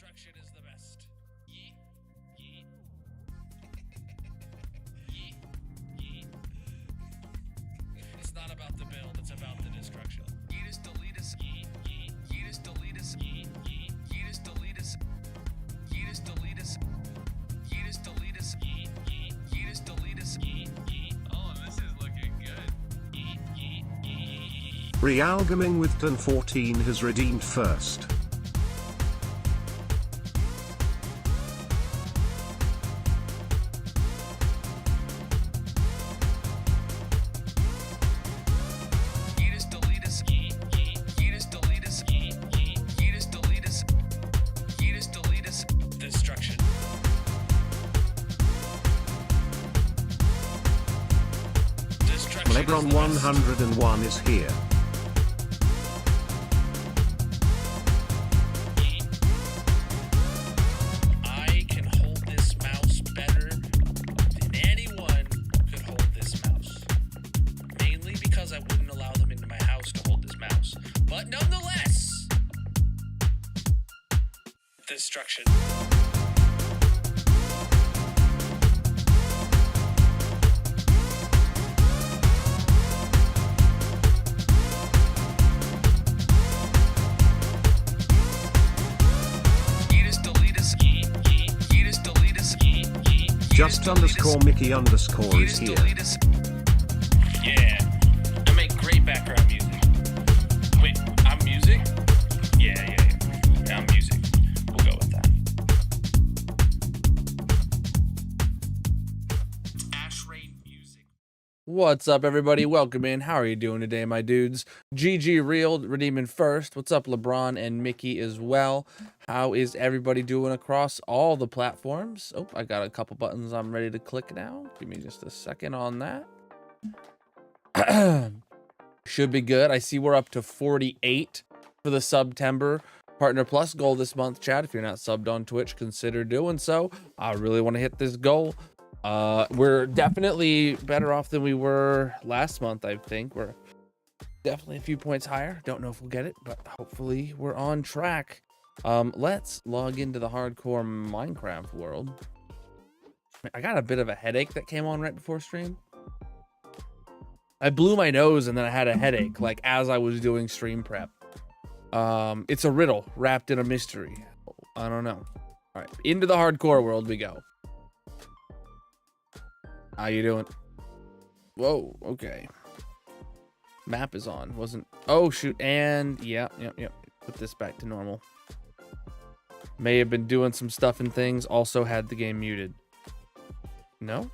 Destruction is the best. Yeet. Yeet. Yeet. Yeet. It's not about the build, it's about the destruction. Yeetus deletus. Yeet. Yeet. Yeetus deletus. Yeet. Yeet. Yeetus deletus. Yeetus deletus. Yeetus deletus. Yeet. Yeet. Yeetus deletus. Yeet. Yeet. Oh, this is looking good. Yeet. Yeet. Yeet. Realgaming with 1014 has redeemed first. Lebron 101 is here. I can hold this mouse better than anyone could hold this mouse. Mainly because I wouldn't allow them into my house to hold this mouse. But nonetheless, destruction. Just_Mickey_ is here. Yeah, I make great background music. Wait, I'm music? Yeah, I'm music. We'll go with that. Ash Rain Music. What's up, everybody? Welcome in. How are you doing today, my dudes? GG Real, redeeming first. What's up, LeBron and Mickey as well? How is everybody doing across all the platforms? Oh, I got a couple buttons I'm ready to click now. Give me just a second on that. Should be good. I see we're up to 48 for the September Partner Plus goal this month, chat. If you're not subbed on Twitch, consider doing so. I really want to hit this goal. We're definitely better off than we were last month, I think. We're definitely a few points higher. Don't know if we'll get it, but hopefully we're on track. Let's log into the hardcore Minecraft world. I got a bit of a headache that came on right before stream. I blew my nose and then I had a headache, like as I was doing stream prep. It's a riddle wrapped in a mystery. I don't know. All right, into the hardcore world we go. How you doing? Whoa, okay. Map is on, wasn't... Oh, shoot, and... Yep. Put this back to normal. May have been doing some stuff and things. Also had the game muted. No?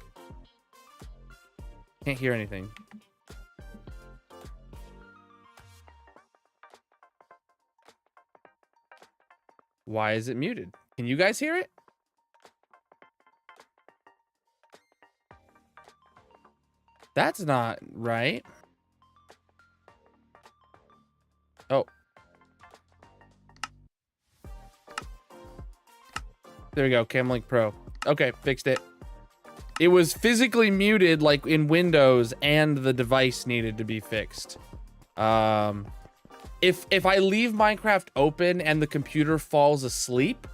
Can't hear anything. Why is it muted? Can you guys hear it? That's not right. Oh. There we go, Camlink Pro. Okay, fixed it. It was physically muted like in Windows and the device needed to be fixed. If I leave Minecraft open and the computer falls asleep,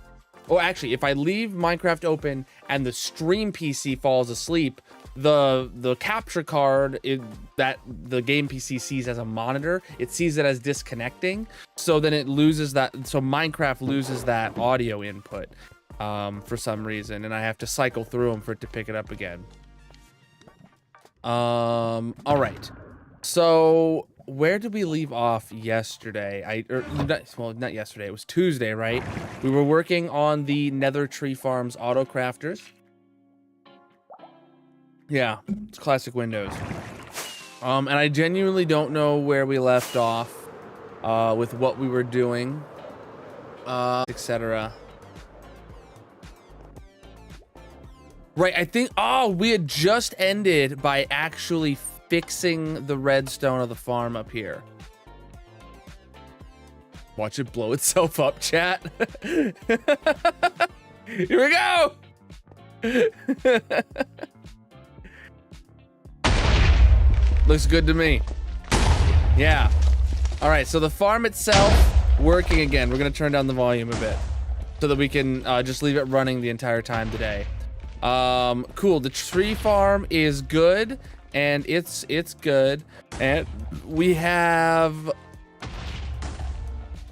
or actually if I leave Minecraft open and the stream PC falls asleep, the capture card that the game PC sees as a monitor, it sees it as disconnecting. So then it loses that. So Minecraft loses that audio input for some reason, and I have to cycle through them for it to pick it up again. All right. So where did we leave off yesterday? Not yesterday. It was Tuesday, right? We were working on the Nether Tree Farms auto crafters. Yeah, it's classic Windows. And I genuinely don't know where we left off with what we were doing, etc. Right, I think, oh, we had just ended by actually fixing the redstone of the farm up here. Watch it blow itself up, chat. Here we go. Looks good to me. Yeah. All right, so the farm itself working again. We're gonna turn down the volume a bit. so that we can just leave it running the entire time today. Cool. The tree farm is good, and it's good. And we have,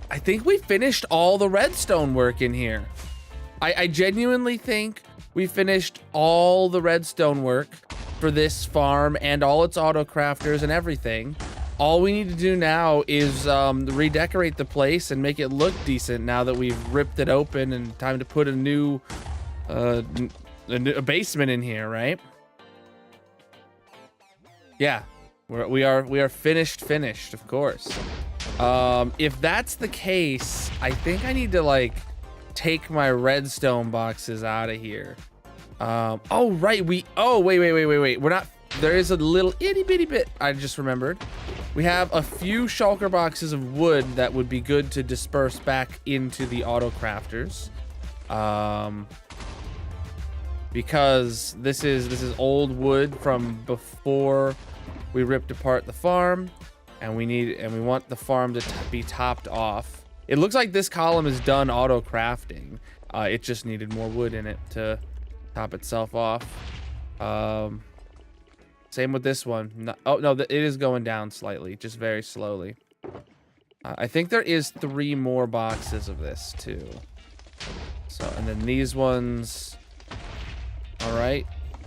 I think we finished all the redstone work in here. I genuinely think we finished all the redstone work for this farm and all its auto crafters and everything. All we need to do now is redecorate the place and make it look decent now that we've ripped it open, and time to put a new a basement in here, right? Yeah, we are finished, of course. If that's the case, I think I need to like take my redstone boxes out of here. Oh right, wait, we're not, there is a little itty bitty bit I just remembered. We have a few shulker boxes of wood that would be good to disperse back into the auto crafters. Because this is old wood from before we ripped apart the farm, and we want the farm to be topped off. It looks like this column is done auto crafting. It just needed more wood in it to top itself off. Same with this one. No, oh no, it is going down slightly, just very slowly. I think there is 3 more boxes of this too. So, and then these ones. All right.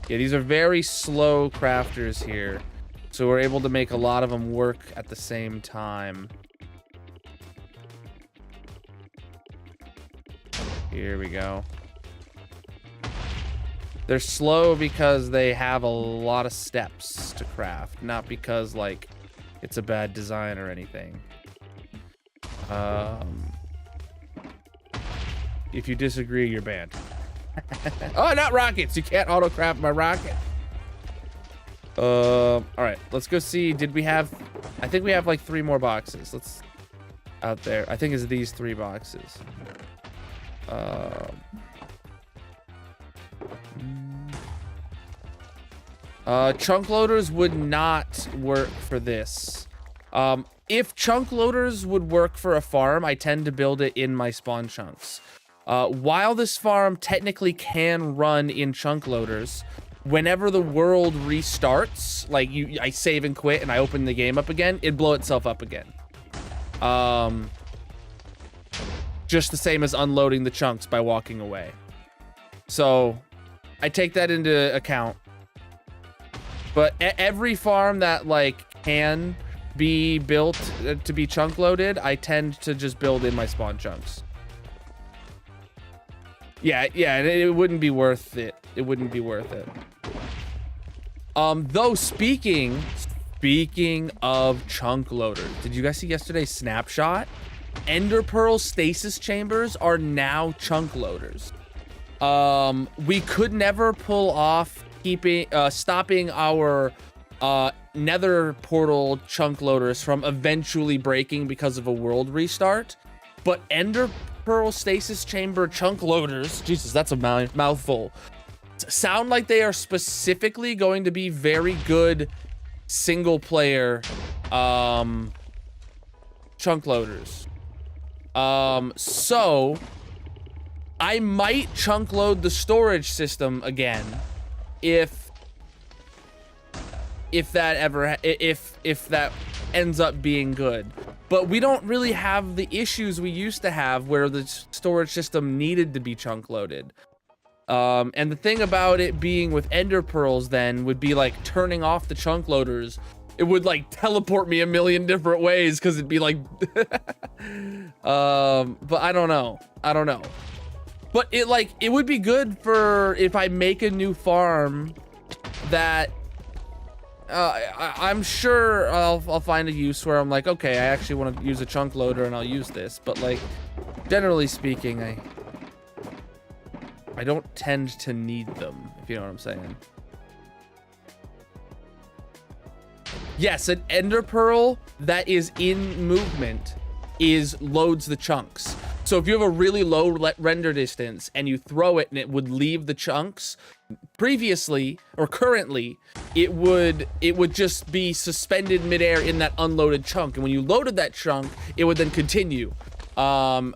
Yeah, these are very slow crafters here, so we're able to make a lot of them work at the same time. Here we go. They're slow because they have a lot of steps to craft, not because like it's a bad design or anything. If you disagree, you're banned. Oh, not rockets. You can't auto craft my rocket. All right, let's go see. Did we have, I think we have like 3 more boxes. Let's out there. I think it's these 3 boxes. Chunk loaders would not work for this. If chunk loaders would work for a farm, I tend to build it in my spawn chunks. While this farm technically can run in chunk loaders, whenever the world restarts, like I save and quit and I open the game up again, it'd blow itself up again. Just the same as unloading the chunks by walking away. So I take that into account. But every farm that like can be built to be chunk loaded, I tend to just build in my spawn chunks. Yeah, it wouldn't be worth it. It wouldn't be worth it. Though speaking of chunk loaders, did you guys see yesterday's snapshot? Ender Pearl stasis chambers are now chunk loaders. We could never pull off stopping our Nether portal chunk loaders from eventually breaking because of a world restart, but Ender Pearl stasis chamber chunk loaders, Jesus, that's a mouthful, sound like they are specifically going to be very good single player chunk loaders. So I might chunk load the storage system again if that ends up being good. But we don't really have the issues we used to have where the storage system needed to be chunk loaded. And the thing about it being with Ender Pearls then would be like turning off the chunk loaders. It would like teleport me a million different ways because it'd be like, but I don't know. But it would be good for if I make a new farm that I'm sure I'll find a use where I'm like, okay, I actually want to use a chunk loader and I'll use this. But like, generally speaking, I don't tend to need them, if you know what I'm saying. Yes, an Ender Pearl that is in movement loads the chunks. So if you have a really low render distance and you throw it and it would leave the chunks, previously or currently, it would just be suspended midair in that unloaded chunk. And when you loaded that chunk, it would then continue. But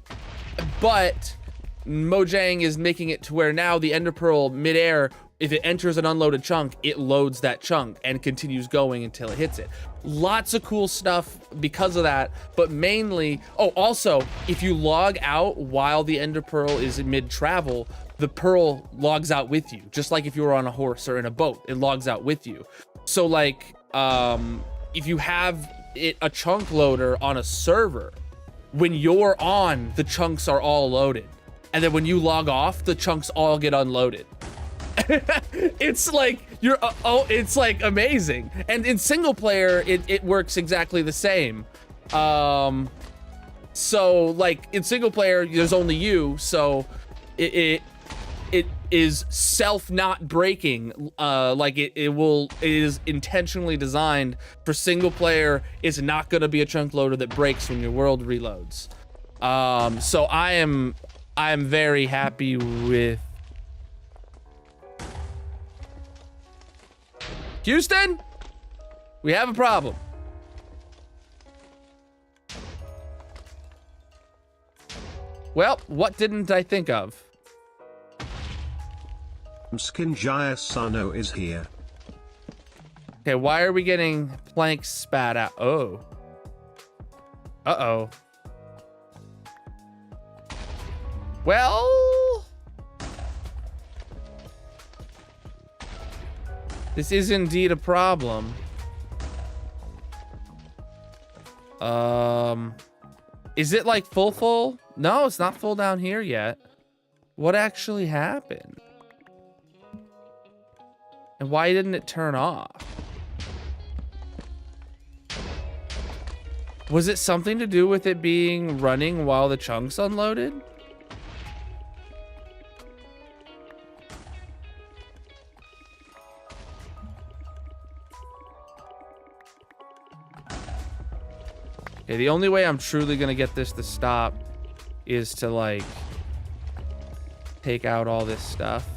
Mojang is making it to where now the Ender Pearl midair, if it enters an unloaded chunk, it loads that chunk and continues going until it hits it. Lots of cool stuff because of that, but mainly, oh, also, if you log out while the Ender Pearl is in mid-travel, the pearl logs out with you, just like if you were on a horse or in a boat, it logs out with you. So like, if you have a chunk loader on a server, when you're on, the chunks are all loaded. And then when you log off, the chunks all get unloaded. It's like, it's like amazing. And in single player, it works exactly the same. So like in single player, there's only you, so it is self not breaking. Like it is intentionally designed for single player. It's not gonna be a chunk loader that breaks when your world reloads. So I am very happy with Houston. We have a problem. Well, what didn't I think of? Skinjaya Sano is here. Okay, why are we getting planks spat out? Oh. Uh-oh. Well, this is indeed a problem. Is it like full? No, it's not full down here yet. What actually happened? And why didn't it turn off? Was it something to do with it being running while the chunks unloaded? Okay, the only way I'm truly gonna get this to stop is to like take out all this stuff.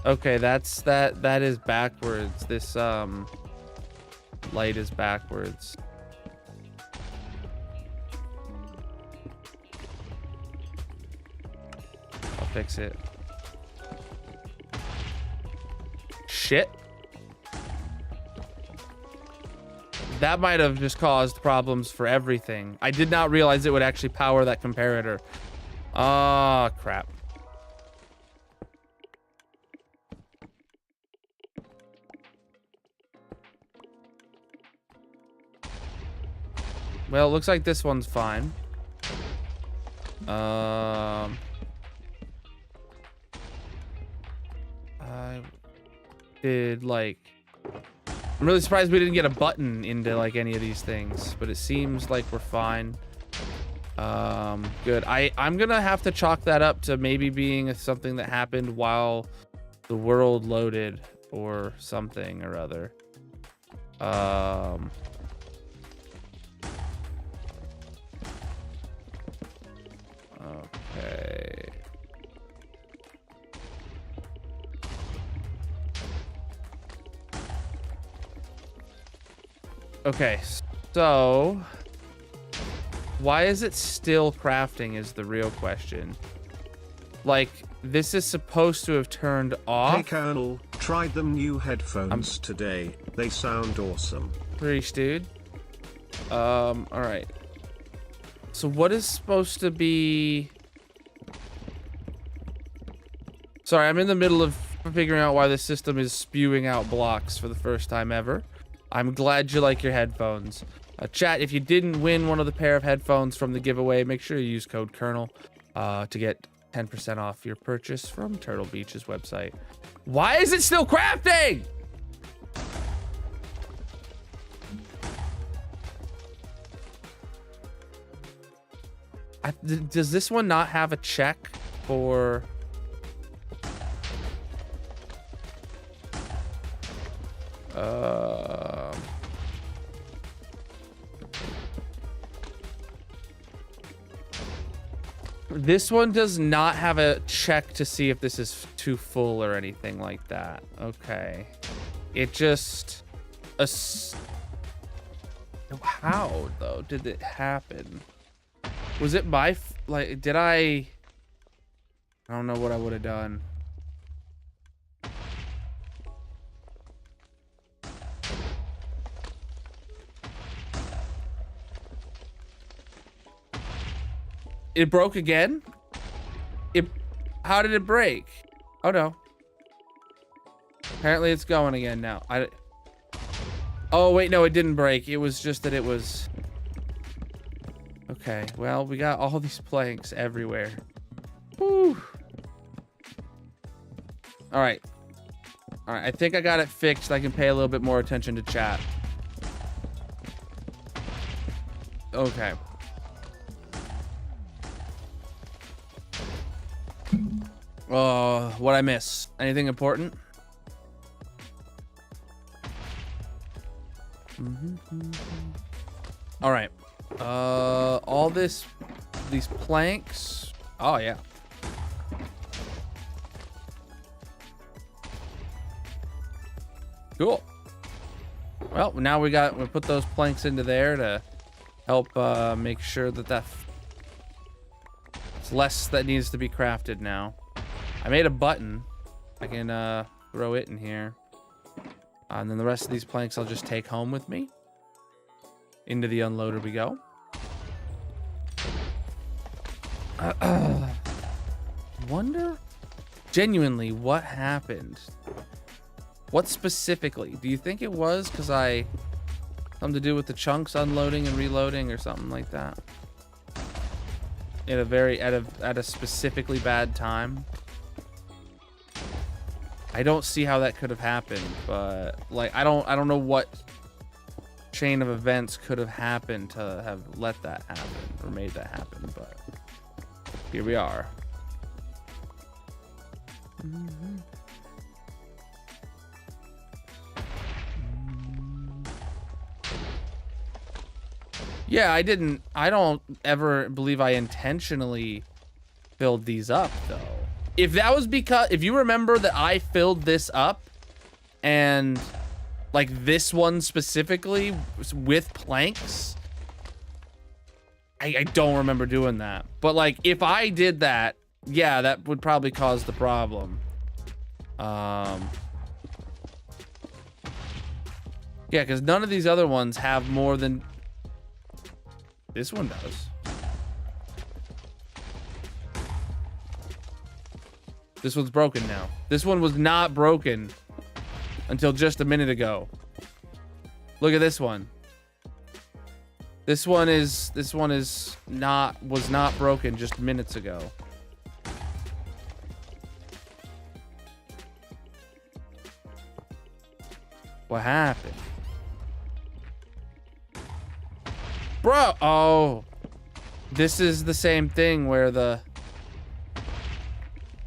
Okay, that is backwards. This light is backwards. I'll fix it. Shit. That might have just caused problems for everything. I did not realize it would actually power that comparator. Ah, crap. Well, it looks like this one's fine. I did like... I'm really surprised we didn't get a button into like any of these things, but it seems like we're fine. Good. I'm gonna have to chalk that up to maybe being something that happened while the world loaded or something or other. Okay. Okay, so why is it still crafting is the real question. Like, this is supposed to have turned off. Hey Colonel, tried them new headphones today. They sound awesome. Preach, dude. Alright. So what is supposed to be... Sorry, I'm in the middle of figuring out why the system is spewing out blocks for the first time ever. I'm glad you like your headphones. Chat, if you didn't win one of the pair of headphones from the giveaway, make sure you use code Colonel to get 10% off your purchase from Turtle Beach's website. Why is it still crafting? Does this one not have a check for... This one does not have a check to see if this is too full or anything like that. Okay. It just... How though did it happen? Was it my like? Did I don't know what I would have done. It broke again? How did it break? Oh no. Apparently it's going again now. Oh wait, no, it didn't break. It was just that it was... Okay, well, we got all these planks everywhere. Whew. Alright. Alright, I think I got it fixed. I can pay a little bit more attention to chat. Okay. What'd I miss? Anything important? All right. All these planks. Oh yeah. Cool. Well, now we put those planks into there to help make sure that it's less that needs to be crafted now. I made a button. I can throw it in here. And then the rest of these planks I'll just take home with me. Into the unloader we go. Wonder genuinely what happened. What specifically? Do you think it was because something to do with the chunks unloading and reloading or something like that? At a specifically bad time? I don't see how that could have happened, but like I don't know what chain of events could have happened to have let that happen or made that happen, but here we are. Yeah, I don't ever believe I intentionally filled these up though. If that was because, if you remember that I filled this up and like this one specifically with planks, I don't remember doing that. But like if I did that, yeah, that would probably cause the problem. Yeah, because none of these other ones have more than this one does. This one's broken now. This one was not broken until just a minute ago. Look at this one. This one was not broken just minutes ago. What happened? Bro, oh. This is the same thing where the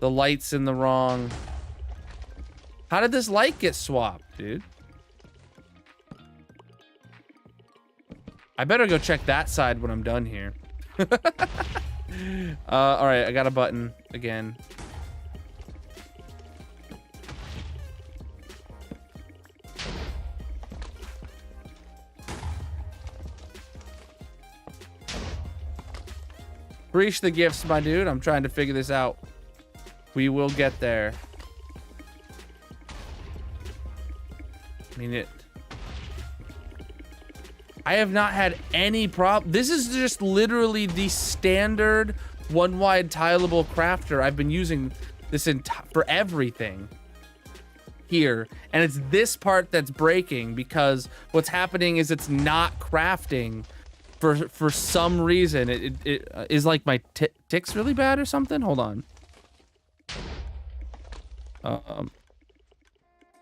light's in the wrong. How did this light get swapped, dude? I better go check that side when I'm done here. All right, I got a button again. Breach the gifts, my dude. I'm trying to figure this out. We will get there. I mean, I have not had any problem. This is just literally the standard one-wide tileable crafter. I've been using this for everything here. And it's this part that's breaking because what's happening is it's not crafting for some reason. It is like my tick's really bad or something. Hold on.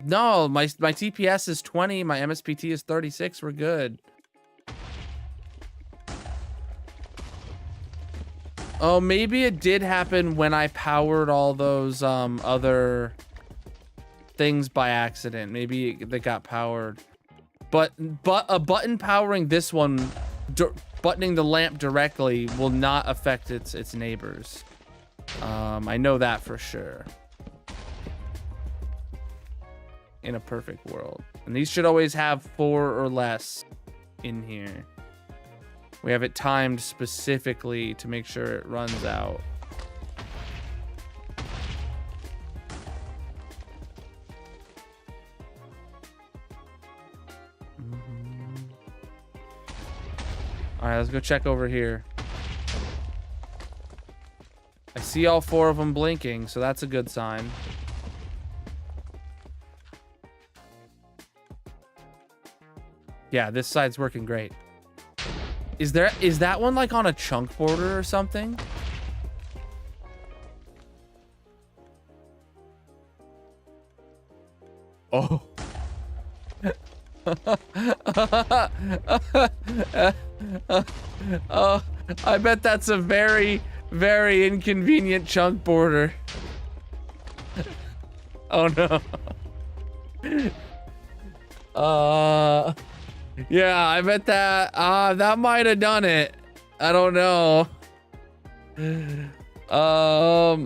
No, my TPS is 20, my MSPT is 36. We're good. Oh, maybe it did happen when I powered all those other things by accident. Maybe they got powered. But a button powering this one, buttoning the lamp directly, will not affect its neighbors. I know that for sure. In a perfect world. And these should always have 4 or less in here. We have it timed specifically to make sure it runs out. All right, let's go check over here. I see all 4 of them blinking, so that's a good sign. Yeah, this side's working great. Is that one like on a chunk border or something? Oh. Oh, I bet that's a very, very inconvenient chunk border. Oh no. Yeah, I bet that that might have done it. I don't know. I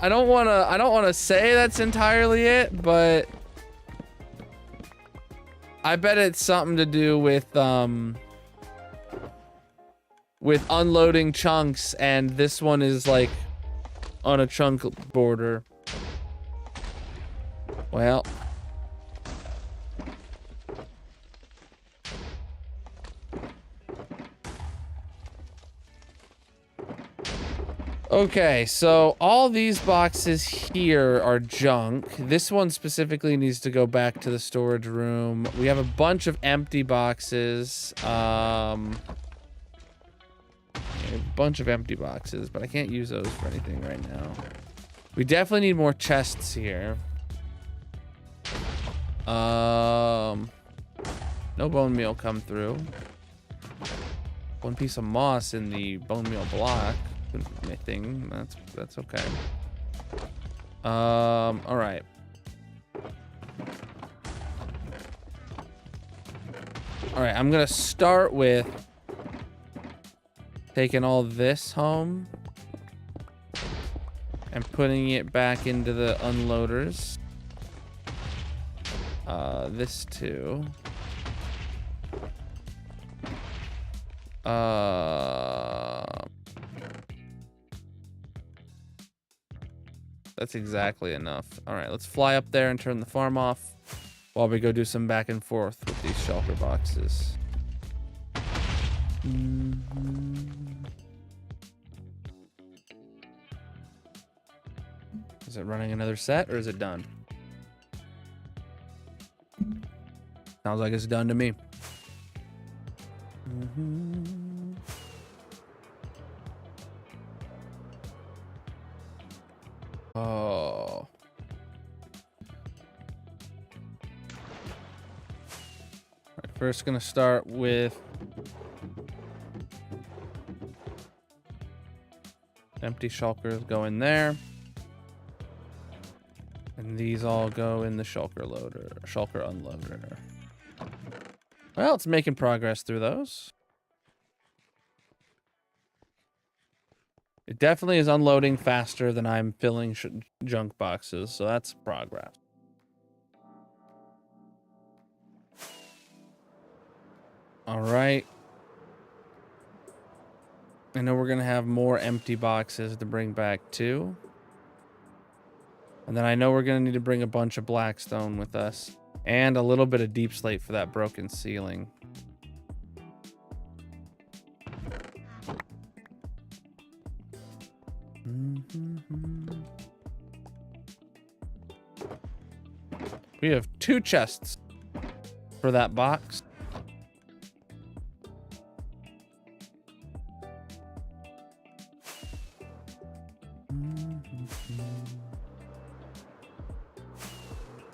don't wanna say that's entirely it, but I bet it's something to do with unloading chunks, and this one is like on a chunk border. Well, okay, so all these boxes here are junk. This one specifically needs to go back to the storage room. We have a bunch of empty boxes. A bunch of empty boxes, but I can't use those for anything right now. We definitely need more chests here. No bone meal come through. 1 piece of moss in the bone meal block. Thing. That's okay. All right. All right, I'm gonna start with taking all this home and putting it back into the unloaders. This too. That's exactly enough. All right, let's fly up there and turn the farm off while we go do some back and forth with these shelter boxes. Is it running another set or is it done? Sounds like it's done to me. Oh. Alright, first gonna start with empty shulkers go in there. And these all go in the shulker unloader. Well, it's making progress through those. It definitely is unloading faster than I'm filling junk boxes, so that's progress. All right. I know we're going to have more empty boxes to bring back too. And then I know we're going to need to bring a bunch of blackstone with us and a little bit of deep slate for that broken ceiling. We have 2 chests for that box.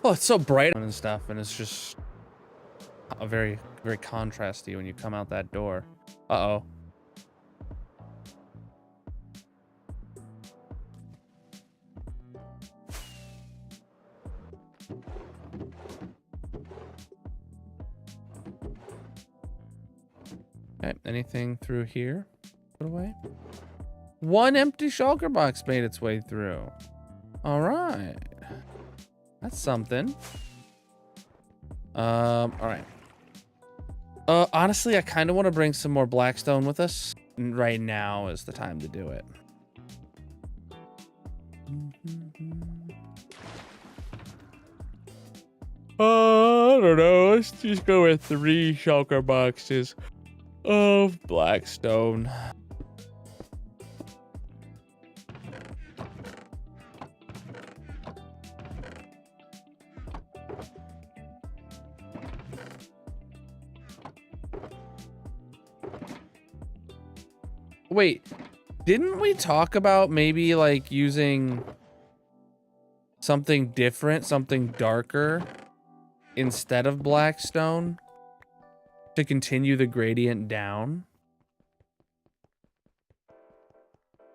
Oh, it's so bright and stuff, and it's just a very, very contrasty when you come out that door. Uh-oh. Okay, anything through here? Put away. 1 empty shulker box made its way through. All right. That's something. All right. Honestly, I kind of want to bring some more blackstone with us. And right now is the time to do it. I don't know. Let's just go with 3 shulker boxes of blackstone. Wait, didn't we talk about maybe like using something different, something darker instead of blackstone to continue the gradient down?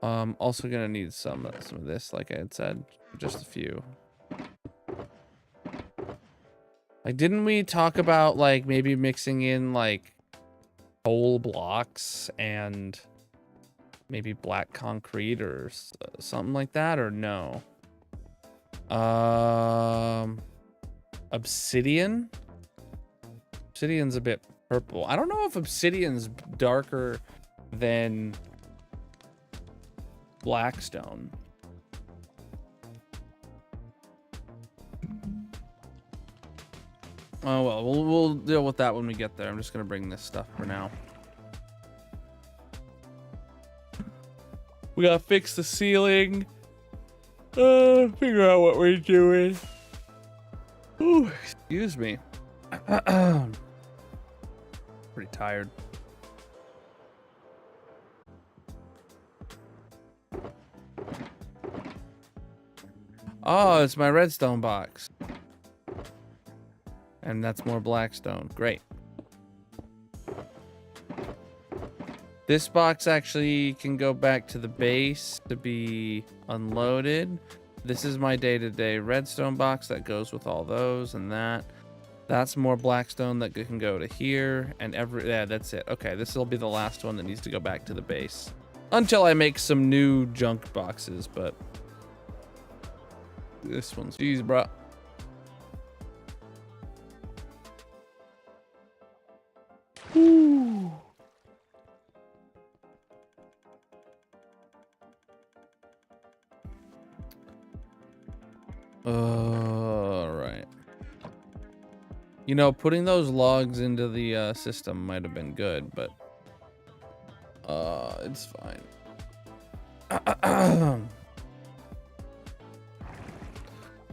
Also gonna need some of this, like I had said, just a few. Like, didn't we talk about like maybe mixing in like whole blocks and maybe black concrete or something like that, or no? Obsidian? Obsidian's a bit purple. I don't know if obsidian's darker than blackstone. Oh well, we'll deal with that when we get there. I'm just gonna bring this stuff for now. We gotta fix the ceiling. Figure out what we're doing. Ooh, excuse me. Pretty tired. Oh, it's my redstone box. And that's more blackstone. Great. This box actually can go back to the base to be unloaded. This is my day-to-day redstone box that goes with all those and that. That's more blackstone that can go to here and yeah, that's it. Okay, this will be the last one that needs to go back to the base until I make some new junk boxes, but this one's geez, bro. Woo. All right. You know, putting those logs into the system might have been good, but it's fine.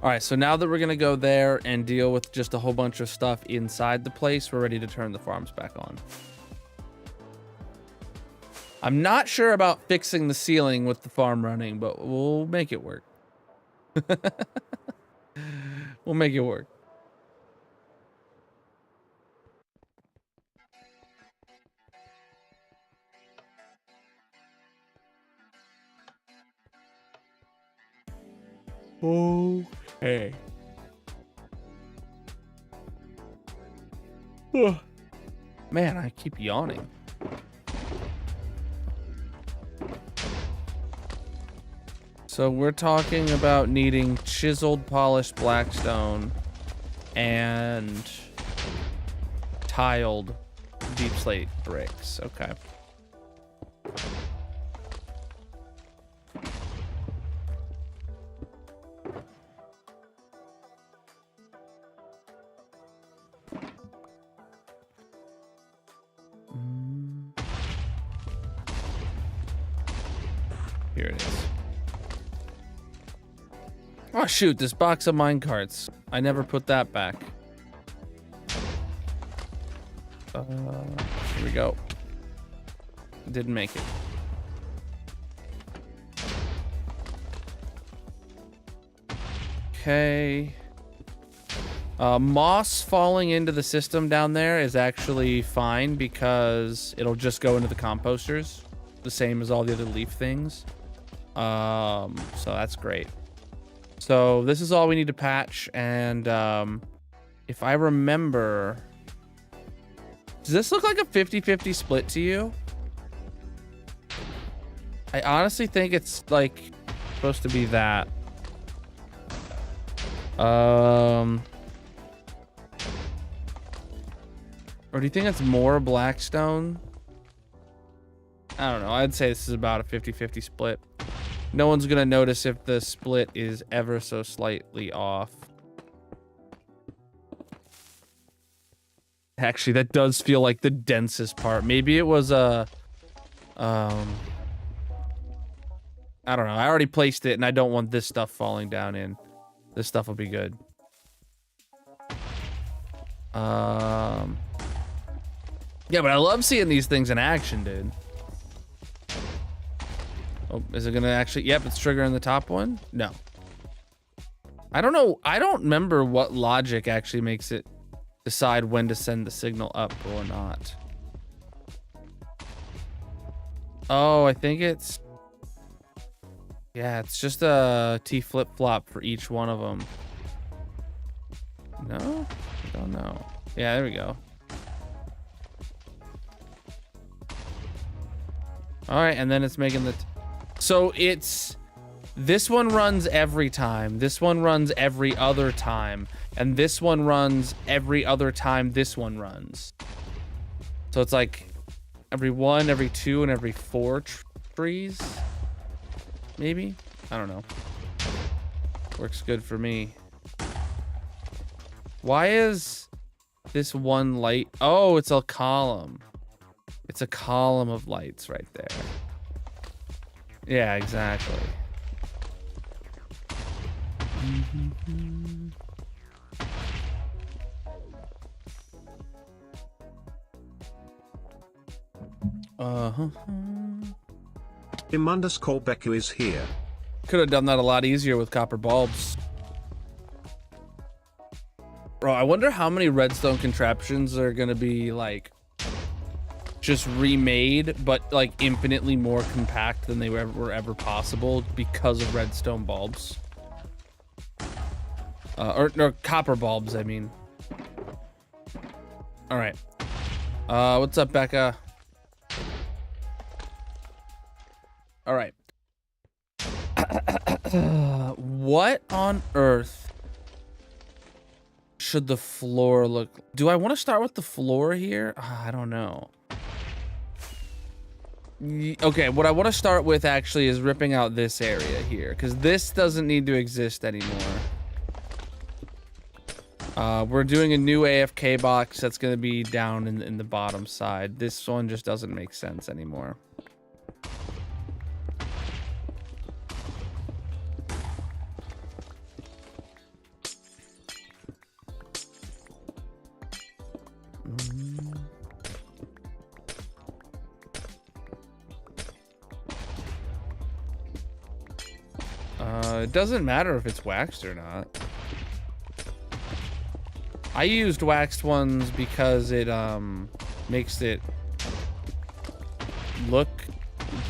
All right, so now that we're gonna go there and deal with just a whole bunch of stuff inside the place, we're ready to turn the farms back on. I'm not sure about fixing the ceiling with the farm running, but we'll make it work. We'll make it work. Okay. Ugh. Man, I keep yawning. So we're talking about needing chiseled, polished blackstone and tiled deep slate bricks. Okay. Here it is. Oh shoot, this box of minecarts. I never put that back. Here we go. Didn't make it. Okay. Moss falling into the system down there is actually fine because it'll just go into the composters, the same as all the other leaf things. So that's great. So this is all we need to patch, and if I remember, does this look like a 50-50 split to you? I honestly think it's like supposed to be that. Or do you think it's more Blackstone? I don't know. I'd say this is about a 50-50 split. No one's going to notice if the split is ever so slightly off. Actually, that does feel like the densest part. Maybe it was a... I don't know. I already placed it, and I don't want this stuff falling down in. This stuff will be good. Yeah, but I love seeing these things in action, dude. Oh, is it gonna actually? Yep, it's triggering the top one. No. I don't know. I don't remember what logic actually makes it decide when to send the signal up or not. Oh, I think it's... Yeah, it's just a T flip-flop for each one of them. No? I don't know. Yeah, there we go. All right, and then it's making the... So it's... This one runs every time. This one runs every other time. And this one runs every other time this one runs. So it's like every 1, every 2, and every 4 trees. Maybe? I don't know. Works good for me. Why is this one light? Oh, it's a column. It's a column of lights right there. Yeah, exactly. Im_Beku is here. Could have done that a lot easier with copper bulbs. Bro, I wonder how many redstone contraptions are gonna be like just remade, but like infinitely more compact than they were ever possible because of redstone bulbs. Or copper bulbs, I mean. All right. What's up, Becca? All right. What on earth should the floor look? Do I want to start with the floor here? I don't know. Okay, what I want to start with actually is ripping out this area here, because this doesn't need to exist anymore. We're doing a new AFK box that's going to be down in the bottom side. This one just doesn't make sense anymore. It doesn't matter if it's waxed or not. I used waxed ones because it makes it look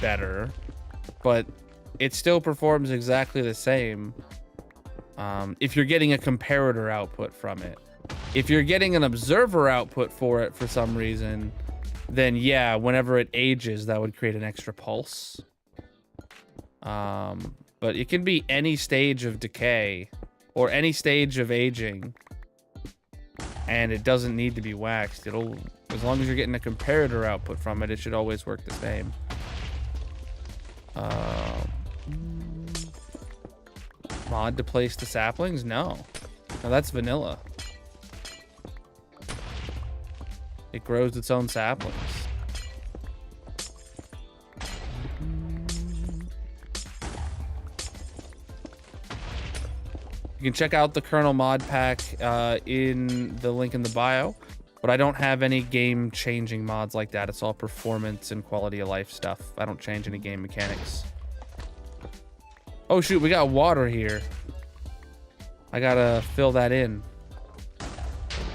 better, but it still performs exactly the same if you're getting a comparator output from it. If you're getting an observer output for it for some reason, then yeah, whenever it ages, that would create an extra pulse. But it can be any stage of decay or any stage of aging, and it doesn't need to be waxed. It'll, as long as you're getting a comparator output from it, it should always work the same. Mod to place the saplings? No, that's vanilla. It grows its own saplings. You can check out the Colonel mod pack in the link in the bio, but I don't have any game-changing mods like that. It's all performance and quality of life stuff. I don't change any game mechanics. Oh shoot, we got water here. I gotta fill that in.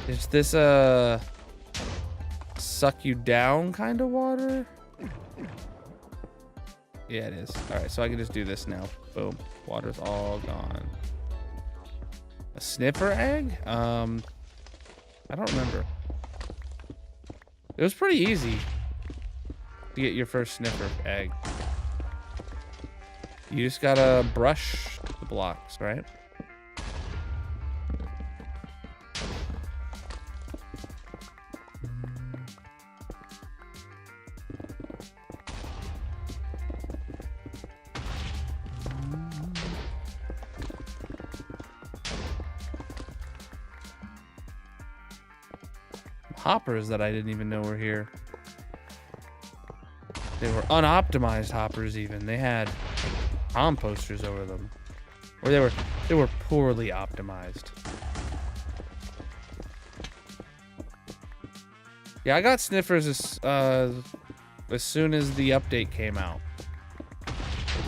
Is this a suck you down kind of water? Yeah, it is. All right, so I can just do this now. Boom, water's all gone. A sniffer egg? I don't remember. It was pretty easy to get your first sniffer egg. You just gotta brush the blocks, right? hoppers that I didn't even know were here. They were unoptimized hoppers even. They had composters over them. Or they were poorly optimized. Yeah, I got sniffers as soon as the update came out.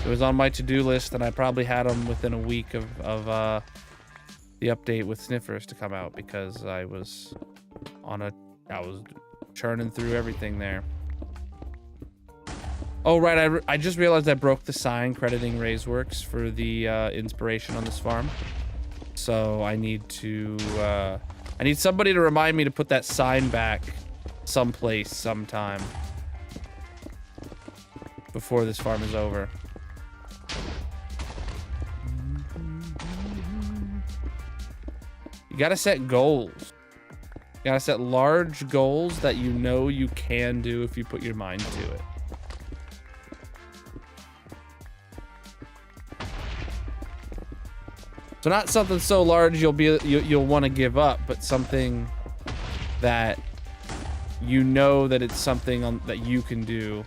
It was on my to-do list, and I probably had them within a week of the update with sniffers to come out, because I was churning through everything there. Oh, right, I just realized I broke the sign crediting Raiseworks for the inspiration on this farm. So I need somebody to remind me to put that sign back someplace sometime before this farm is over. You gotta set goals. You gotta set large goals that you know you can do if you put your mind to it. So not something so large you'll want to give up, but something that you know that it's something that you can do.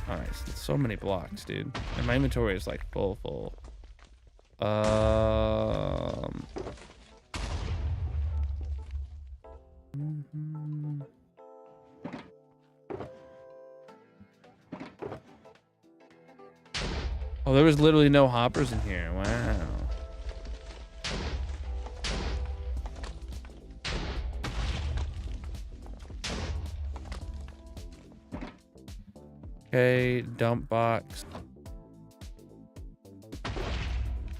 All right, so many blocks, dude, and my inventory is like full. Oh, there was literally no hoppers in here. Wow. Okay, dump box.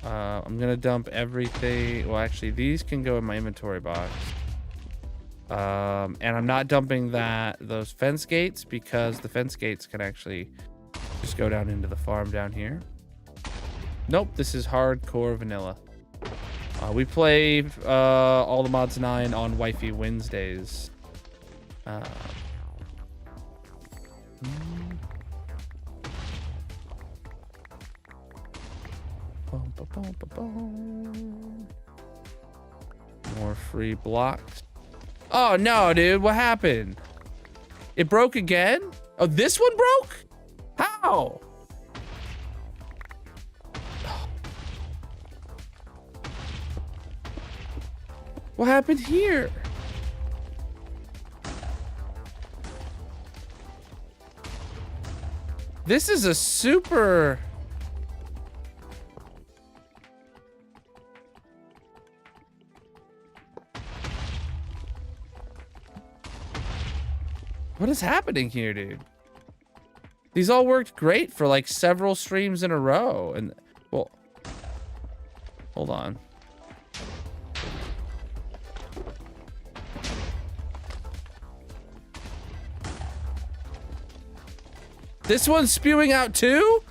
I'm gonna dump everything. Well, actually, these can go in my inventory box. And I'm not dumping those fence gates, because the fence gates can actually just go down into the farm down here. Nope, this is hardcore vanilla. We play all the mods 9 on Wifey Wednesdays. More free blocks. Oh no, dude, what happened? It broke again? Oh, this one broke? How? What happened here? This is a super... What is happening here, dude? These all worked great for like several streams in a row. And, well, hold on. This one's spewing out too?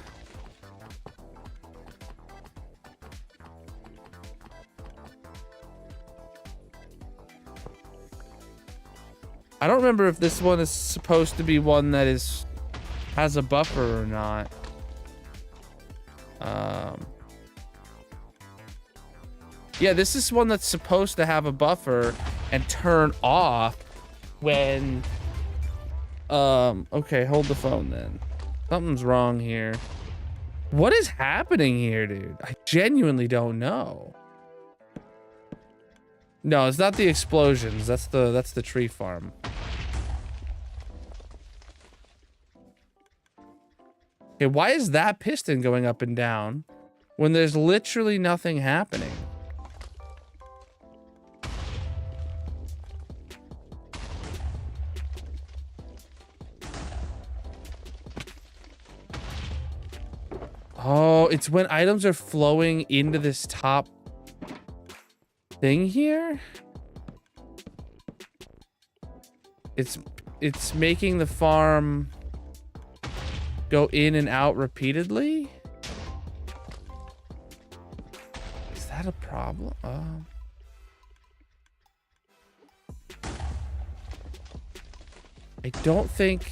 I don't remember if this one is supposed to be one that has a buffer or not. Yeah, this is one that's supposed to have a buffer and turn off when... Okay, hold the phone then. Something's wrong here. What is happening here, dude? I genuinely don't know. No, it's not the explosions. That's the tree farm. Okay, why is that piston going up and down when there's literally nothing happening? Oh, it's when items are flowing into this top thing here. It's making the farm go in and out repeatedly. Is that a problem? I don't think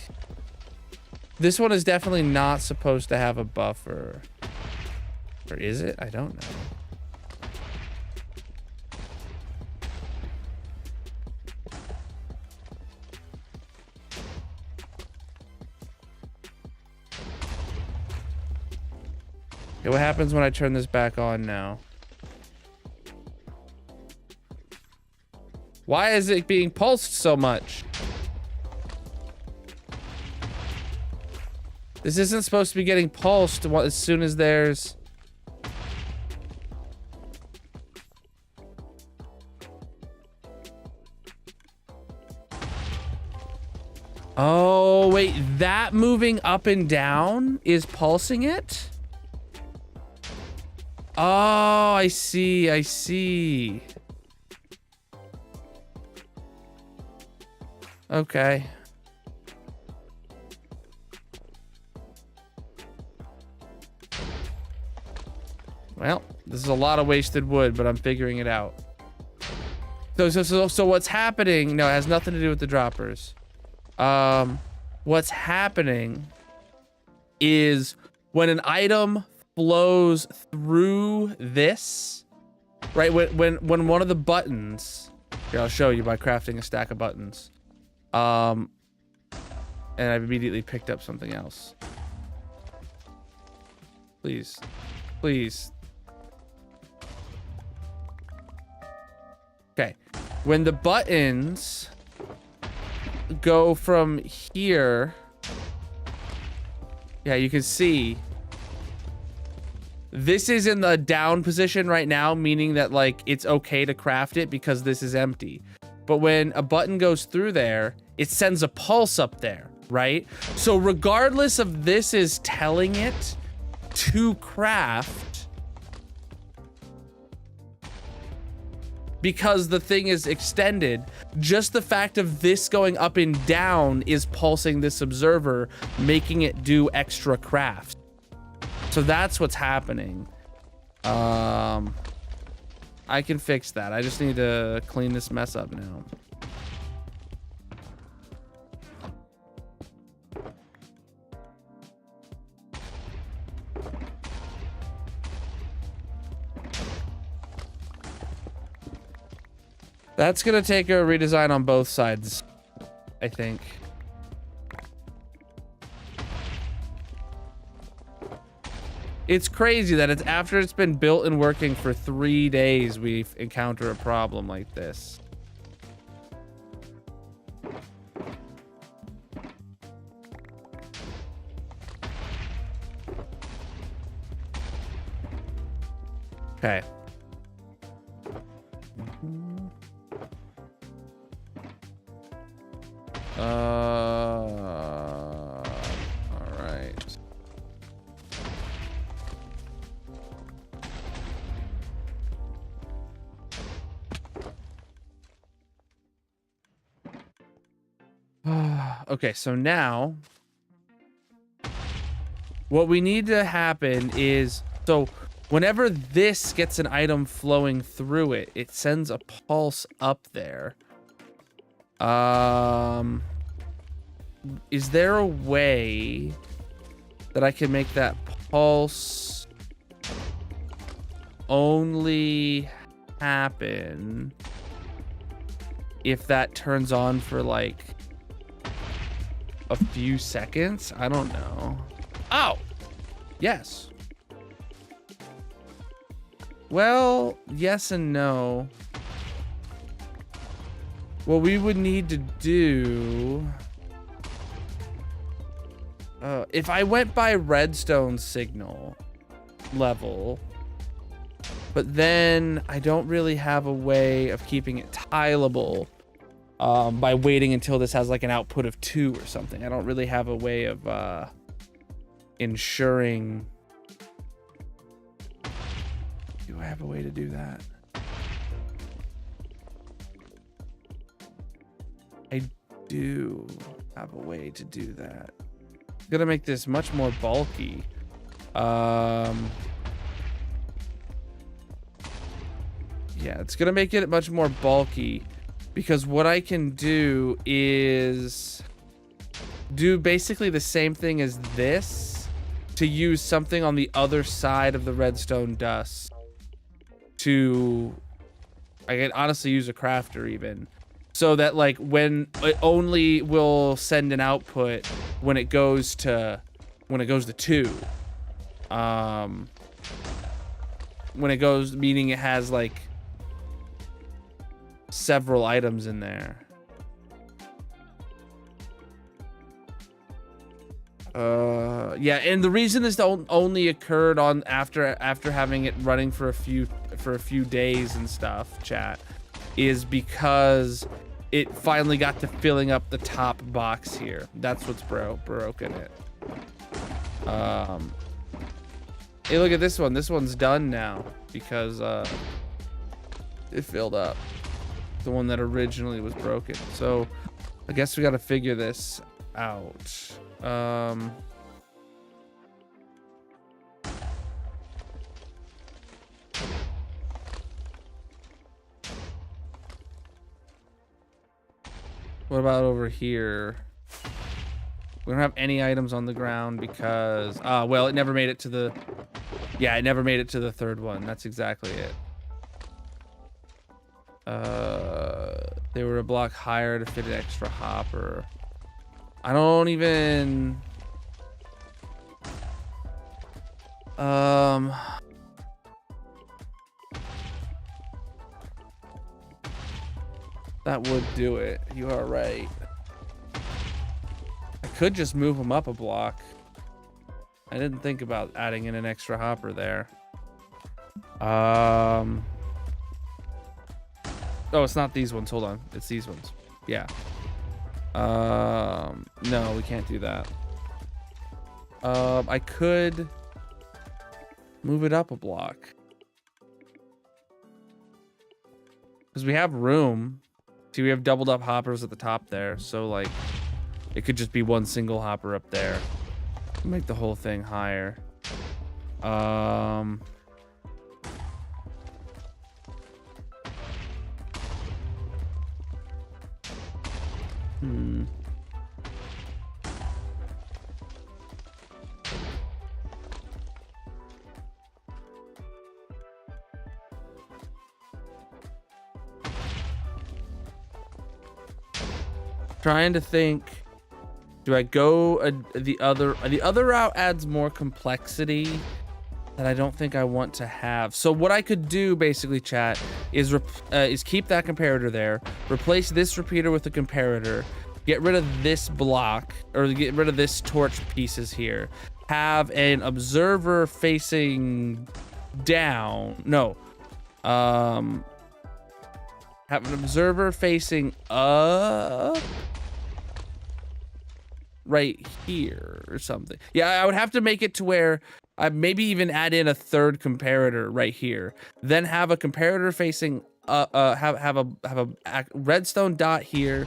this one is definitely not supposed to have a buffer Or is it? I don't know. Okay, what happens when I turn this back on now? Why is it being pulsed so much? This isn't supposed to be getting pulsed as soon as there's... Oh, wait, that moving up and down is pulsing it? Oh, I see, I see. Okay. Well, this is a lot of wasted wood, but I'm figuring it out. So what's happening? No, it has nothing to do with the droppers. What's happening is when an item flows through this, right? When one of the buttons, here, I'll show you by crafting a stack of buttons. And I've immediately picked up something else. Please, please. Okay, when the buttons go from here, yeah, you can see this is in the down position right now, meaning that like it's okay to craft it because this is empty. But when a button goes through there, it sends a pulse up there, right? So regardless of this is telling it to craft, because the thing is extended, just the fact of this going up and down is pulsing this observer, making it do extra craft. So that's what's happening. I can fix that. I just need to clean this mess up now. That's gonna take a redesign on both sides, I think. It's crazy that it's after it's been built and working for 3 days, we've encountered a problem like this. Okay. All right. Okay, so now what we need to happen is, so whenever this gets an item flowing through it, it sends a pulse up there. Is there a way that I can make that pulse only happen if that turns on for like a few seconds? I don't know. Oh, yes. Well, yes and no. What we would need to do, if I went by redstone signal level, but then I don't really have a way of keeping it tileable by waiting until this has like an output of 2 or something. I don't really have a way of ensuring. Do I have a way to do that? I do have a way to do that. It's gonna make this much more bulky. Yeah, it's gonna make it much more bulky because what I can do is do basically the same thing as this, to use something on the other side of the redstone dust to, I could honestly use a crafter even, so that like when it only will send an output when it goes to 2. When it goes, meaning it has like several items in there. Yeah, and the reason this only occurred on after having it running for a few days and stuff, chat, is because it finally got to filling up the top box here. That's what's broken it. Hey, look at this one. This one's done now because it filled up. The one that originally was broken. So I guess we got to figure this out. What about over here? We don't have any items on the ground because, well, it never made it to the, yeah, it never made it to the third one. That's exactly it. They were a block higher to fit an extra hopper. I don't even, that would do it. You are right. I could just move them up a block. I didn't think about adding in an extra hopper there. Oh, it's not these ones. Hold on. It's these ones. Yeah. No, we can't do that. I could move it up a block. Because we have room. See, we have doubled up hoppers at the top there. So, like, it could just be one single hopper up there. Make the whole thing higher. Trying to think, do I go the other route? Adds more complexity that I don't think I want to have. So what I could do basically, chat, is keep that comparator there, replace this repeater with a comparator, get rid of this block, or get rid of this torch pieces here, have an observer facing down. No, have an observer facing up right here or something. Yeah, I would have to make it to where I maybe even add in a third comparator right here, then have a comparator facing have a redstone dot here,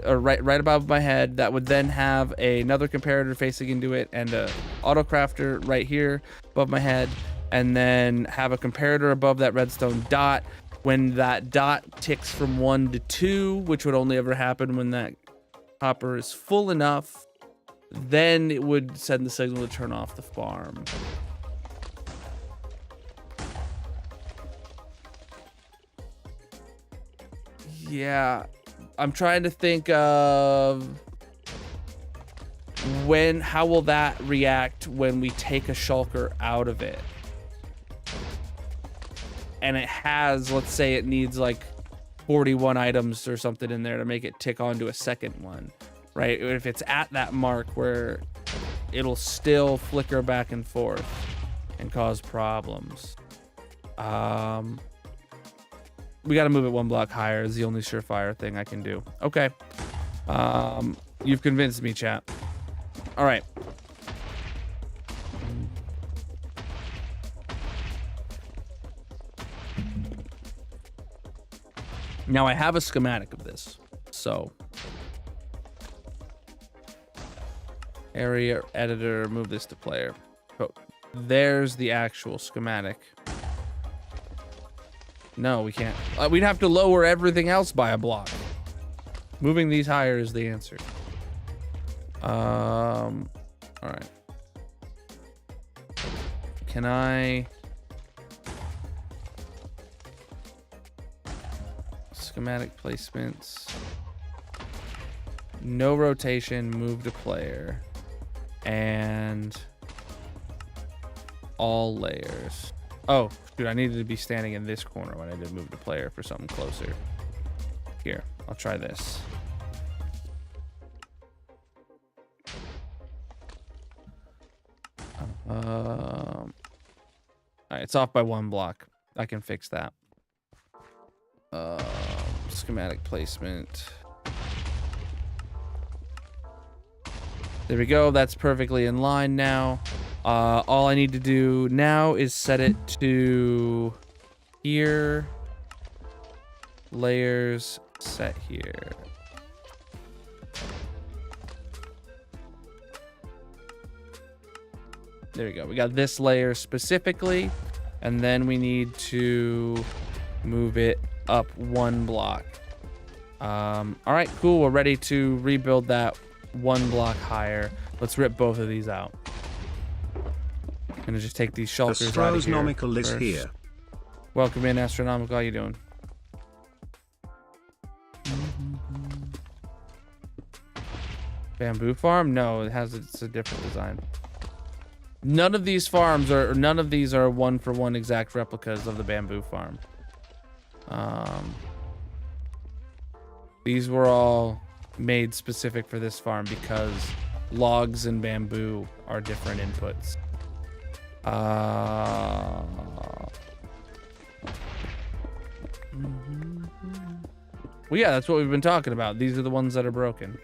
or right above my head, that would then have another comparator facing into it, and a auto crafter right here above my head, and then have a comparator above that redstone dot. When that dot ticks from 1 to 2, which would only ever happen when that hopper is full enough, then it would send the signal to turn off the farm. Yeah, I'm trying to think of how will that react when we take a shulker out of it? And it has, let's say it needs like 41 items or something in there to make it tick onto a second one, right? If it's at that mark where it'll still flicker back and forth and cause problems. We got to move it one block higher is the only surefire thing I can do. Okay. You've convinced me, chat. All right. Now I have a schematic of this, so area editor, move this to player. Oh, there's the actual schematic. No, we can't. We'd have to lower everything else by a block. Moving these higher is the answer. All right. can I... Schematic placements. No rotation, move to player. And all layers. Oh, dude, I needed to be standing in this corner when I did move to player for something closer. Here, I'll try this. All right, it's off by 1 block. I can fix that. Schematic placement. There we go. That's perfectly in line now. All I need to do now is set it to here. Layers set here. There we go. We got this layer specifically, and then we need to move it up 1 block. All right, cool. We're ready to rebuild that 1 block higher. Let's rip both of these out. I'm gonna just take these shulkers out of here. Astronomical is here. Welcome in, Astronomical. How you doing? Bamboo farm? No, it's a different design. None of these farms are, none of these are 1-for-1 exact replicas of the bamboo farm. These were all made specific for this farm because logs and bamboo are different inputs. Well, yeah, that's what we've been talking about. These are the ones that are broken.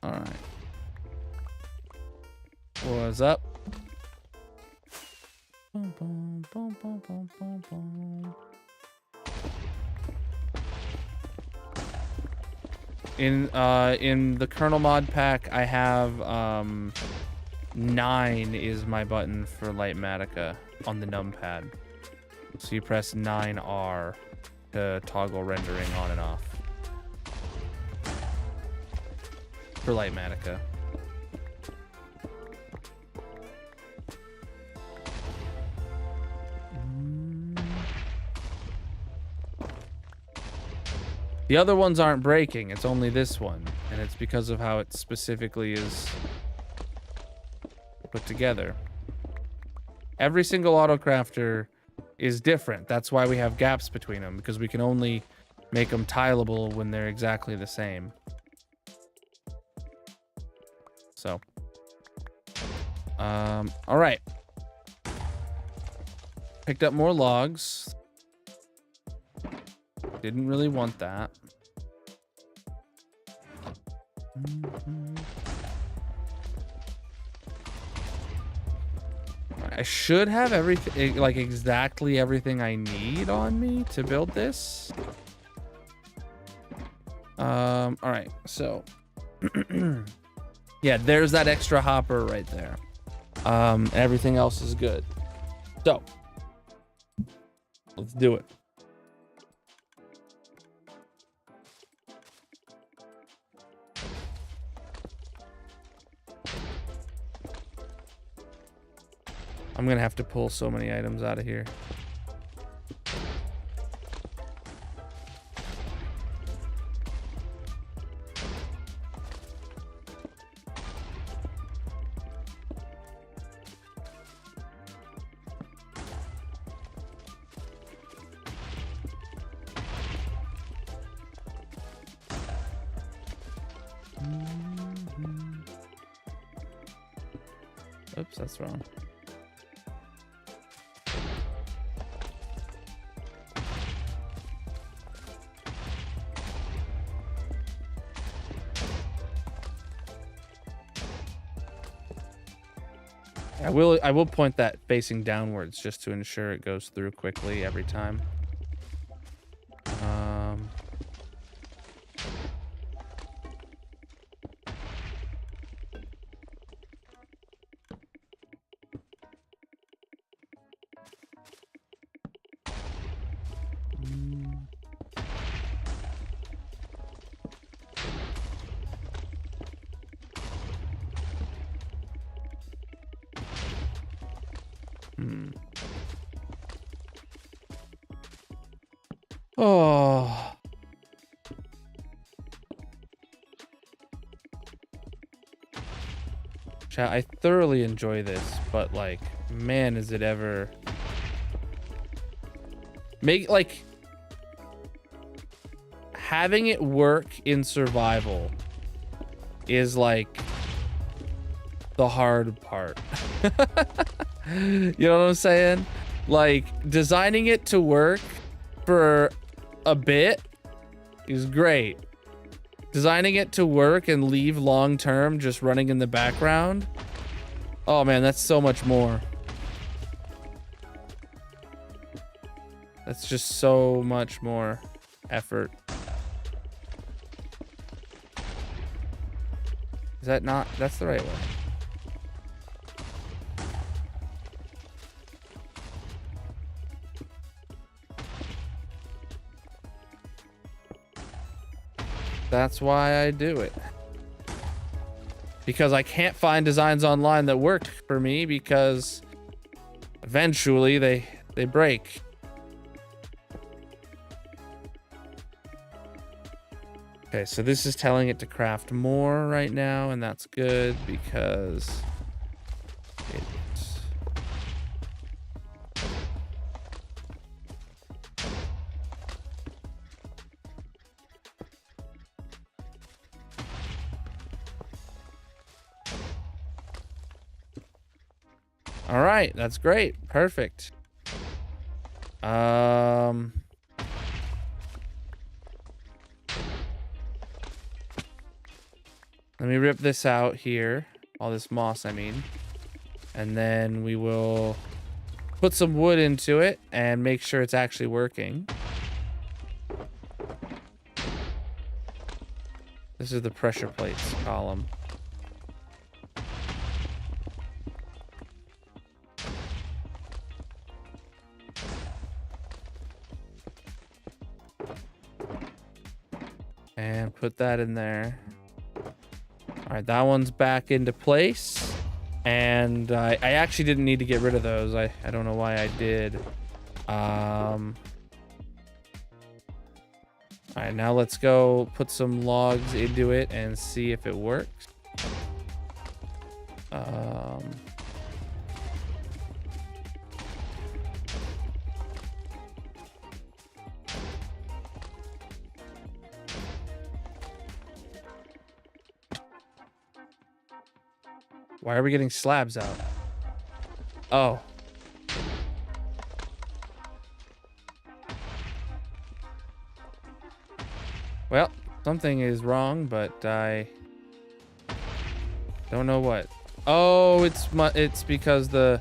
All right. What's up? Boom, boom, boom, boom, boom, boom, boom. In the Colonel mod pack, I have 9 is my button for Lightmatica on the numpad. So you press 9R to toggle rendering on and off for Lightmatica. The other ones aren't breaking, it's only this one, and it's because of how it specifically is put together. Every single autocrafter is different. That's why we have gaps between them, because we can only make them tileable when they're exactly the same. So, all right. Picked up more logs. Didn't really want that. I should have everything, like exactly everything I need on me to build this. All right, so yeah, there's that extra hopper right there. Everything else is good. So let's do it. I'm gonna have to pull so many items out of here. Oops, that's wrong. I will point that facing downwards just to ensure it goes through quickly every time. Oh. Chat, I thoroughly enjoy this, but like, man, is it ever... having it work in survival is like the hard part. You know what I'm saying? Like, designing it to work for a bit is great. Designing it to work and leave long term just running in the background, oh man, that's so much more. That's just so much more effort. Is that not? That's the right way. That's why I do it. Because I can't find designs online that work for me because eventually they break. Okay, so this is telling it to craft more right now, and that's good because it's... All right, that's great. Perfect. Let me rip this out here. All this moss, I mean. And then we will put some wood into it and make sure it's actually working. This is the pressure plates column. And put that in there. All right, that one's back into place. And I actually didn't need to get rid of those. I don't know why I did. All right, now let's go put some logs into it and see if it works. Why are we getting slabs out? Oh. Well, something is wrong, but I don't know what. Oh, it's because the...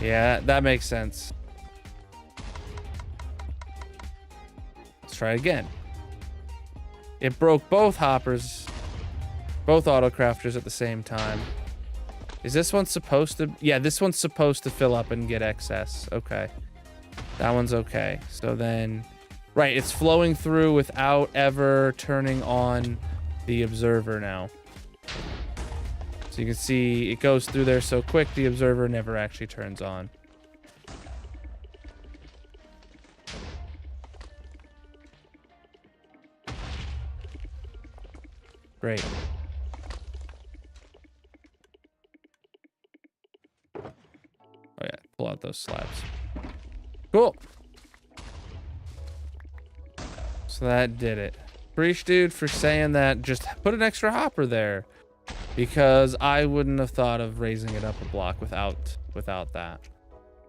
Yeah, that makes sense. Let's try again. It broke both hoppers, both autocrafters at the same time. Is this one supposed to? Yeah, this one's supposed to fill up and get excess. Okay. That one's okay. So then, right, it's flowing through without ever turning on the observer now. So you can see it goes through there so quick, the observer never actually turns on. Great. Oh yeah, pull out those slabs. Cool. So that did it. Preach, dude, for saying that. Just put an extra hopper there, because I wouldn't have thought of raising it up a block without that.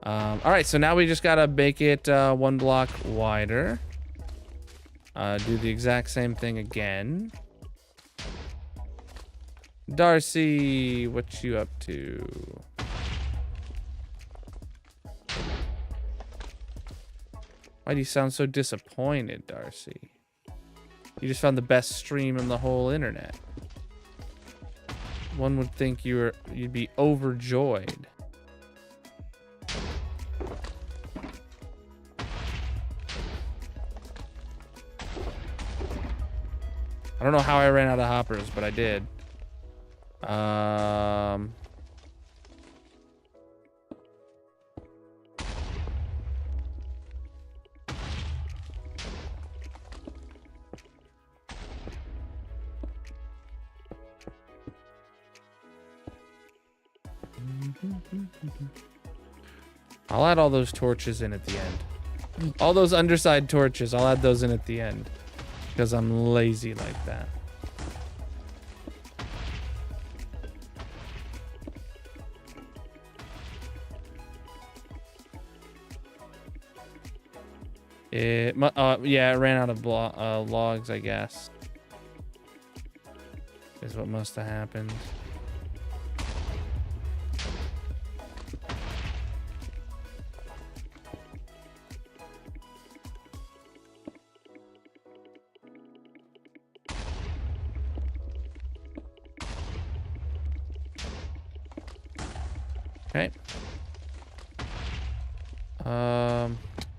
All right, so now we just gotta make it 1 block wider. Do the exact same thing again. Darcy, what you up to? Why do you sound so disappointed, Darcy? You just found the best stream on the whole internet. One would think you'd be overjoyed. I don't know how I ran out of hoppers, but I did. I'll add all those torches in at the end. All those underside torches, I'll add those in at the end. Because I'm lazy like that. Yeah, it ran out of logs, I guess. Is what must have happened. Okay.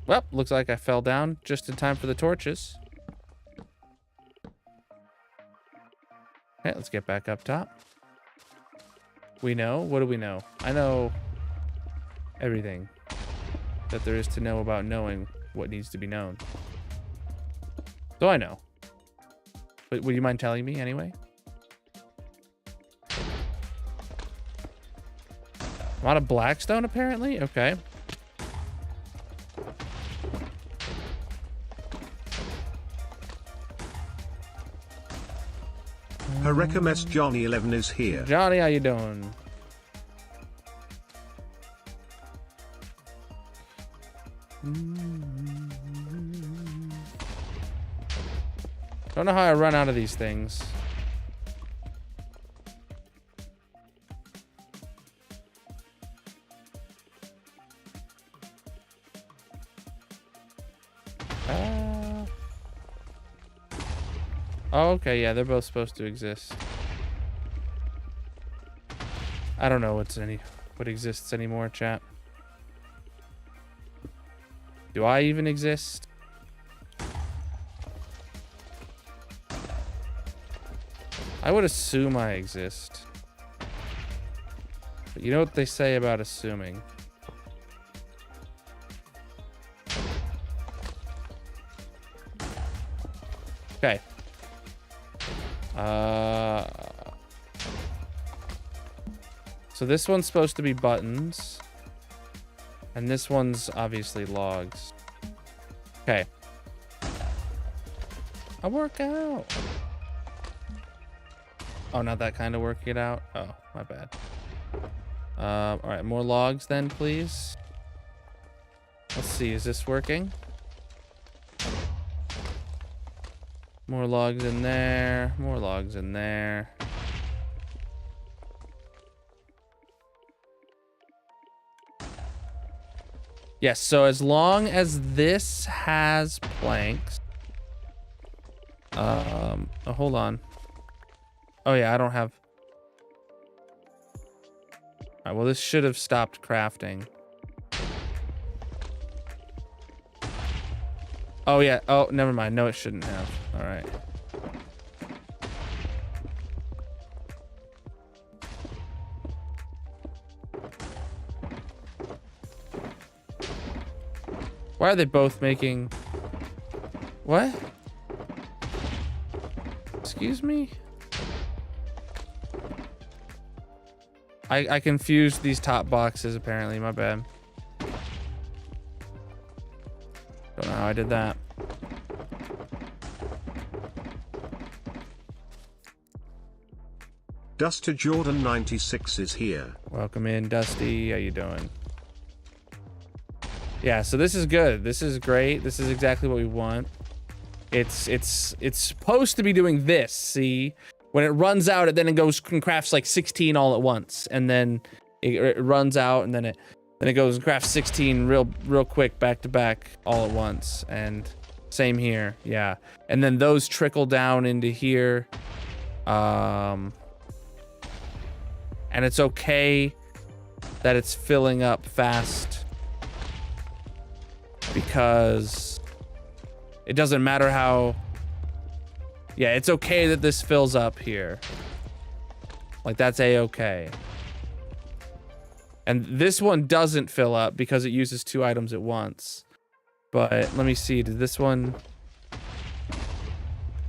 Well, looks like I fell down just in time for the torches. Okay, let's get back up top. We know. What do we know? I know everything that there is to know about knowing what needs to be known. So I know. But would you mind telling me anyway? A lot of blackstone, apparently? Okay. Harekamess Johnny 11 is here. Johnny, how you doing? Don't know how I run out of these things. Oh, okay, yeah, they're both supposed to exist. I don't know what exists anymore, chat. Do I even exist? I would assume I exist. But you know what they say about assuming. Okay. So this one's supposed to be buttons. And this one's obviously logs. Okay. I work out. Oh, not that kind of working it out. Oh, my bad. All right, more logs then, please. Let's see, is this working? More logs in there. More logs in there. Yes, so as long as this has planks. Oh, hold on. Oh yeah, I don't have. All right, well, this should have stopped crafting. Oh yeah. Oh, never mind. No, it shouldn't have. All right. Why are they both making... What? Excuse me? I confused these top boxes, apparently. My bad. Don't know how I did that. Duster Jordan 96 is here. Welcome in, Dusty. How you doing? Yeah, so this is good. This is great. This is exactly what we want. It's supposed to be doing this. See, when it runs out, then it goes and crafts like 16 all at once, and then it runs out, and then it goes and crafts 16 real quick back to back all at once. And same here, yeah. And then those trickle down into here. And it's okay that it's filling up fast, because it doesn't matter how. Yeah, it's okay that this fills up here. Like, that's a-okay. And this one doesn't fill up because it uses 2 items at once. But let me see, did this one...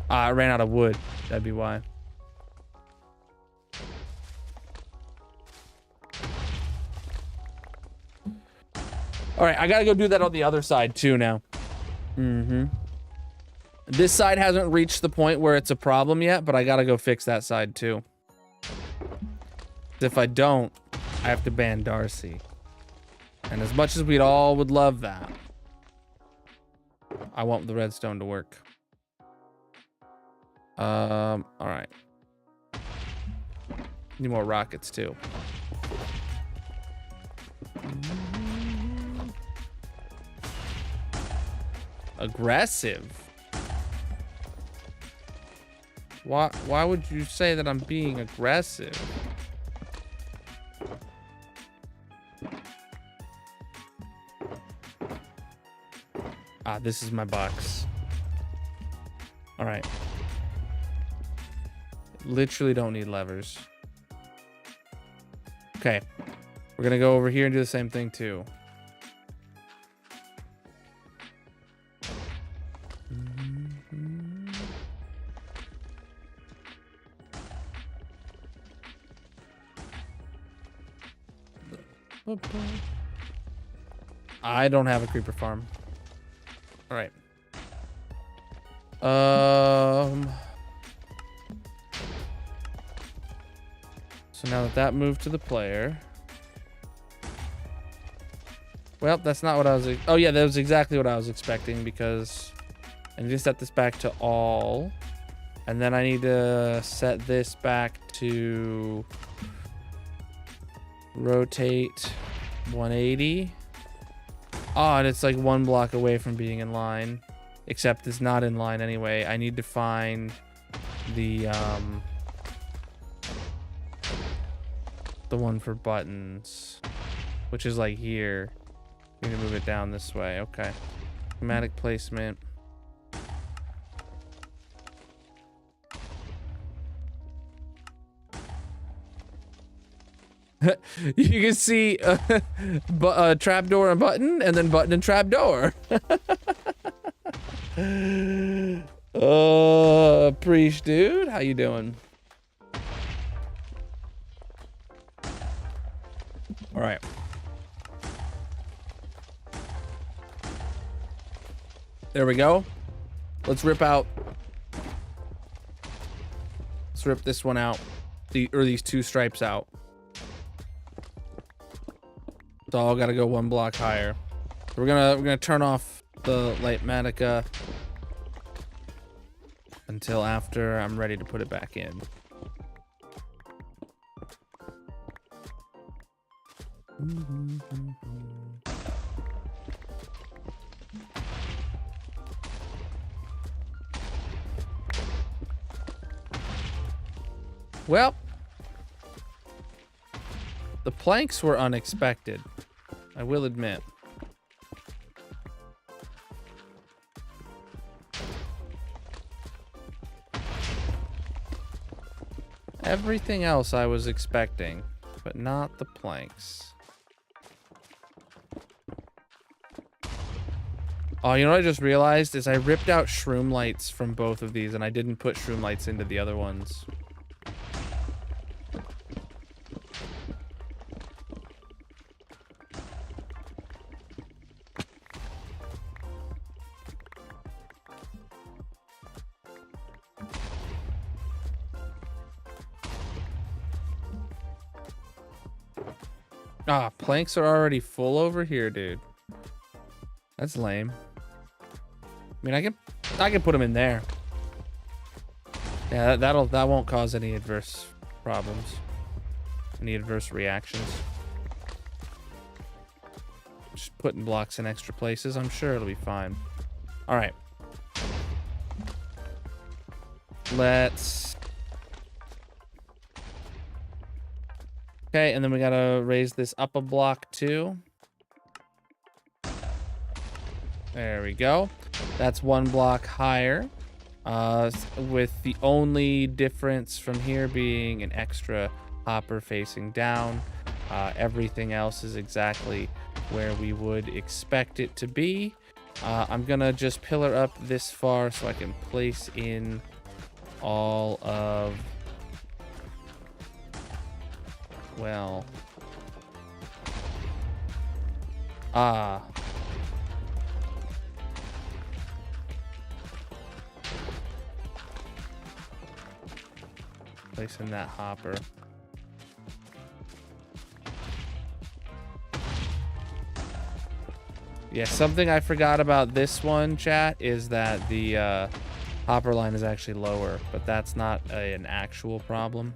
I ran out of wood. That'd be why. All right, I gotta go do that on the other side too now. This side hasn't reached the point where it's a problem yet, but I gotta go fix that side too. If I don't, I have to ban Darcy. And as much as we'd all would love that, I want the redstone to work. All right. Need more rockets too. Aggressive. Why would you say that I'm being aggressive? Ah, this is my box. All right. Literally don't need levers. Okay. We're gonna go over here and do the same thing too. I don't have a creeper farm. All right. So now that moved to the player. Well, that's not what I was... Oh, yeah, that was exactly what I was expecting because I need to set this back to all. And then I need to set this back to rotate 180. Oh, and it's like 1 block away from being in line. Except it's not in line anyway. I need to find the one for buttons, which is like here. I'm gonna move it down this way. Okay. Schematic placement. You can see trapdoor and button, and then button and trapdoor. Preach, dude. How you doing? All right. There we go. Let's rip out. Let's rip this one out. These 2 stripes out. It's all got to go 1 block higher. So we're gonna turn off the Lightmatica until after I'm ready to put it back in. Well, the planks were unexpected, I will admit. Everything else I was expecting, but not the planks. Oh, you know what I just realized is I ripped out shroom lights from both of these and I didn't put shroom lights into the other ones. Ah, planks are already full over here, dude. That's lame. I mean, I can put them in there. Yeah, that won't cause any adverse problems. Any adverse reactions. Just putting blocks in extra places. I'm sure it'll be fine. All right. Let's... Okay, and then we gotta raise this up a block too. There we go. That's 1 block higher. With the only difference from here being an extra hopper facing down. Everything else is exactly where we would expect it to be. I'm gonna just pillar up this far so I can place in all of, well, place in that hopper. Yeah, something I forgot about this one, chat, is that the hopper line is actually lower, but that's not an actual problem.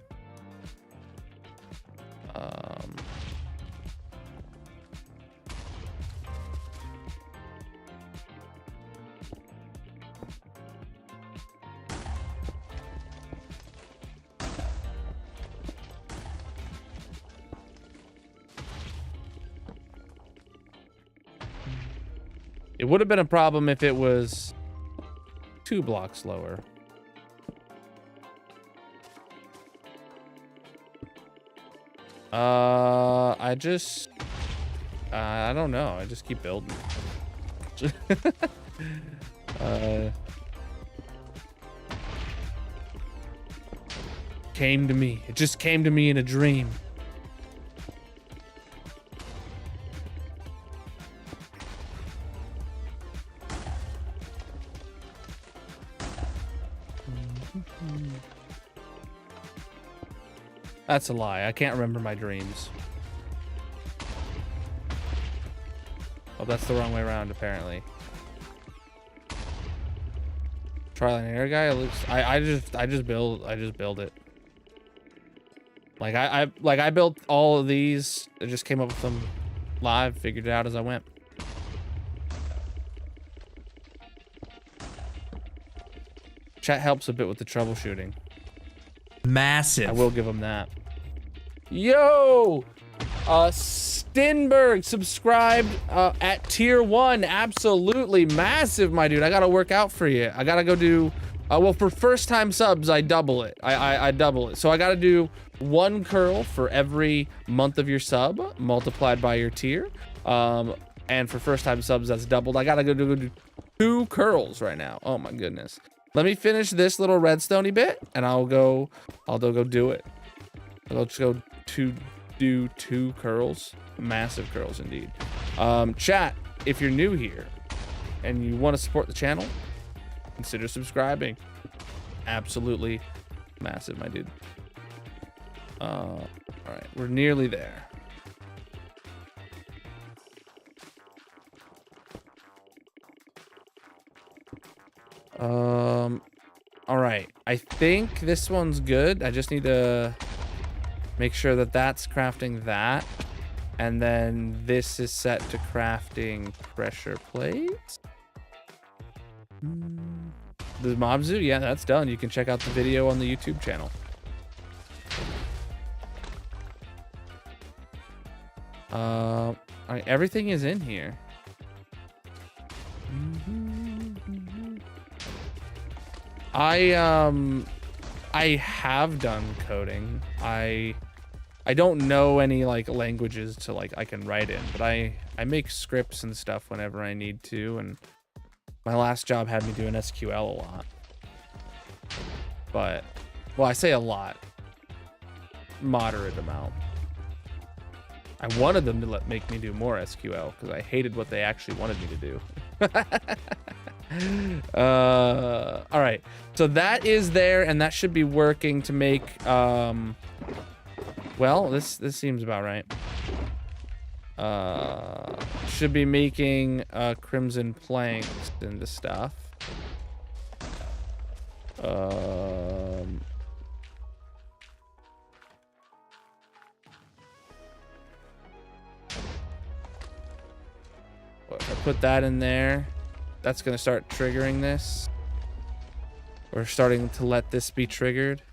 It would have been a problem if it was 2 blocks lower. I don't know. I just keep building. Came to me. It just came to me in a dream. That's a lie. I can't remember my dreams. Oh, that's the wrong way around, apparently. Trial and error guy. It looks. I just build it. Like I built all of these. I just came up with them live. Figured it out as I went. Chat helps a bit with the troubleshooting. Massive. I will give them that. Yo, Stinberg subscribed at tier 1. Absolutely massive, my dude. I gotta work out for you. I gotta go do. Well, for first time subs, I double it. I double it. So I gotta do 1 curl for every month of your sub multiplied by your tier. And for first time subs, that's doubled. I gotta go do 2 curls right now. Oh my goodness. Let me finish this little redstone-y bit, and I'll go do it. I'll just go do 2 curls. Massive curls indeed. Chat, if you're new here and you want to support the channel, consider subscribing. Absolutely massive, my dude. All right, we're nearly there. All right, I think this one's good. I just need to make sure that that's crafting that, and then this is set to crafting pressure plates. The mob zoo, yeah, that's done. You can check out the video on the YouTube channel. All right, everything is in here. I have done coding. I don't know any like languages to like I can write in, but I make scripts and stuff whenever I need to, and my last job had me doing SQL a lot. But well, I say a lot. Moderate amount. I wanted them to make me do more SQL because I hated what they actually wanted me to do. All right, so that is there, and that should be working to make well, this seems about right. Should be making crimson planks into stuff. If I put that in there, that's gonna start triggering this. We're starting to let this be triggered.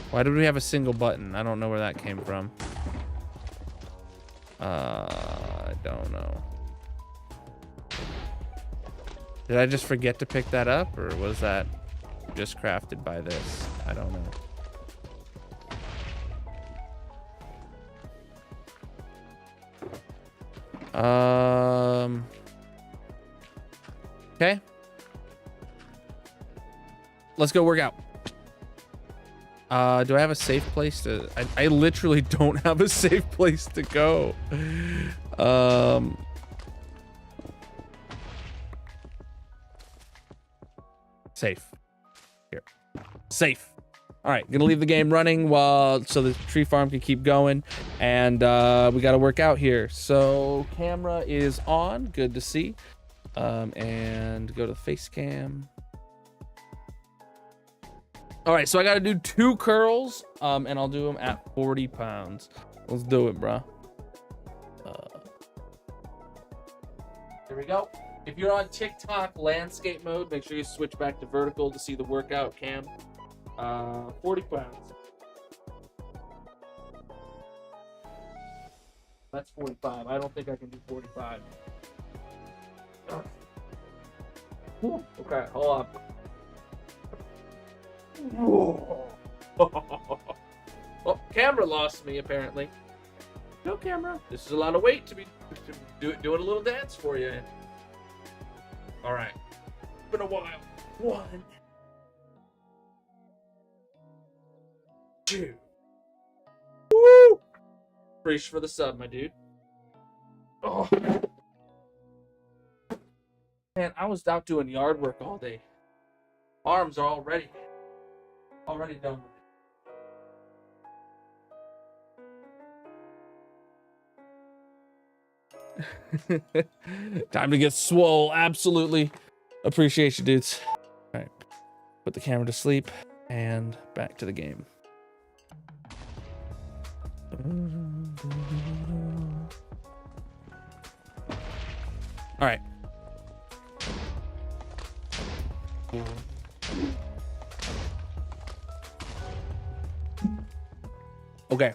Why did we have a single button? I don't know where that came from. I don't know. Did I just forget to pick that up, or was that just crafted by this? I don't know. Okay. Let's go work out. Do I have a safe place to... I literally don't have a safe place to go. Safe. Here. Safe. All right, gonna leave the game running so the tree farm can keep going, and we got to work out here. So camera is on, good to see, and go to the face cam. All right, so I got to do 2 curls, and I'll do them at 40 pounds. Let's do it, bro. Here we go. If you're on TikTok landscape mode, make sure you switch back to vertical to see the workout cam. 40 pounds. That's 45. I don't think I can do 45. Okay, hold on. Oh, camera lost me apparently. No camera. This is a lot of weight to be doing a little dance for you. All right. It's been a while. 1, 2. Woo! Preach for the sub, my dude. Oh. Man, I was out doing yard work all day. Arms are already done. Time to get swole. Absolutely. Appreciate you, dudes. All right. Put the camera to sleep and back to the game. All right. Okay.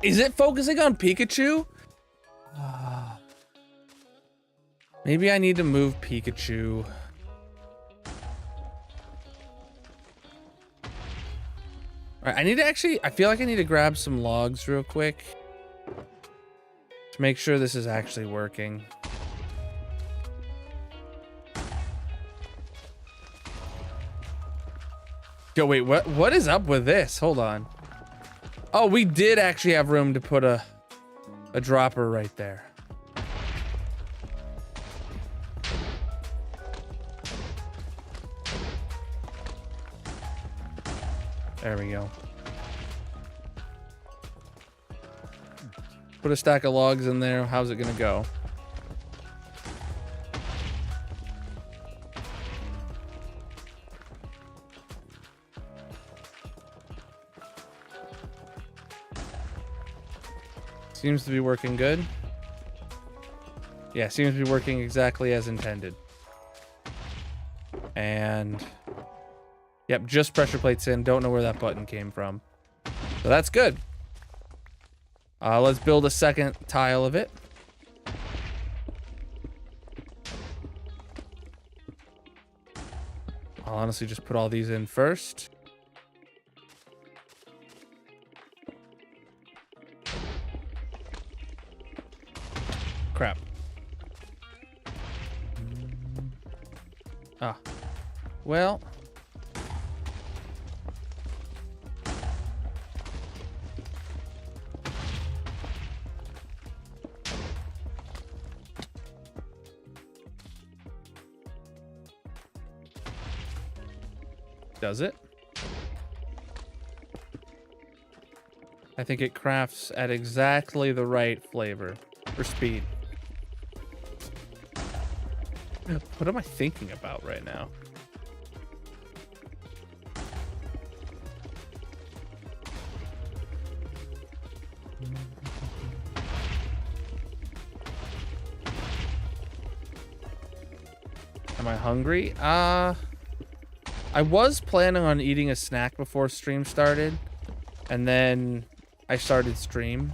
Is it focusing on Pikachu? Maybe I need to move Pikachu. All right, I feel like I need to grab some logs real quick to make sure this is actually working. Yo, wait, what is up with this? Hold on. Oh, we did actually have room to put a dropper right there. There we go. Put a stack of logs in there. How's it gonna go? Seems to be working good. Yeah, seems to be working exactly as intended. And yep, just pressure plates in. Don't know where that button came from. So that's good. Let's build a second tile of it. I'll honestly just put all these in first. Crap. Ah. Well. Does it? I think it crafts at exactly the right flavor or speed. What am I thinking about right now? Am I hungry? I was planning on eating a snack before stream started, and then I started stream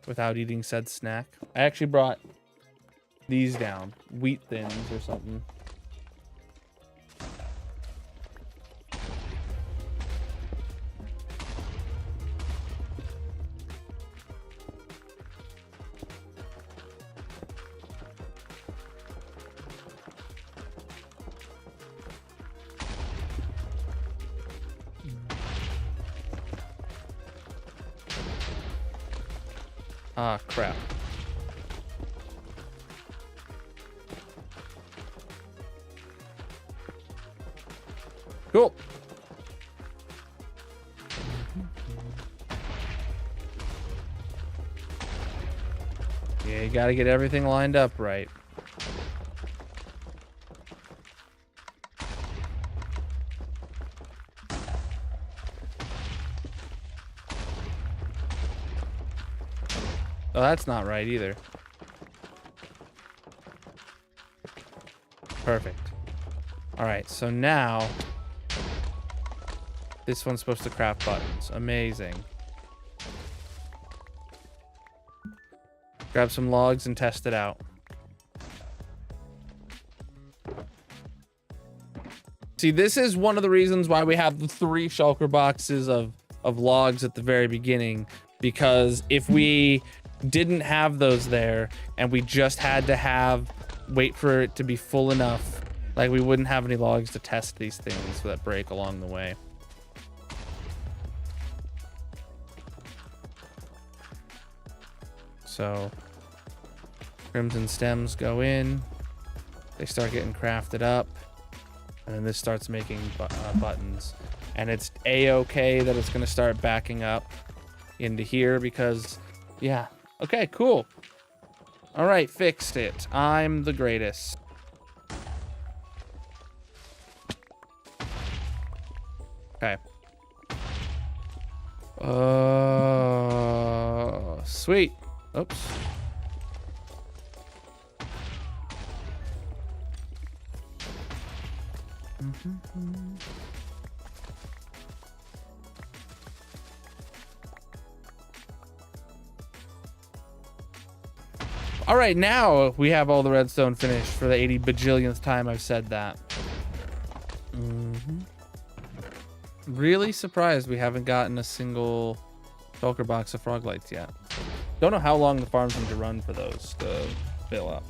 without eating said snack. I actually brought these down, wheat thins or something. Ah, crap. Cool. Yeah, you gotta get everything lined up right. Oh, that's not right either. Perfect. All right, so now this one's supposed to craft buttons. Amazing. Grab some logs and test it out. See, this is one of the reasons why we have the 3 shulker boxes of logs at the very beginning, because if we didn't have those there and we just had to wait for it to be full enough, like, we wouldn't have any logs to test these things that break along the way. So crimson stems go in, they start getting crafted up, and then this starts making buttons. And it's a-okay that it's going to start backing up into here because, yeah. Okay, cool. All right, fixed it. I'm the greatest. Okay. Sweet. Oops. All right, now we have all the redstone finished for the 80 bajillionth time I've said that. Really surprised we haven't gotten a single shulker box of frog lights yet. Don't know how long the farms need to run for those to fill up.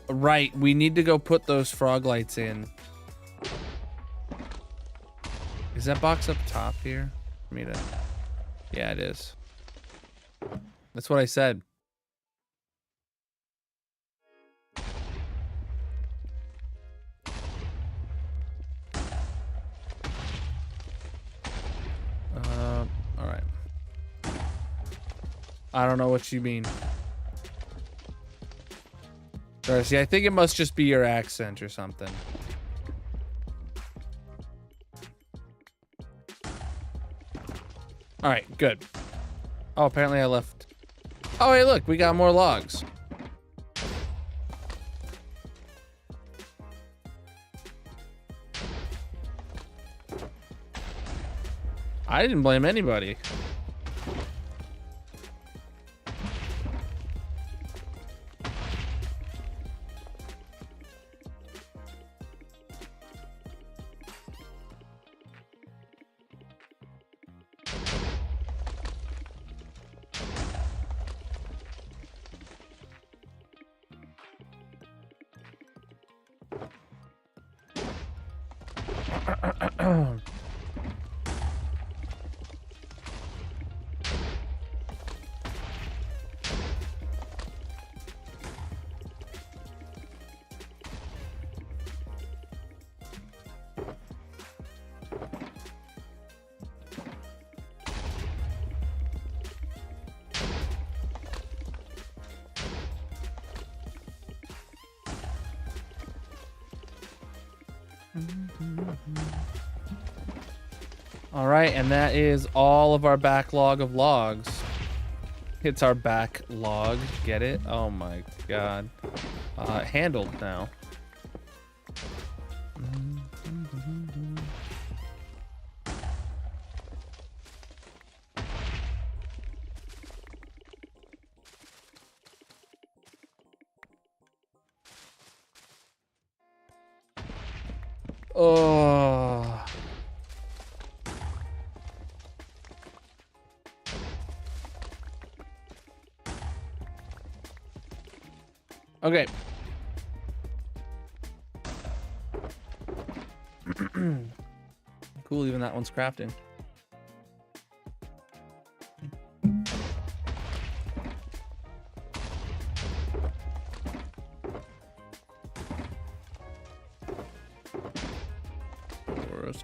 Right, we need to go put those frog lights in. Is that box up top here? For me to... Yeah, it is. That's what I said. All right. I don't know what you mean. Darcy, I think it must just be your accent or something. All right, good. Oh, apparently I left. Oh, hey, look, we got more logs. I didn't blame anybody. All right, and that is all of our backlog of logs. It's our backlog. Get it? Oh my god. Handled now. Oh. Okay. cool, even that one's crafting.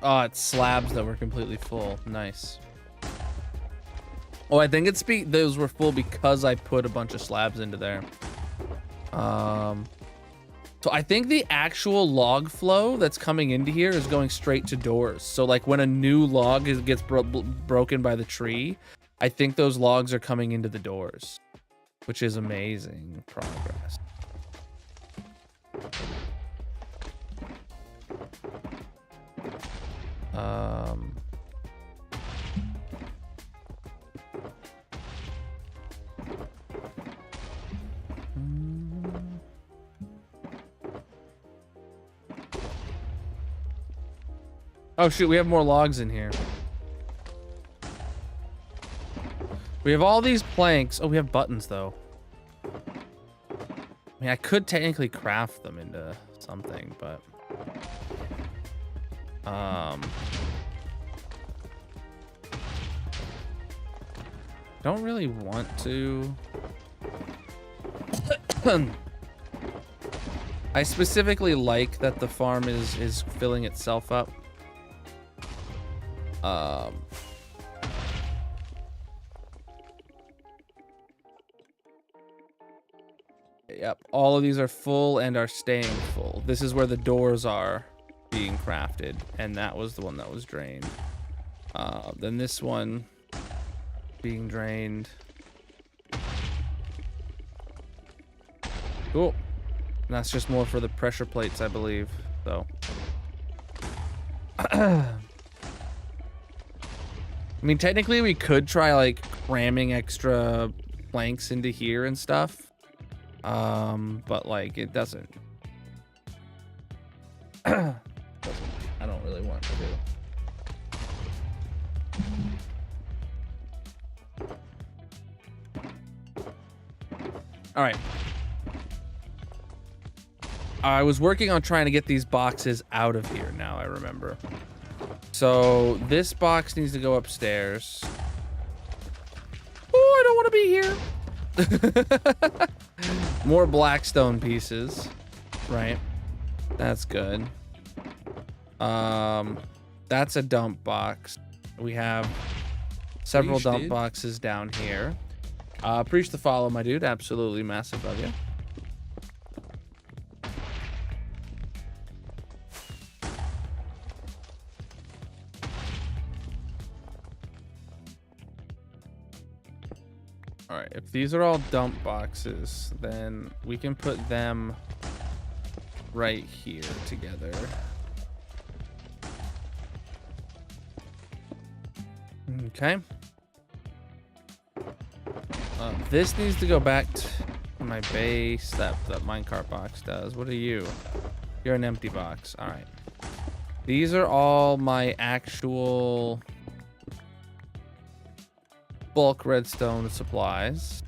Oh, it's slabs that were completely full. Nice. Oh, I think it's those were full because I put a bunch of slabs into there. So I think the actual log flow that's coming into here is going straight to doors. So like when a new log gets broken by the tree, I think those logs are coming into the doors, which is amazing progress. Oh shoot, we have more logs in here. We have all these planks. Oh, we have buttons though. I mean, I could technically craft them into something, but don't really want to. I specifically like that the farm is filling itself up. Yep, all of these are full and are staying full. This is where the doors are being crafted, and that was the one that was drained. Then this one being drained. Cool. And that's just more for the pressure plates, I believe. So. I mean, technically we could try like cramming extra planks into here and stuff. But like it doesn't. I don't really want to do. All right. I was working on trying to get these boxes out of here now, I remember. So this box needs to go upstairs. Oh, I don't want to be here. More blackstone pieces. Right. That's good. That's a dump box. We have several dump boxes down here. Preach the follow, my dude. Absolutely massive of you. All right, if these are all dump boxes, then we can put them right here together. Okay. This needs to go back to my base. That minecart box does. What are you? You're an empty box. All right. These are all my actual bulk redstone supplies.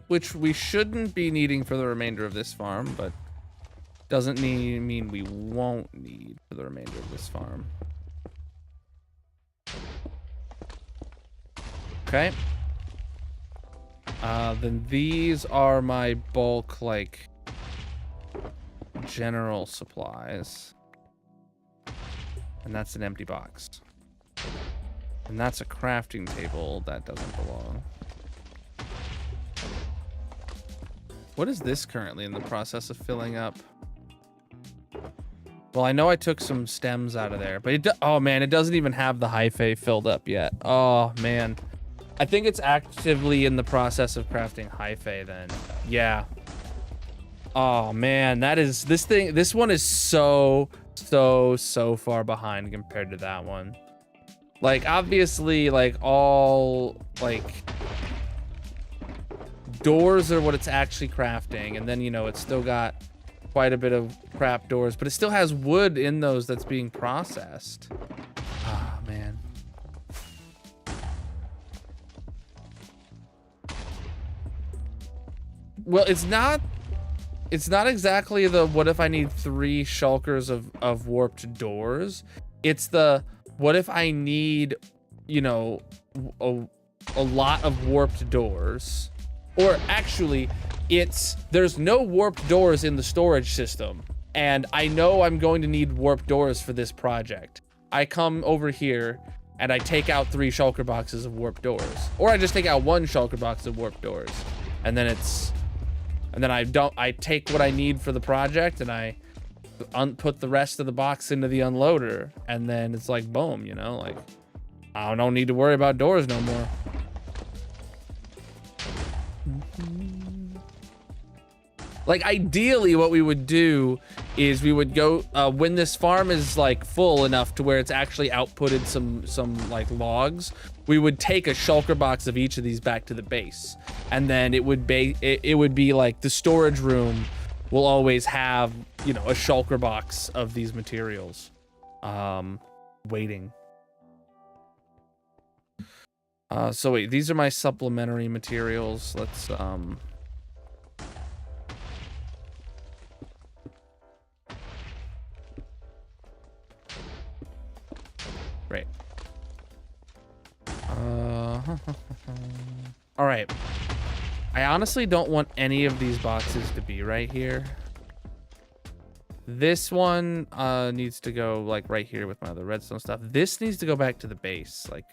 Which we shouldn't be needing for the remainder of this farm, but doesn't mean we won't need for the remainder of this farm. Okay. Then these are my bulk, like, general supplies. And that's an empty box. And that's a crafting table that doesn't belong. What is this currently in the process of filling up? Well, I know I took some stems out of there, but oh man, it doesn't even have the hyphae filled up yet. Oh man. I think it's actively in the process of crafting hyphae then. Yeah. Oh man, this one is so far behind compared to that one. Like obviously like all like doors are what it's actually crafting, and then you know it's still got quite a bit of crap doors, but it still has wood in those that's being processed. Oh man. Well, it's not exactly the what if I need 3 shulkers of warped doors. It's the what if I need, you know, a lot of warped doors. Or actually, it's there's no warped doors in the storage system, and I know I'm going to need warped doors for this project. I come over here and I take out 3 shulker boxes of warped doors, or I just take out 1 shulker box of warped doors, and then I take what I need for the project and I put the rest of the box into the unloader, and then it's like boom, you know, like I don't need to worry about doors no more. Like ideally what we would do is we would go when this farm is like full enough to where it's actually outputted some like logs, we would take a shulker box of each of these back to the base, and then it would be like the storage room will always have, you know, a shulker box of these materials waiting. So wait, these are my supplementary materials. Let's great. All right. I honestly don't want any of these boxes to be right here. This one needs to go like right here with my other redstone stuff. This needs to go back to the base. Like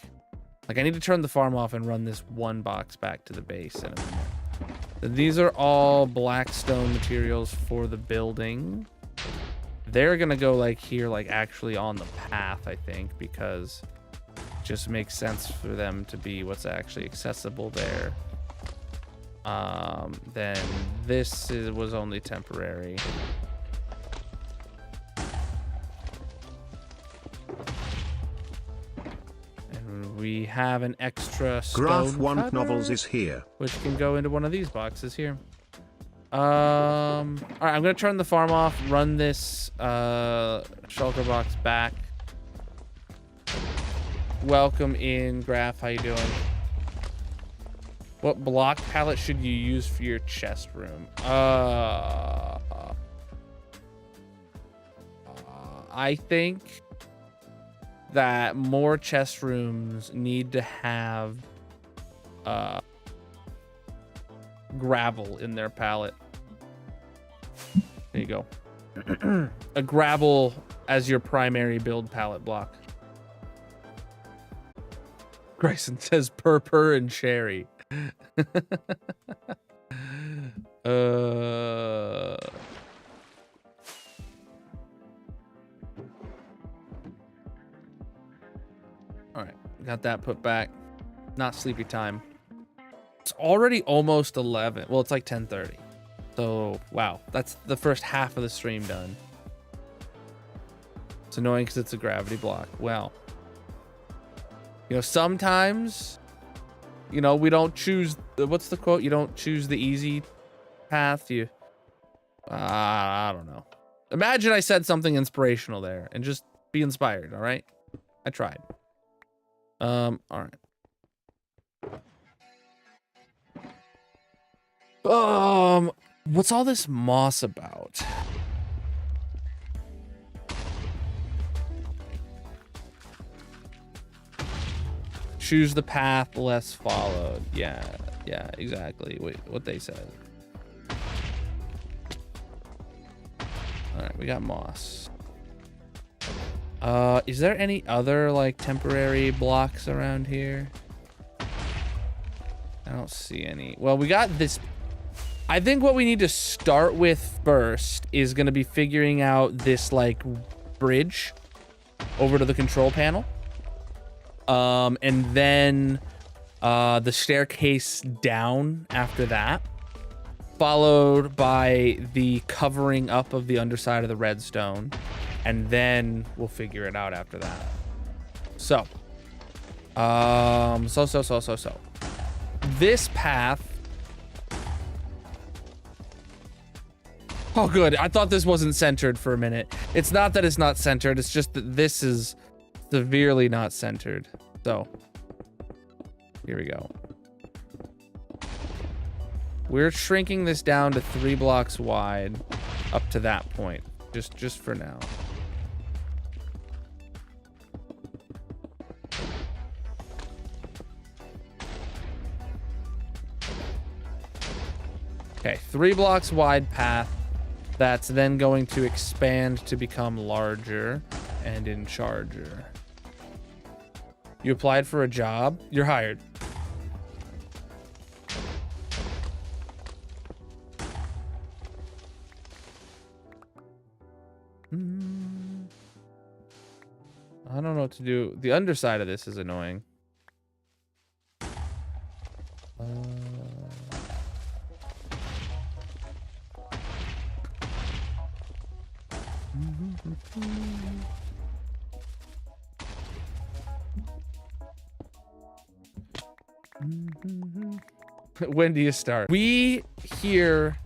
I need to turn the farm off and run this 1 box back to the base in a minute. These are all blackstone materials for the building. They're gonna go like here, like actually on the path, I think, because it just makes sense for them to be what's actually accessible there. Then this was only temporary. And we have an extra Graph stone One cutter, Novels is here. which can go into one of these boxes here. All right, I'm gonna turn the farm off, run this shulker box back. Welcome in, Graph. How you doing? What block palette should you use for your chest room? I think that more chest rooms need to have gravel in their palette. There you go. A gravel as your primary build palette block. Grayson says purr and cherry. All right, got that put back. Not sleepy time. It's already almost 11. Well, it's like 10:30. So, wow, that's the first half of the stream done. It's annoying because it's a gravity block. Well, you know, sometimes, you know, we don't choose, what's the quote? You don't choose the easy path. You, I don't know. Imagine I said something inspirational there and just be inspired, all right? I tried. All right. What's all this moss about? Choose the path less followed. Yeah, exactly. Wait, what they said. All right, we got moss. Is there any other like temporary blocks around here? I don't see any. Well, we got this. I think what we need to start with first is going to be figuring out this like bridge over to the control panel. And then the staircase down after that, followed by the covering up of the underside of the redstone, and then we'll figure it out after that. So, this path. Oh, good. I thought this wasn't centered for a minute. It's not that it's not centered. It's just that this is severely not centered. So, here we go. We're shrinking this down to 3 blocks wide up to that point. Just for now. Okay, 3 blocks wide path. That's then going to expand to become larger and in charger. You applied for a job? You're hired. I don't know what to do. The underside of this is annoying. When do you start? We here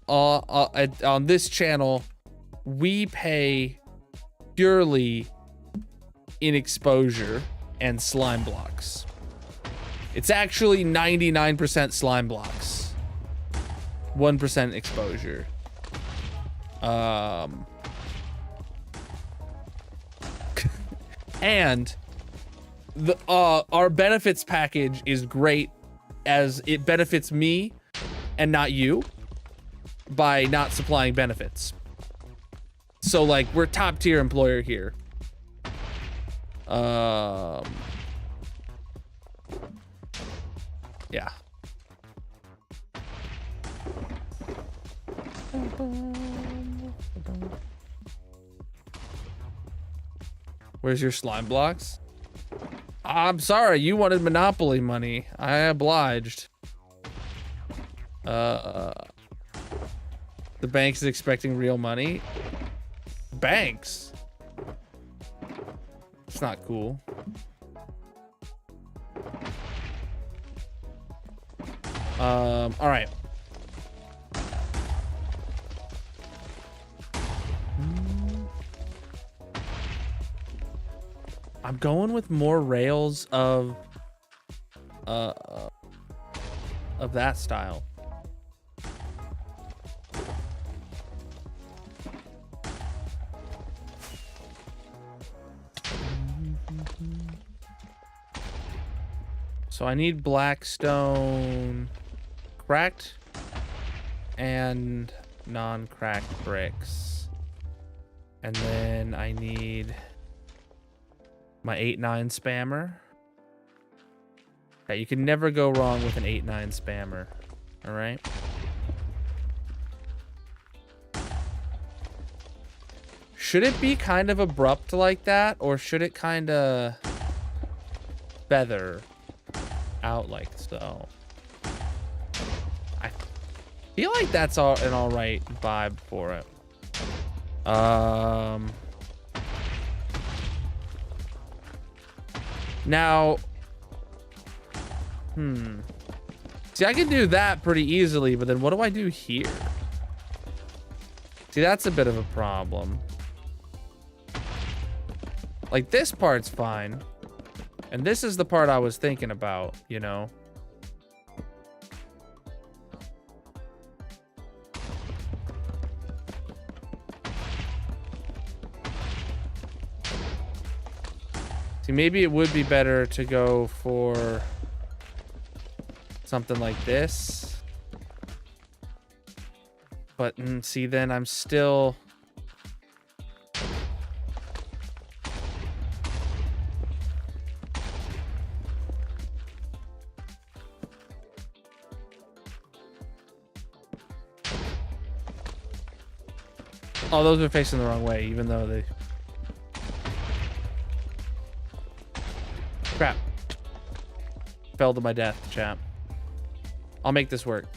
on this channel, we pay purely in exposure and slime blocks. It's actually 99% slime blocks, 1% exposure. And the our benefits package is great, as it benefits me and not you by not supplying benefits. So like, we're top tier employer here. Yeah. Where's your slime blocks? I'm sorry, you wanted Monopoly money. I obliged. The bank is expecting real money. Banks? It's not cool. All right. I'm going with more rails of that style. So I need blackstone, cracked and non-cracked bricks. And then I need my 8-9 spammer. Okay, you can never go wrong with an 8-9 spammer. All right. Should it be kind of abrupt like that, or should it kind of feather out like so? I feel like that's an all right vibe for it. Now, see, I can do that pretty easily, but then what do I do here? See, that's a bit of a problem. Like, this part's fine. And this is the part I was thinking about, you know? See, maybe it would be better to go for something like this. But see, then I'm still... Oh, those are facing the wrong way, even though they... Crap. Fell to my death, chap. I'll make this work.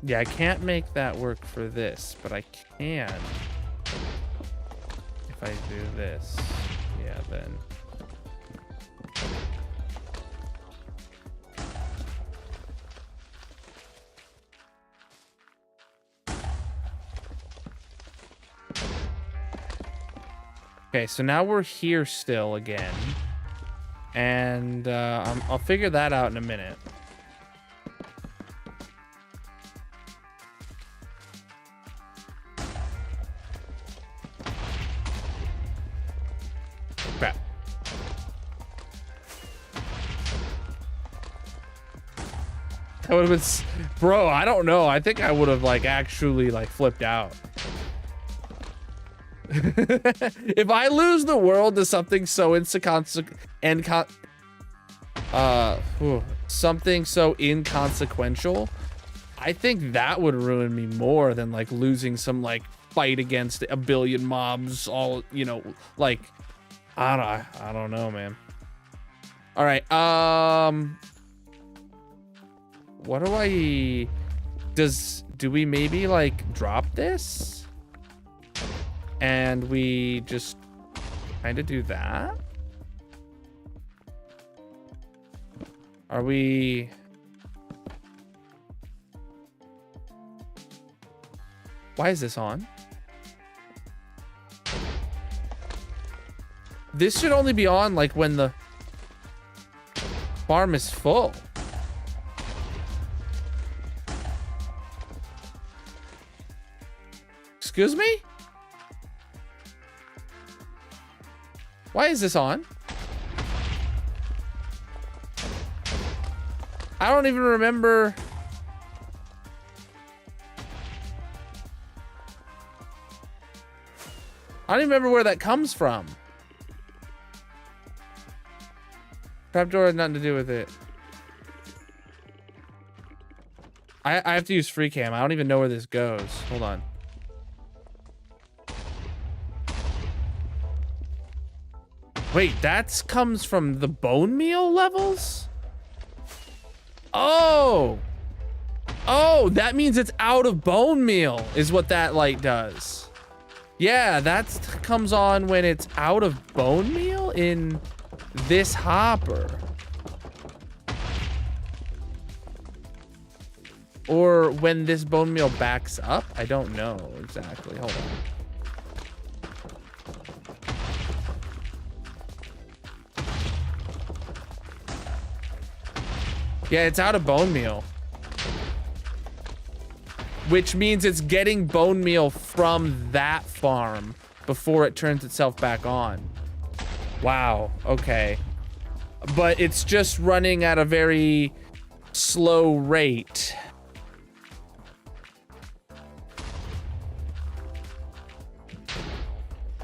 Yeah, I can't make that work for this, but I can if I do this. Yeah, then. Okay, so now we're here still again. And I'll figure that out in a minute. Crap. That would have been, bro, I don't know. I think I would have like actually like flipped out. If I lose the world to something so something so inconsequential, I think that would ruin me more than like losing some like fight against a billion mobs all, you know, like I don't know, man. All right, what do I do we maybe like drop this? And we just kind of do that? Are we... Why is this on? This should only be on like when the farm is full. Excuse me? Why is this on? I don't even remember. I don't even remember where that comes from. Trapdoor has nothing to do with it. I have to use free cam. I don't even know where this goes. Hold on. Wait, that comes from the bone meal levels? Oh! Oh, that means it's out of bone meal is what that light does. Yeah, that comes on when it's out of bone meal in this hopper. Or when this bone meal backs up? I don't know exactly. Hold on. Yeah, it's out of bone meal. Which means it's getting bone meal from that farm before it turns itself back on. Wow, okay. But it's just running at a very slow rate.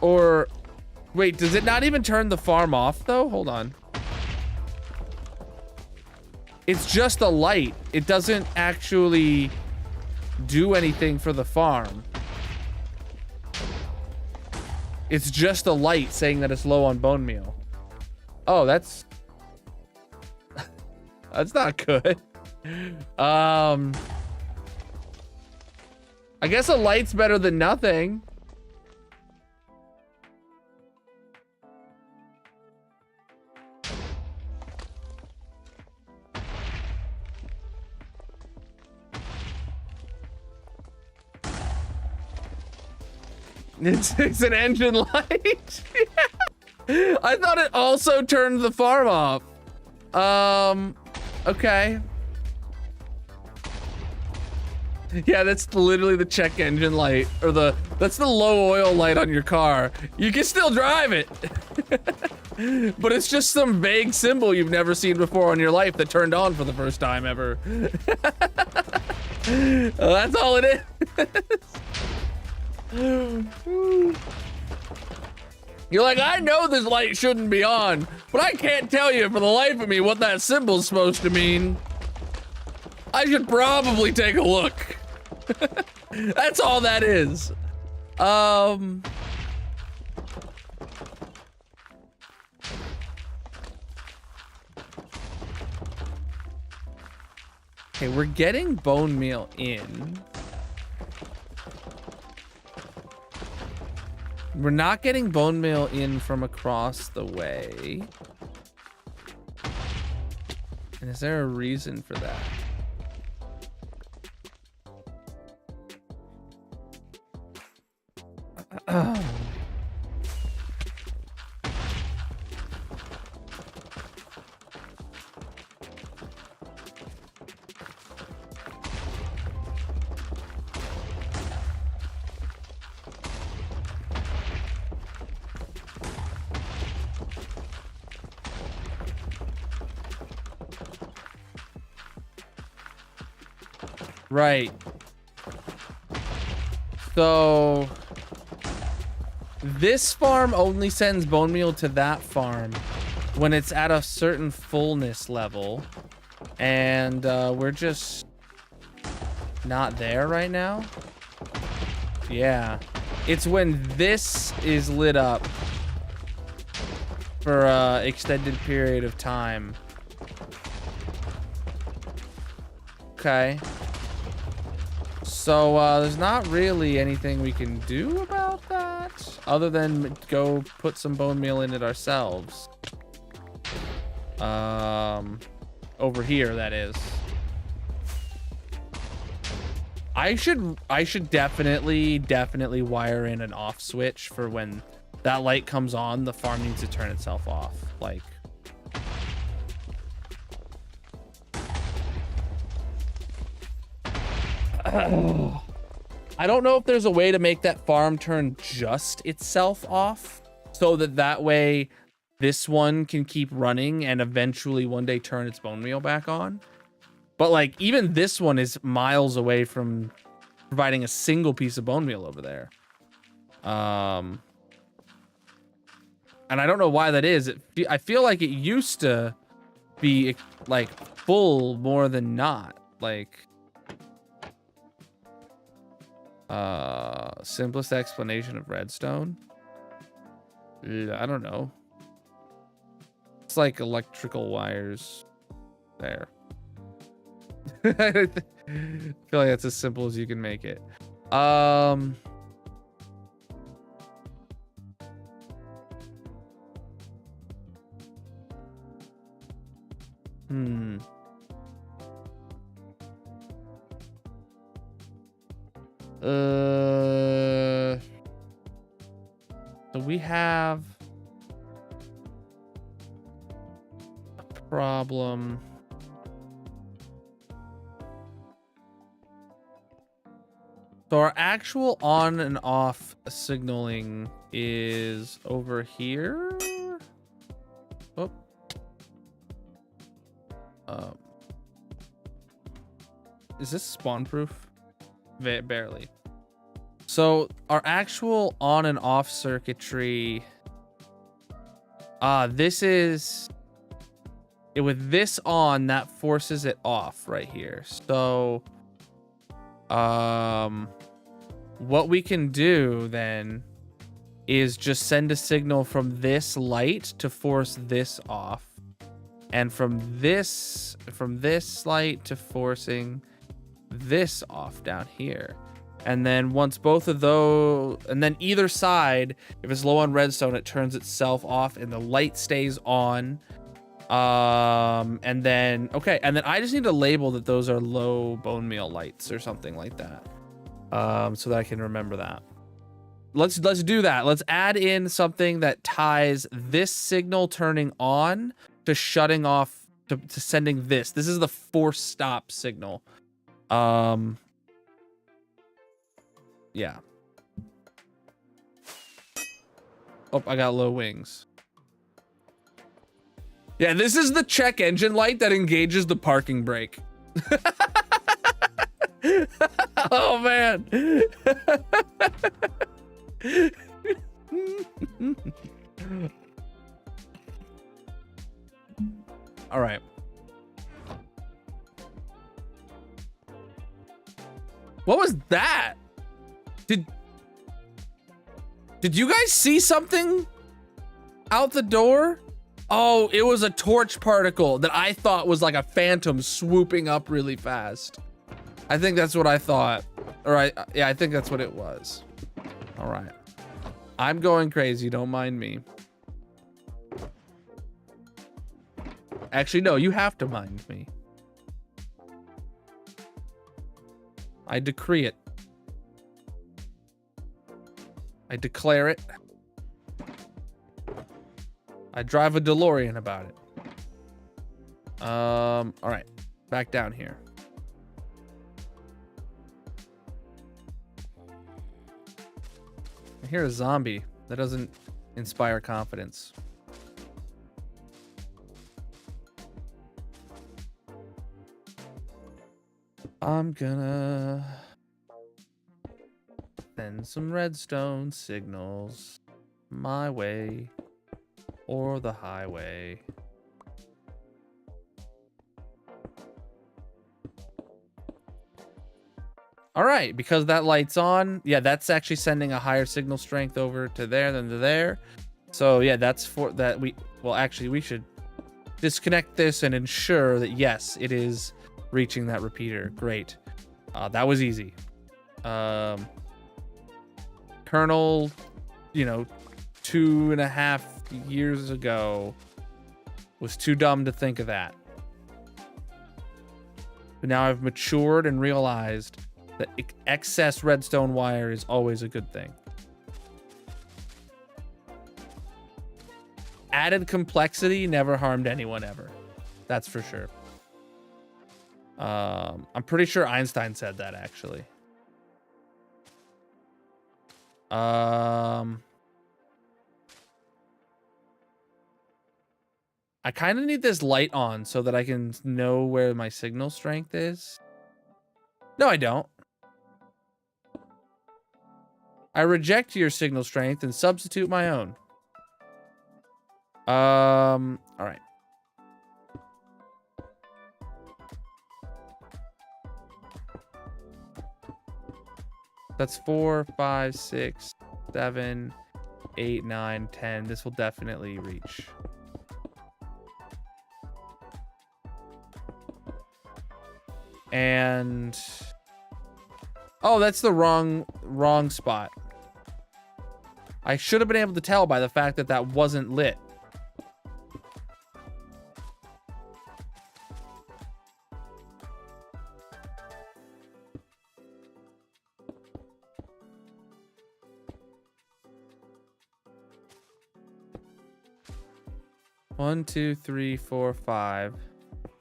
Or, wait, does it not even turn the farm off though? Hold on. It's just a light. It doesn't actually do anything for the farm. It's just a light saying that it's low on bone meal. Oh, that's that's not good. I guess a light's better than nothing. It's an engine light. I thought it also turned the farm off. Okay. Yeah, that's literally the check engine light, or that's the low oil light on your car. You can still drive it. But it's just some vague symbol you've never seen before in your life that turned on for the first time ever. Well, that's all it is. You're like, I know this light shouldn't be on, but I can't tell you for the life of me what that symbol's supposed to mean. I should probably take a look. That's all that is. Okay, we're getting bone meal in. We're not getting bone meal in from across the way. And is there a reason for that? Right. So this farm only sends bone meal to that farm when it's at a certain fullness level. And we're just not there right now. Yeah. It's when this is lit up for an extended period of time. Okay. So there's not really anything we can do about that other than go put some bone meal in it ourselves. Over here, that is. I should definitely wire in an off switch for when that light comes on, the farm needs to turn itself off. Like, I don't know if there's a way to make that farm turn just itself off so that way this one can keep running and eventually one day turn its bone meal back on. But like, even this one is miles away from providing a single piece of bone meal over there. And I don't know why that is. I feel like it used to be like full more than not. Like, simplest explanation of redstone. I don't know. It's like electrical wires there. I feel like that's as simple as you can make it. So we have a problem. So our actual on and off signaling is over here. Oh. Is this spawn proof? Barely. So our actual on and off circuitry. This is with this on, that forces it off right here. So what we can do then is just send a signal from this light to force this off, and from this light to forcing this off down here. And then once both of those, and then either side, if it's low on redstone, it turns itself off and the light stays on. And then I just need to label that those are low bone meal lights or something like that. So that I can remember that. Let's do that. Let's add in something that ties this signal turning on to shutting off to sending this. This is the force stop signal. Yeah. Oh, I got low wings. Yeah, this is the check engine light that engages the parking brake. Oh, man. All right. What was that? Did you guys see something out the door? Oh, it was a torch particle that I thought was like a phantom swooping up really fast. I think that's what I thought. All right. Yeah, I think that's what it was. All right. I'm going crazy. Don't mind me. Actually, no, you have to mind me. I decree it. I declare it. I drive a DeLorean about it. All right, back down here. I hear a zombie. That doesn't inspire confidence. I'm gonna send some redstone signals my way or the highway. All right, because that light's on. Yeah, that's actually sending a higher signal strength over to there than to there. So yeah, that's for that. Well, actually, we should disconnect this and ensure that yes, it is reaching that repeater. Great. That was easy. Colonel, 2.5 years ago was too dumb to think of that. But now I've matured and realized that excess redstone wire is always a good thing. Added complexity never harmed anyone ever. That's for sure. I'm pretty sure Einstein said that, actually. I kind of need this light on so that I can know where my signal strength is. No, I don't. I reject your signal strength and substitute my own. All right. That's 4, 5, 6, 7, 8, 9, 10. This will definitely reach. And oh, that's the wrong spot. I should have been able to tell by the fact that that wasn't lit. One, 2, 3, 4, 5,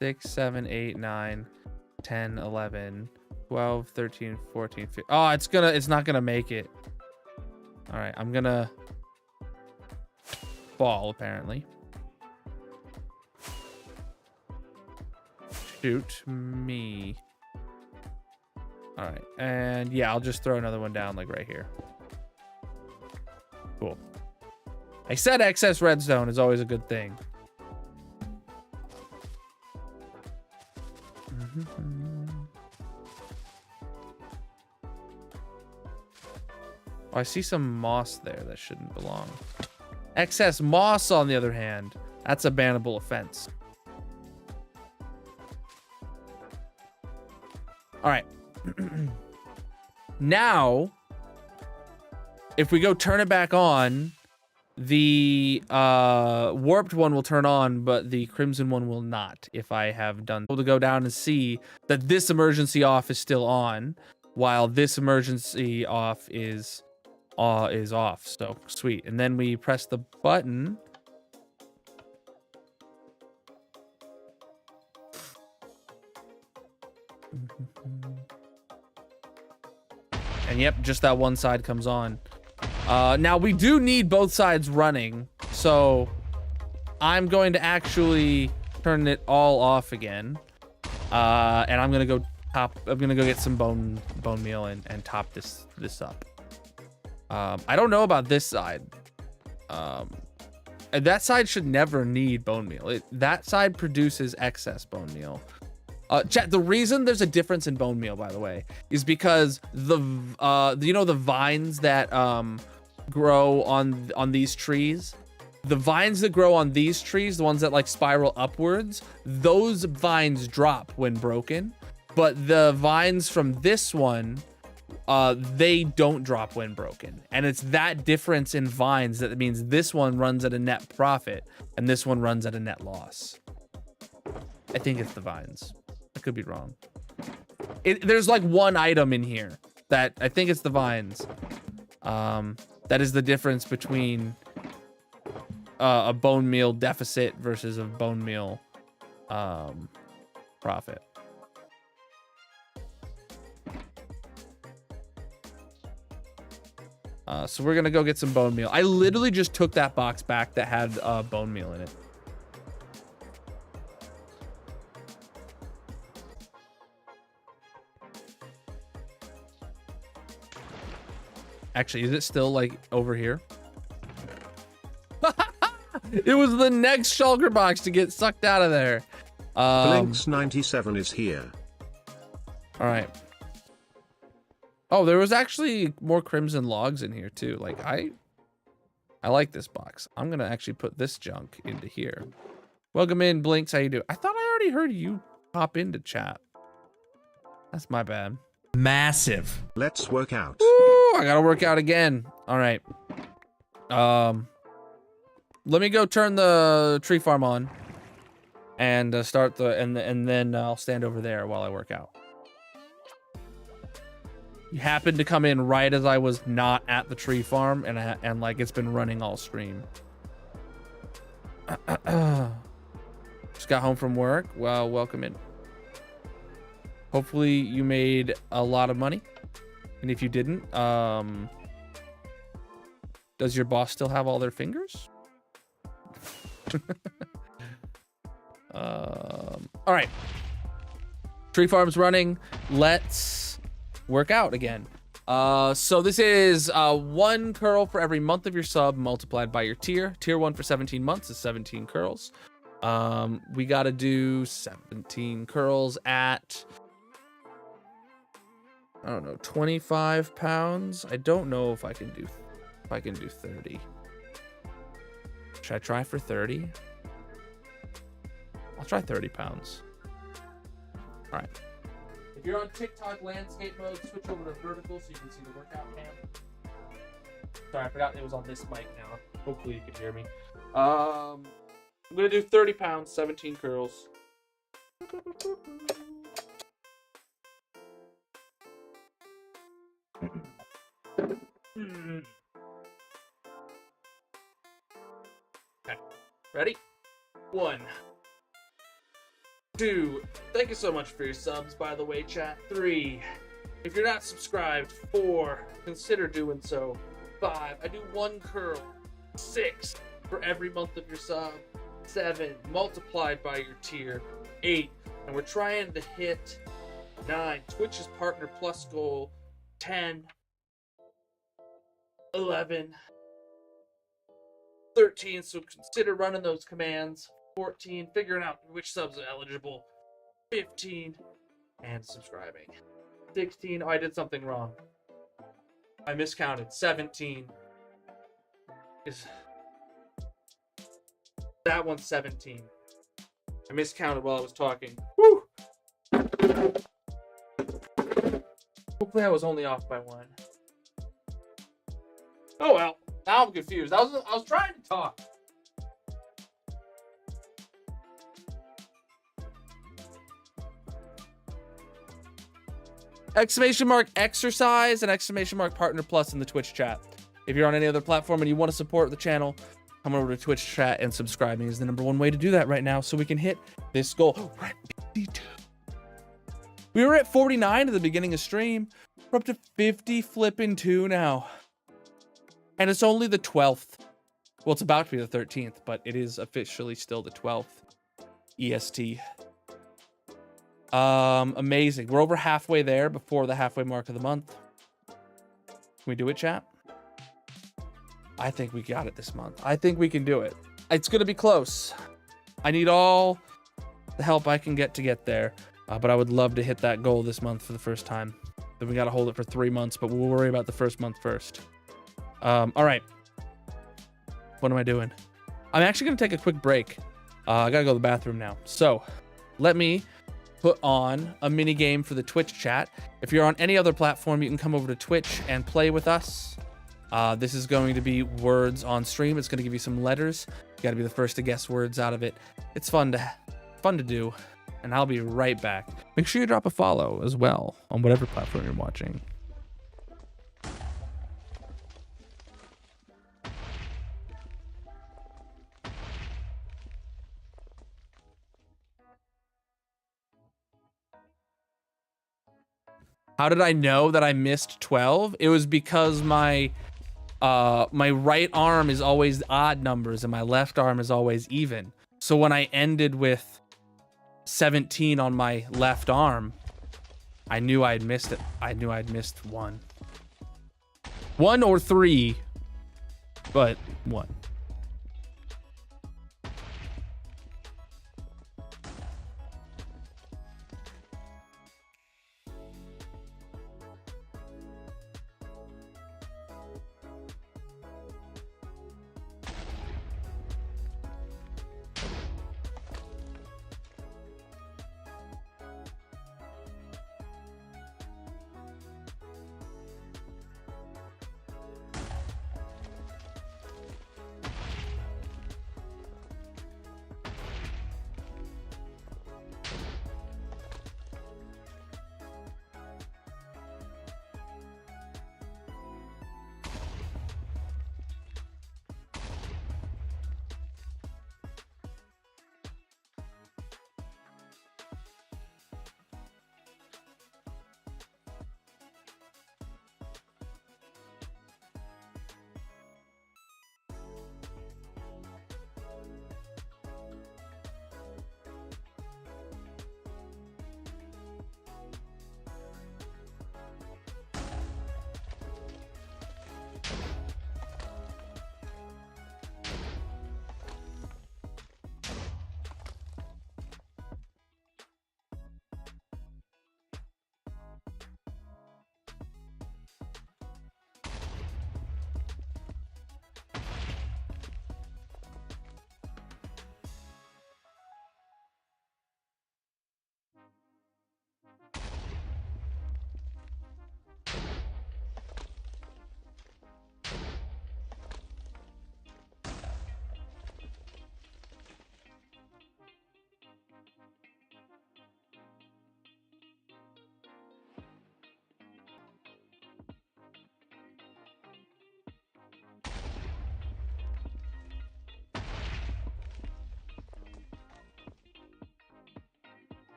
6, 7, 8, 9, 10, 11, 12, 13, 14, 15. Oh, it's not gonna make it. All right, I'm gonna fall, apparently. Shoot me. All right, and yeah, I'll just throw another one down, like right here. Cool. I said excess redstone is always a good thing. Oh, I see some moss there that shouldn't belong. Excess moss, on the other hand, that's a bannable offense. All right. Now, if we go turn it back on, the warped one will turn on, but the crimson one will not. If I have done to go down and see that this emergency off is still on, while this emergency off is off. So sweet. And then we press the button. And yep, just that one side comes on. Now we do need both sides running, so I'm going to actually turn it all off again. And I'm gonna go get some bone meal and top this up. I don't know about this side. And that side should never need bone meal. That side produces excess bone meal. Chat, the reason there's a difference in bone meal, by the way, is because the vines that grow on these trees, the vines that grow on these trees, the ones that like spiral upwards, those vines drop when broken, but the vines from this one, they don't drop when broken. And it's that difference in vines that means this one runs at a net profit and this one runs at a net loss. I think it's the vines. I could be wrong. There's like one item in here that I think it's the vines. That is the difference between a bone meal deficit versus a bone meal profit. So we're gonna go get some bone meal. I literally just took that box back that had bone meal in it. Actually, is it still like over here? It was the next shulker box to get sucked out of there. Blinks97 is here. All right. Oh, there was actually more crimson logs in here too. Like I like this box. I'm gonna actually put this junk into here. Welcome in, Blinks. How you doing? I thought I already heard you pop into chat. That's my bad. Massive. Let's work out. Ooh, I gotta work out again. All right. Let me go turn the tree farm on and start and then I'll stand over there while I work out. You happened to come in right as I was not at the tree farm, and like it's been running all stream. Just got home from work. Well, welcome in. Hopefully you made a lot of money, and if you didn't, does your boss still have all their fingers? All right, tree farm's running. Let's work out again. So this is 1 curl for every month of your sub multiplied by your tier. Tier 1 for 17 months is 17 curls. We got to do 17 curls at, I don't know, 25 pounds. I don't know if I can do 30. Should I try for 30? I'll try 30 pounds. All right. If you're on TikTok landscape mode, switch over to vertical so you can see the workout cam. Sorry, I forgot it was on this mic now. Hopefully you can hear me. I'm gonna do 30 pounds, 17 curls. Okay, ready? 1, 2, thank you so much for your subs, by the way, chat. 3, if you're not subscribed. 4, consider doing so. 5, I do 1 curl. 6, for every month of your sub. 7, multiplied by your tier. 8, and we're trying to hit 9, Twitch's Partner Plus goal. 10, 11, 13, so consider running those commands. 14, figuring out which subs are eligible. 15, and subscribing. 16, oh, I did something wrong. I miscounted. 17 is, that one's 17. I miscounted while I was talking. Woo! Hopefully I was only off by 1. Oh well, now I'm confused. I was trying to talk. Exclamation mark exercise and exclamation mark partner plus in the Twitch chat. If you're on any other platform and you want to support the channel, come over to Twitch chat, and subscribing is the #1 way to do that right now so we can hit this goal. We're at 52. We were at 49 at the beginning of stream. We're up to 50 flipping 2 now. And it's only the 12th. Well, it's about to be the 13th, but it is officially still the 12th EST. Amazing. We're over halfway there before the halfway mark of the month. Can we do it, chat? I think we got it this month. I think we can do it. It's going to be close. I need all the help I can get to get there. But I would love to hit that goal this month for the first time. Then we got to hold it for 3 months, but we'll worry about the first month first. All right. What am I doing? I'm actually going to take a quick break. I got to go to the bathroom now. So let me put on a mini game for the Twitch chat. If you're on any other platform, you can come over to Twitch and play with us. This is going to be words on stream. It's going to give you some letters. You got to be the first to guess words out of it. It's fun to do. And I'll be right back. Make sure you drop a follow as well on whatever platform you're watching. How did I know that I missed 12? It was because my right arm is always odd numbers and my left arm is always even. So when I ended with 17 on my left arm, I knew I'd missed it. I knew I'd missed 1. 1 or 3, but 1.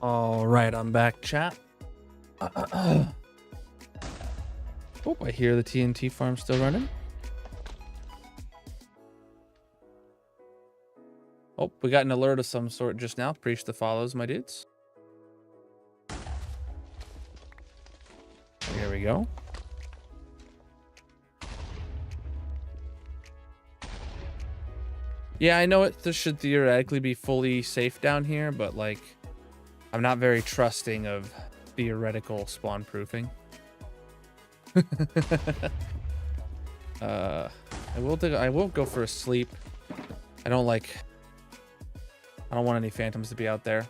All right, I'm back, chat. Oh, I hear the TNT farm still running. Oh, we got an alert of some sort just now. Preach the follows, my dudes. go. Yeah, I know this should theoretically be fully safe down here, but like, I'm not very trusting of theoretical spawn proofing. I will go for a sleep. I don't want any phantoms to be out there.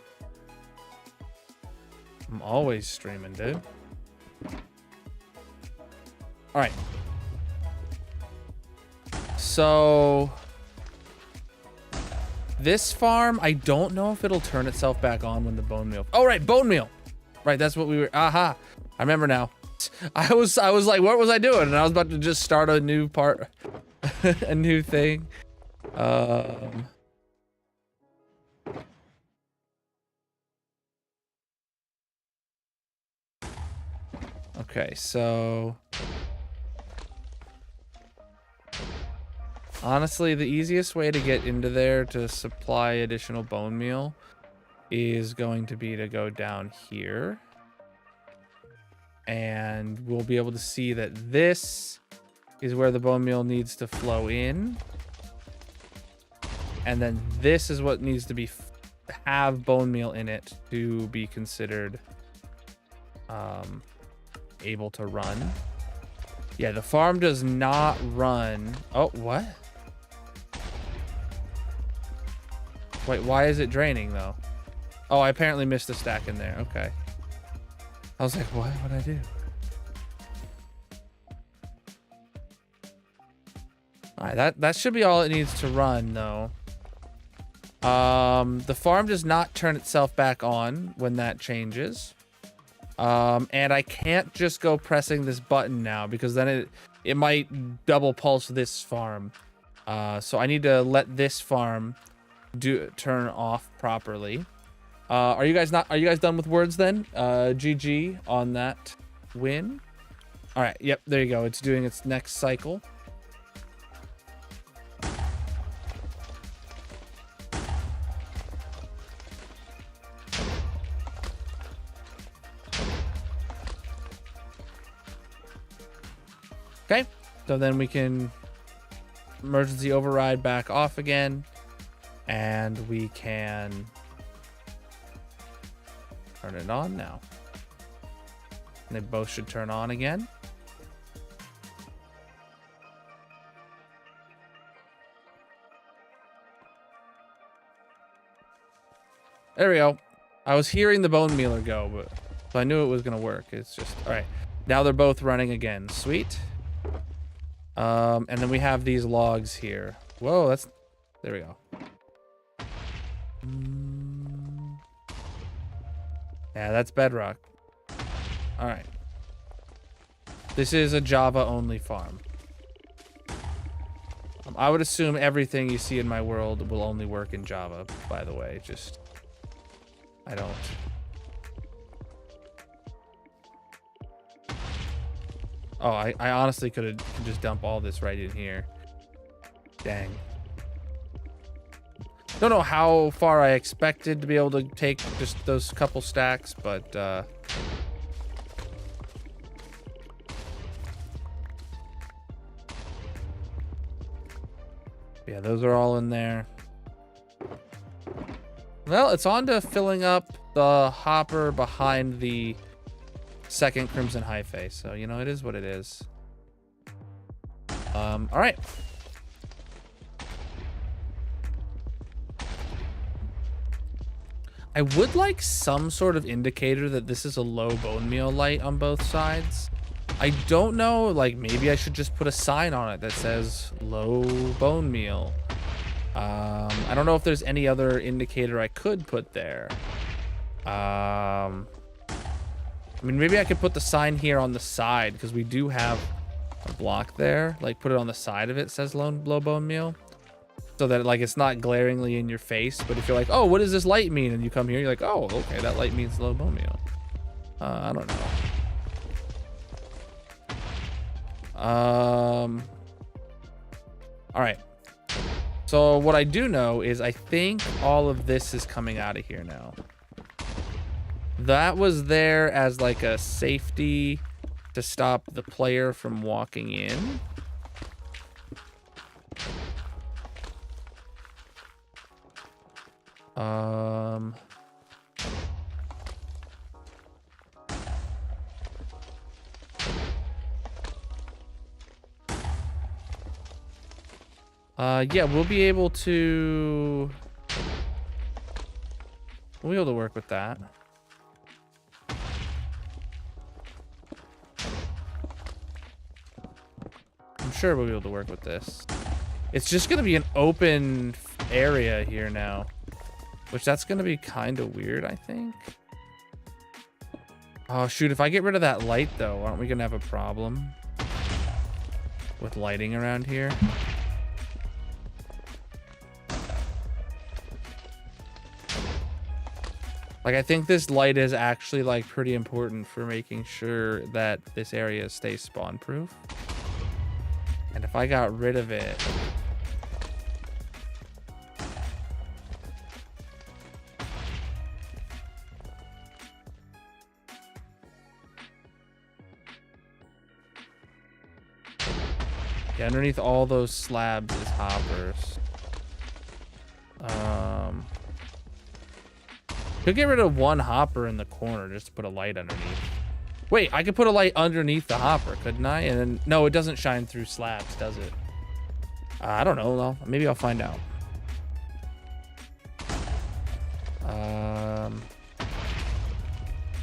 I'm always streaming, dude. All right. So this farm, I don't know if it'll turn itself back on when the bone meal. Oh, right, bone meal. Right, that's what we were. Aha, I remember now. I was like, what was I doing? And I was about to just start a new part, a new thing. Okay, so honestly, the easiest way to get into there to supply additional bone meal is going to be to go down here. And we'll be able to see that this is where the bone meal needs to flow in. And then this is what needs to be have bone meal in it to be considered able to run. Yeah, the farm does not run. Oh, what? Wait, why is it draining though? Oh, I apparently missed a stack in there. Okay. I was like, what would I do? All right, that should be all it needs to run though. The farm does not turn itself back on when that changes. And I can't just go pressing this button now because then it might double pulse this farm. So I need to let this farm turn off properly. Are you guys done with words then? GG on that win. All right, yep, there you go. It's doing its next cycle. Okay, so then we can emergency override back off again, and we can turn it on now. And they both should turn on again. There we go. I was hearing the bone mealer go, but so I knew it was gonna work. It's just all right. Now they're both running again. Sweet. And then we have these logs here. Whoa, there we go. Yeah, that's bedrock. All right. This is a Java only farm. I would assume everything you see in my world will only work in Java, by the way. Just, I don't. Oh, I honestly could just dump all this right in here. Dang. Don't know how far I expected to be able to take just those couple stacks, but yeah, those are all in there. Well, it's on to filling up the hopper behind the second Crimson Hyphae, so you know, it is what it is. All right. I would like some sort of indicator that this is a low bone meal light on both sides. I don't know, like maybe I should just put a sign on it that says low bone meal. I don't know if there's any other indicator I could put there. I mean, maybe I could put the sign here on the side because we do have a block there. Like put it on the side of it, says low bone meal. So that like it's not glaringly in your face, but if you're like, oh, what does this light mean? And you come here, you're like, oh, okay, that light means low bone meal. I don't know. All right. So what I do know is I think all of this is coming out of here now. That was there as like a safety to stop the player from walking in. Yeah, we'll be able to work with that. I'm sure we'll be able to work with this. It's just gonna be an open area here now, which that's gonna be kind of weird, I think. Oh shoot, if I get rid of that light though, aren't we gonna have a problem with lighting around here? Like, I think this light is actually like pretty important for making sure that this area stays spawn proof. And if I got rid of it, yeah, underneath all those slabs is hoppers. Could get rid of one hopper in the corner just to put a light underneath. Wait, I could put a light underneath the hopper, couldn't I? And then, no, it doesn't shine through slabs, does it? I don't know. Well, maybe I'll find out.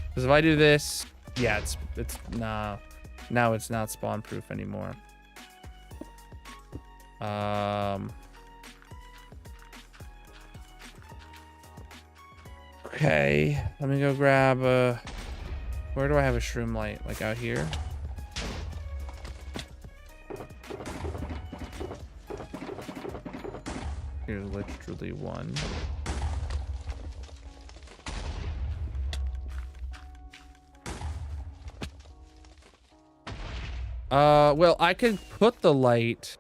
Because if I do this, yeah, nah. Now it's not spawn proof anymore. Okay, let me go grab where do I have a shroom light? Like out here? Here's literally one. Well, I could put the light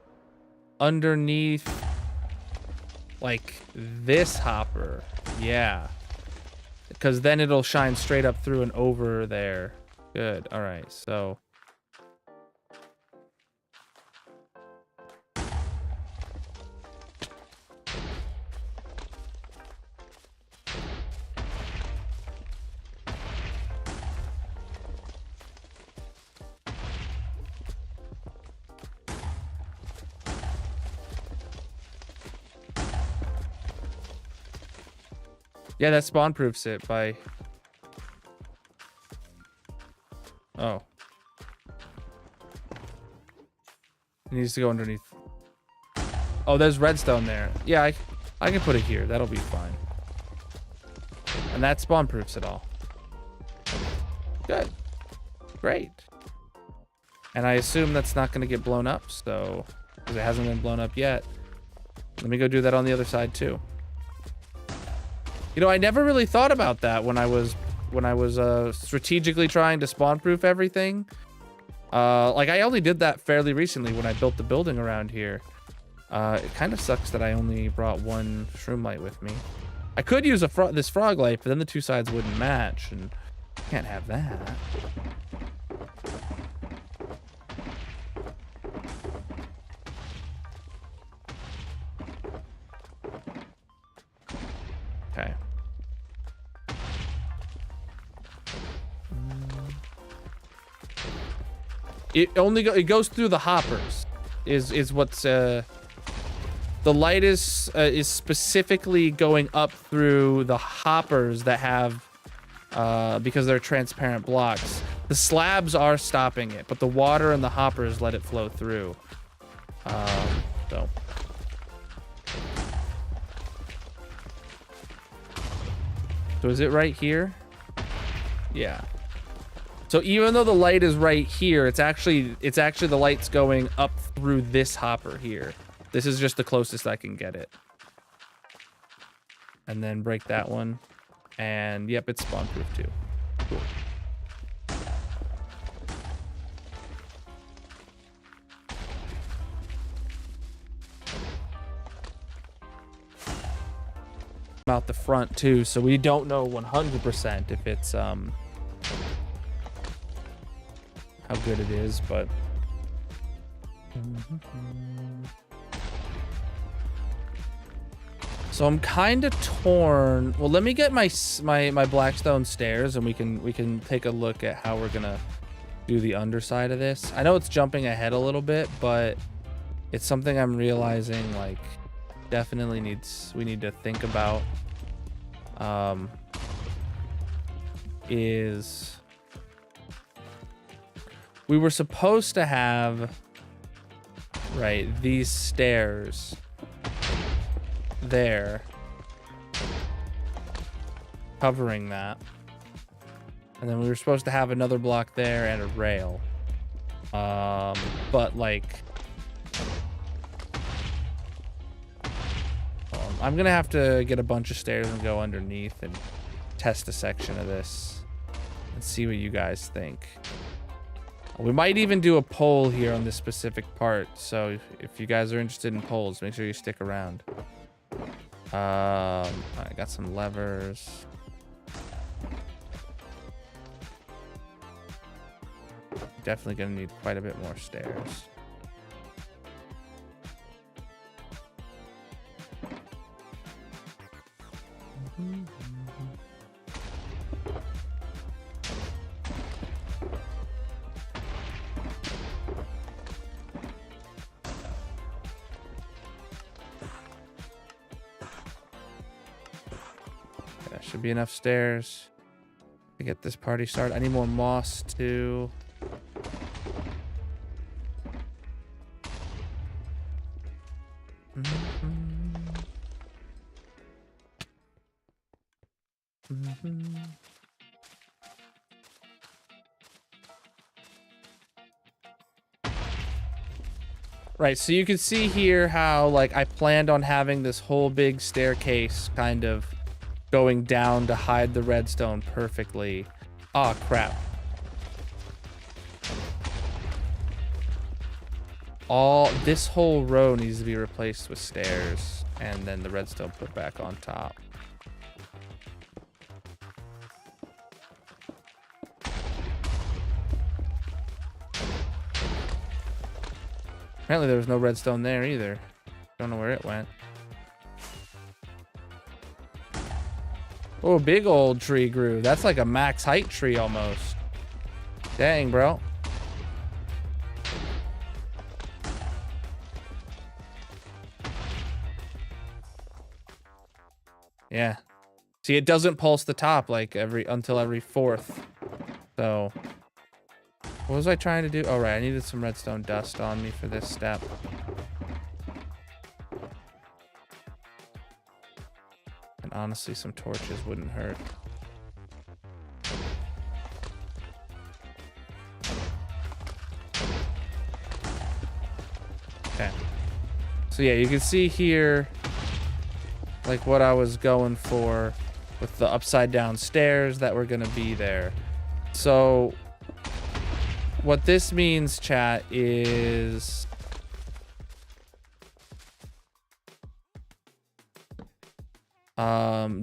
underneath like this hopper. Yeah. Because then it'll shine straight up through and over there. Good. All right. So. Yeah, that spawn proofs it by... Oh. It needs to go underneath. Oh, there's redstone there. Yeah, I can put it here. That'll be fine. And that spawn proofs it all. Good. Great. And I assume that's not going to get blown up, so... Because it hasn't been blown up yet. Let me go do that on the other side, too. You know, I never really thought about that when I was strategically trying to spawn proof everything. Like I only did that fairly recently when I built the building around here. It kind of sucks that I only brought one shroom light with me. I could use this frog light, but then the two sides wouldn't match, and can't have that. Okay. It goes through the hoppers. Is what's the light is specifically going up through the hoppers that have because they're transparent blocks. The slabs are stopping it, but the water and the hoppers let it flow through. So. So is it right here? Yeah. So even though the light is right here, it's actually the light's going up through this hopper here. This is just the closest I can get it. And then break that one. And yep, it's spawn proof too. Cool. Out the front too, so we don't know 100% if it's how good it is, but so I'm kind of torn. Well, let me get my blackstone stairs, and we can take a look at how we're gonna do the underside of this. I know it's jumping ahead a little bit, but it's something I'm realizing like definitely we need to think about. Is we were supposed to have these stairs there covering that, and then we were supposed to have another block there and a rail, but like I'm gonna have to get a bunch of stairs and go underneath and test a section of this and see what you guys think. We might even do a poll here on this specific part, so if you guys are interested in polls, make sure you stick around. I got some levers. Definitely gonna need quite a bit more stairs. Should be enough stairs to get this party started. I need more moss too. Right, so you can see here how like I planned on having this whole big staircase kind of going down to hide the redstone perfectly. Oh crap. This whole row needs to be replaced with stairs, and then the redstone put back on top. Apparently there was no redstone there either. Don't know where it went. Oh, big old tree grew. That's like a max height tree almost. Dang, bro. Yeah. See, it doesn't pulse the top like until every fourth. So what was I trying to do? Oh, right. I needed some redstone dust on me for this step. And honestly, some torches wouldn't hurt. Okay. So yeah, you can see here like what I was going for with the upside down stairs that were gonna be there. So what this means, chat, is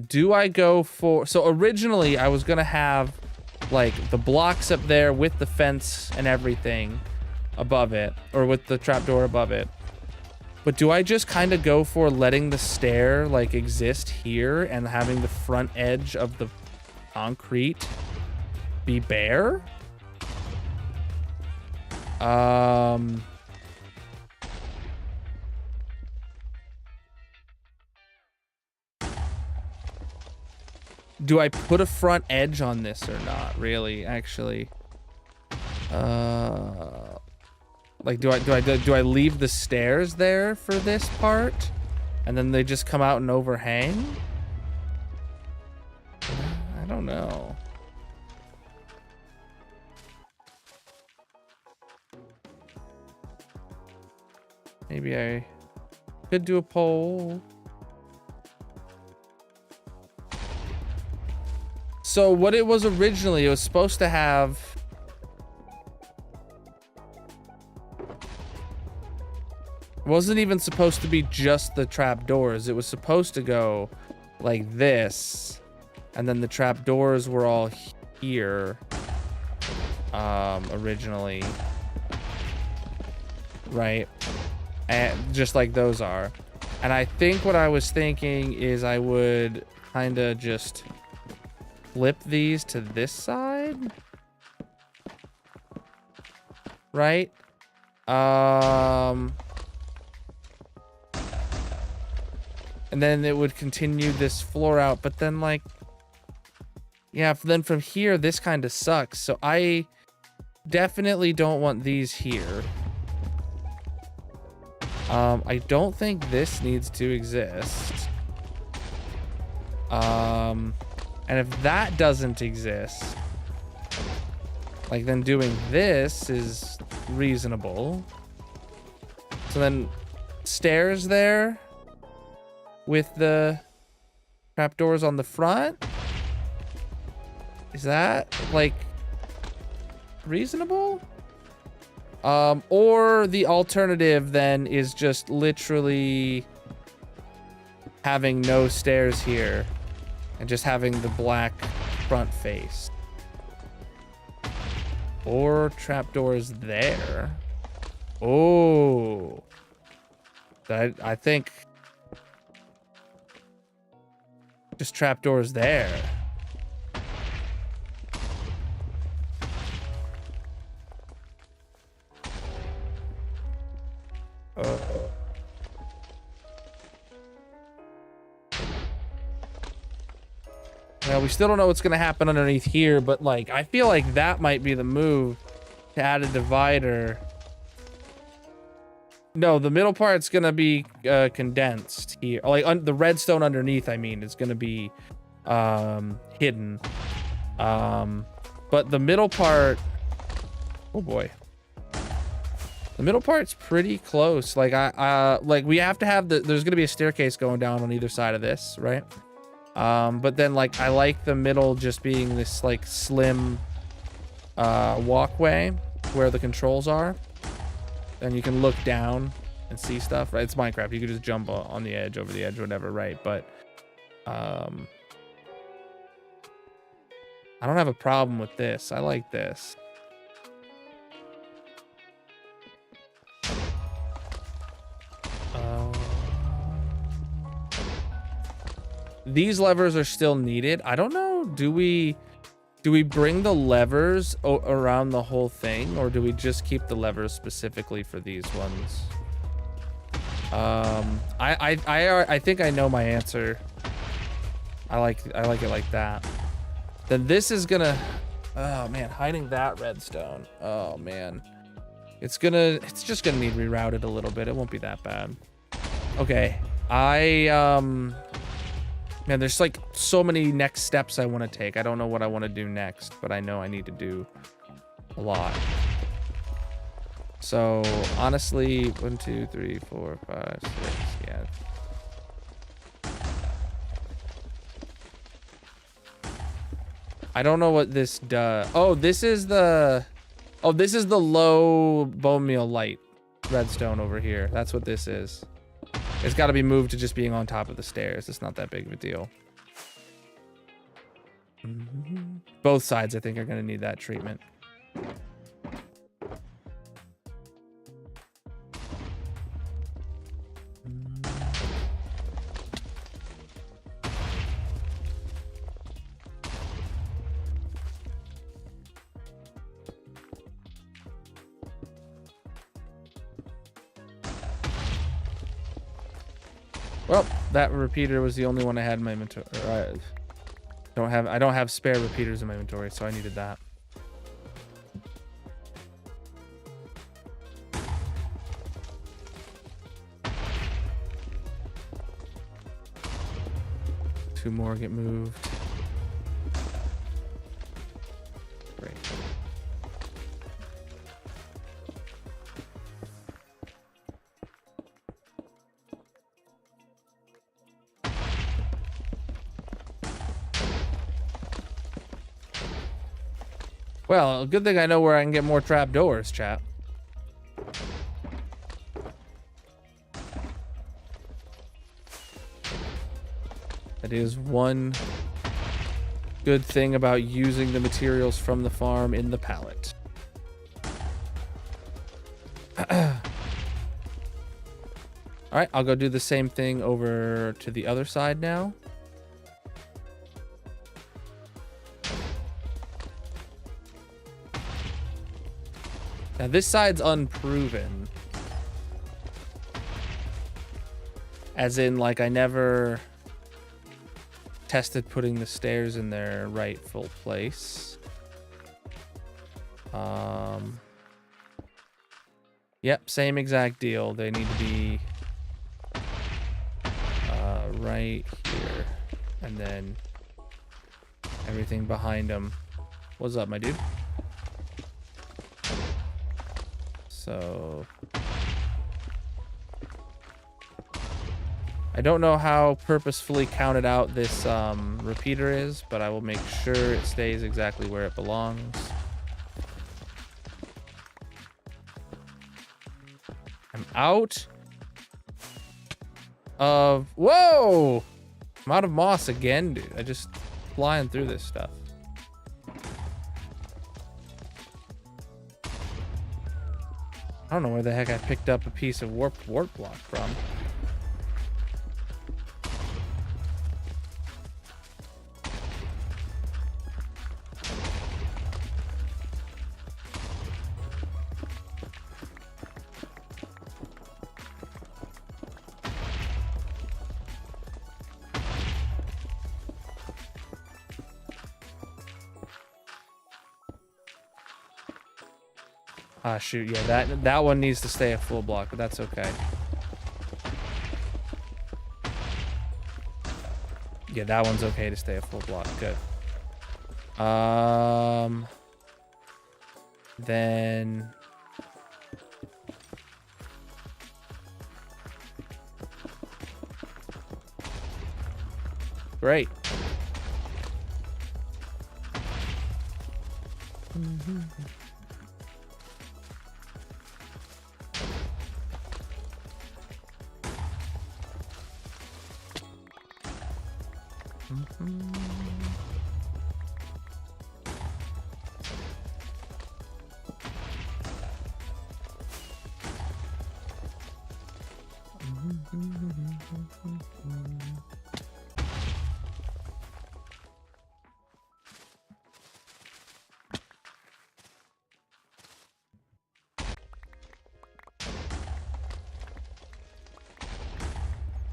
do I go for, so originally I was gonna have like the blocks up there with the fence and everything above it, or with the trapdoor above it. But do I just kind of go for letting the stair like exist here and having the front edge of the concrete be bare? Do I put a front edge on this or not? Really, actually. Like, do I leave the stairs there for this part, and then they just come out and overhang? I don't know. Maybe I could do a poll. So what it was originally, it was supposed to have wasn't even supposed to be just the trapdoors. It was supposed to go like this, and then the trapdoors were all here. originally, right? And just like those are. And I think what I was thinking is I would kind of just flip these to this side, right? And then it would continue this floor out, but then like, yeah, then from here, this kind of sucks. So I definitely don't want these here. I don't think this needs to exist. And if that doesn't exist, like then doing this is reasonable. So then stairs there with the trapdoors on the front. Is that like reasonable? Or the alternative then is just literally having no stairs here and just having the black front face. Or trapdoors there. Oh, I think just trapdoors there. Yeah, we still don't know what's gonna happen underneath here, but like I feel like that might be the move to add a divider. No, the middle part's gonna be condensed here. Like the redstone underneath, I mean, is gonna be hidden. But the middle part, oh boy. The middle part's pretty close. Like like we have to have there's gonna be a staircase going down on either side of this, right? But then like I like the middle just being this like slim walkway where the controls are. And you can look down and see stuff, right? It's Minecraft. You could just jump on the edge, over the edge, whatever, right? But I don't have a problem with this. I like this. These levers are still needed. I don't know. Do we bring the levers around the whole thing, or do we just keep the levers specifically for these ones? I think I know my answer. I like it like that. Then this is gonna, oh man, hiding that redstone. Oh man, it's just gonna need rerouted a little bit. It won't be that bad. Okay, man, there's like so many next steps I want to take. I don't know what I want to do next, but I know I need to do a lot. So honestly, 1, 2, 3, 4, 5, 6, yeah. I don't know what this does. Oh, this is the low bone meal light redstone over here. That's what this is. It's got to be moved to just being on top of the stairs. It's not that big of a deal. Both sides, I think, are going to need that treatment. Well, that repeater was the only one I had in my inventory. I don't have spare repeaters in my inventory, so I needed that. Two more get moved. Great. Well, good thing I know where I can get more trapdoors, chat. That is one good thing about using the materials from the farm in the pallet. All right, I'll go do the same thing over to the other side now. Now this side's unproven. As in, like, I never tested putting the stairs in their rightful place. Yep, same exact deal. They need to be right here. And then everything behind them. What's up, my dude? So I don't know how purposefully counted out this repeater is, but I will make sure it stays exactly where it belongs. I'm out of... Whoa! I'm out of moss again, dude. I just flying through this stuff. I don't know where the heck I picked up a piece of warp block from. Ah, shoot, yeah, that one needs to stay a full block, but that's okay. Yeah, that one's okay to stay a full block. Good. Then great.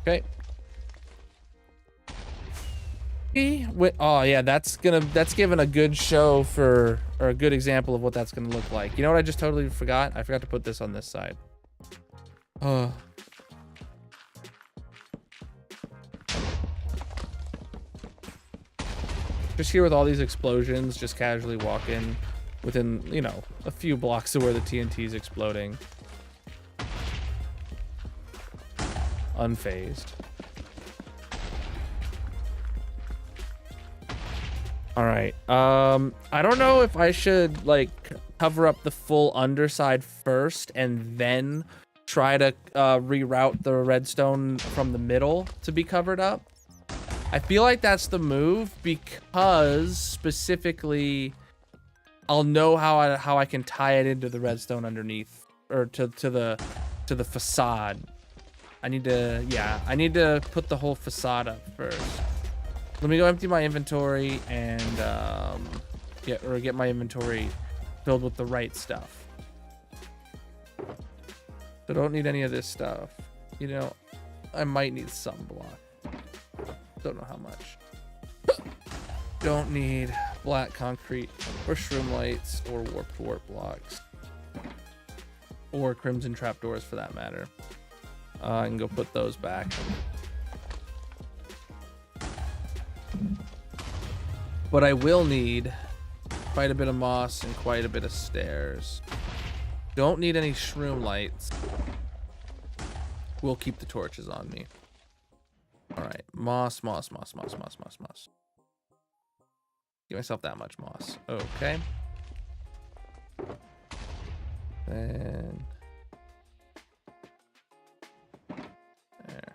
Okay. Oh yeah, that's given a good show for, or a good example of what that's gonna look like. You know what I just totally forgot? I forgot to put this on this side. Just here with all these explosions, just casually walk in within, you know, a few blocks of where the TNT is exploding. Unfazed. All right. I don't know if I should like cover up the full underside first and then try to reroute the redstone from the middle to be covered up. I feel like that's the move because specifically I'll know how I can tie it into the redstone underneath, or to the facade. I need to put the whole facade up first. Let me go empty my inventory and get my inventory filled with the right stuff. So don't need any of this stuff. You know, I might need some block. Don't know how much. Don't need black concrete or shroom lights or warp blocks or crimson trapdoors for that matter. I can go put those back. But I will need quite a bit of moss and quite a bit of stairs. Don't need any shroom lights. We'll keep the torches on me. All right, moss. Give myself that much moss. Okay. Then there.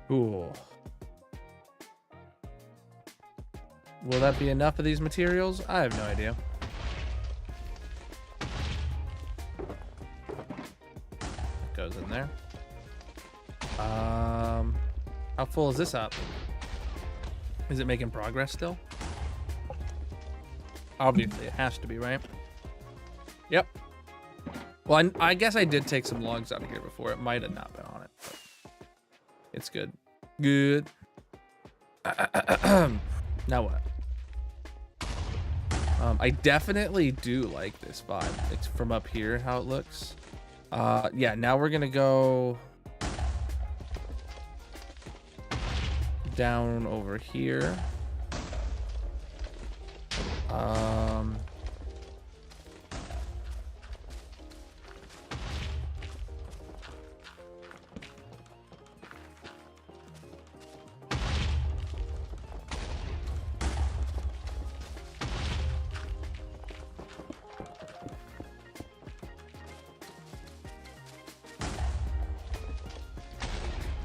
Ooh. Will that be enough of these materials? I have no idea. That goes in there. How full is this up? Is it making progress still? Obviously, it has to be, right? Yep. Well, I guess I did take some logs out of here before. It might have not been on it. But it's good. Good. Now what? I definitely do like this vibe. It's from up here, how it looks. Yeah, now we're gonna go down over here.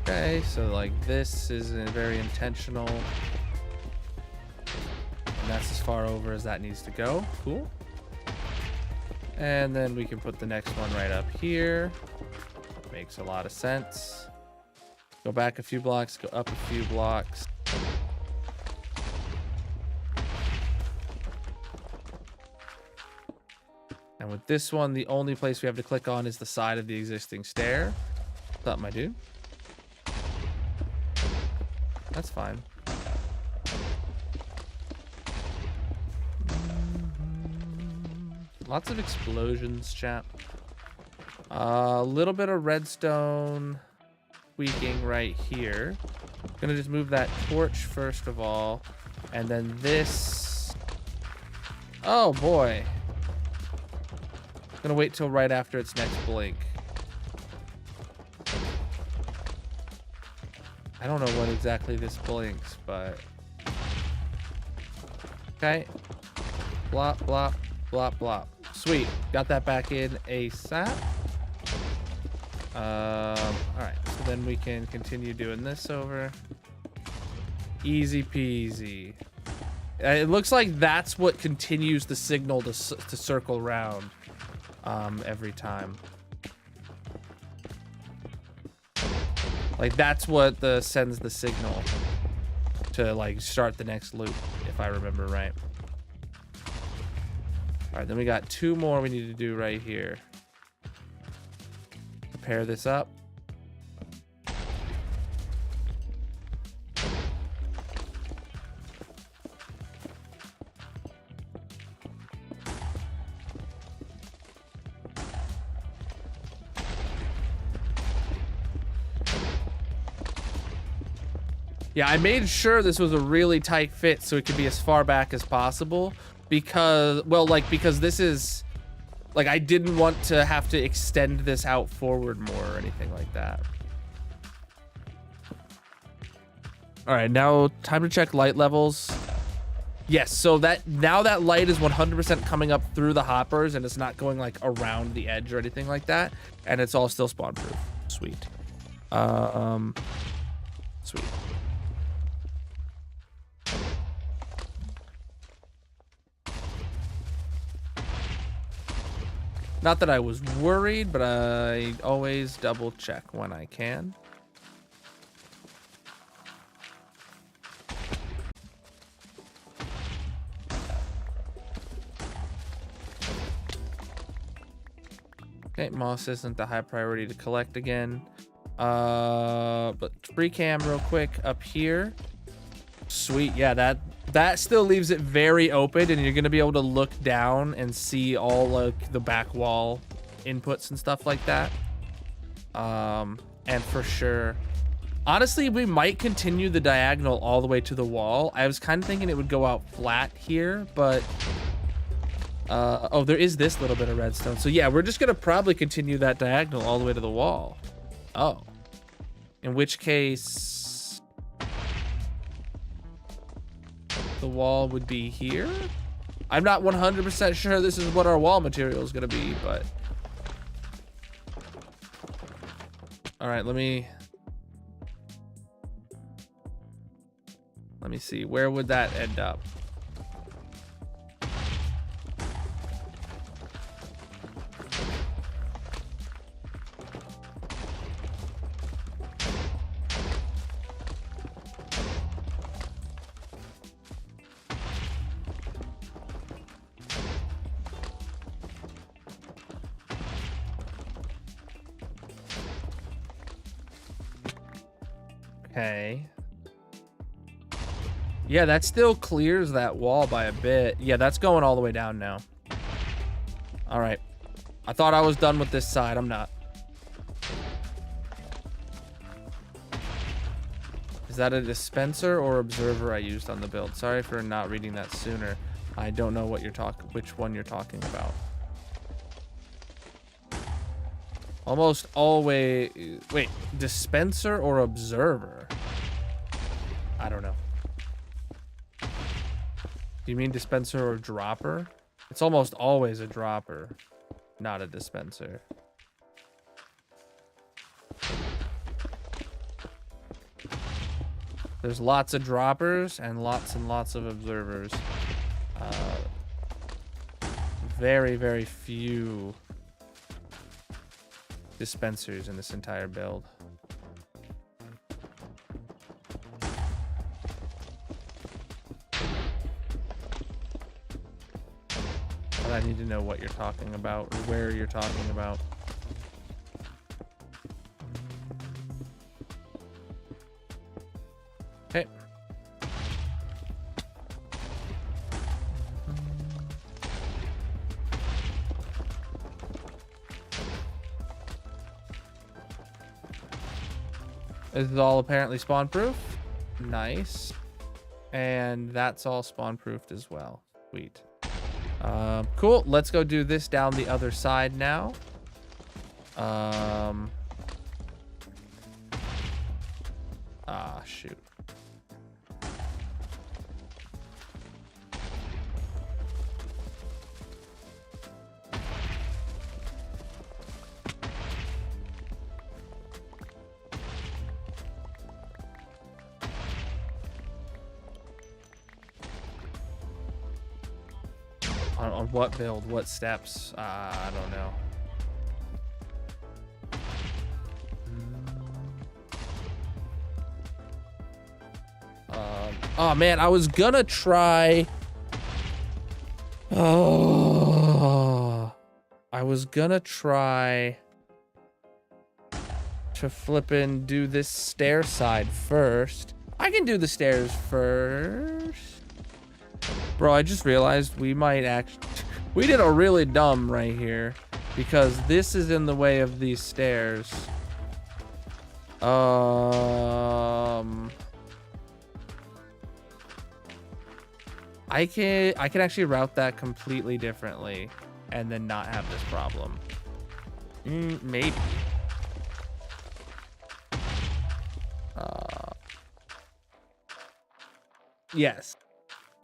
Okay, so like this is very intentional. And that's as far over as that needs to go. Cool. And then we can put the next one right up here. Makes a lot of sense. Go back a few blocks, go up a few blocks. And with this one, the only place we have to click on is the side of the existing stair. What's up, my dude? That's fine. Lots of explosions, chat. A little bit of redstone tweaking right here. Gonna just move that torch first of all. And then this. Oh boy. Gonna wait till right after its next blink. I don't know what exactly this blinks, but okay. Blop, blop, blop, blop. Sweet. Got that back in ASAP. Alright, so then we can continue doing this over. Easy peasy. It looks like that's what continues the signal to circle around every time. Like that's what sends the signal to like start the next loop, if I remember right. All right, then we got two more we need to do right here. Pair this up. Yeah, I made sure this was a really tight fit so it could be as far back as possible because, well, like, because this is, like, I didn't want to have to extend this out forward more or anything like that. All right, now time to check light levels. Yes, so that now that light is 100% coming up through the hoppers and it's not going like around the edge or anything like that. And it's all still spawn proof. Sweet. Sweet. Not that I was worried, but I always double check when I can. Okay, moss isn't the high priority to collect again. But free cam real quick up here. Sweet, yeah, that still leaves it very open, and you're gonna be able to look down and see all like the back wall inputs and stuff like that. And for sure, honestly, we might continue the diagonal all the way to the wall. I was kind of thinking it would go out flat here, but oh, there is this little bit of redstone. So yeah, we're just gonna probably continue that diagonal all the way to the wall. Oh, in which case the wall would be here. I'm not 100% sure this is what our wall material is gonna be, but all right, let me me see. Where would that end up? Okay. Yeah, that still clears that wall by a bit. Yeah, that's going all the way down now. All right. I thought I was done with this side. I'm not. Is that a dispenser or observer I used on the build? Sorry for not reading that sooner. I don't know what you're which one you're talking about. Almost always. Wait, dispenser or observer? I don't know. Do you mean dispenser or dropper? It's almost always a dropper, not a dispenser. There's lots of droppers and lots of observers. Very, very few dispensers in this entire build. But I need to know what you're talking about or where you're talking about. Okay. This is all apparently spawn proof. Nice. And that's all spawn proofed as well. Sweet. Cool. Let's go do this down the other side now. Shoot. On what build? What steps? I don't know. Oh man, I was gonna try. Oh, I was gonna try to flippin' do this stair side first. I can do the stairs first. Bro, I just realized we might actually... We did a really dumb right here. Because this is in the way of these stairs. I can actually route that completely differently. And then not have this problem. Maybe. Yes.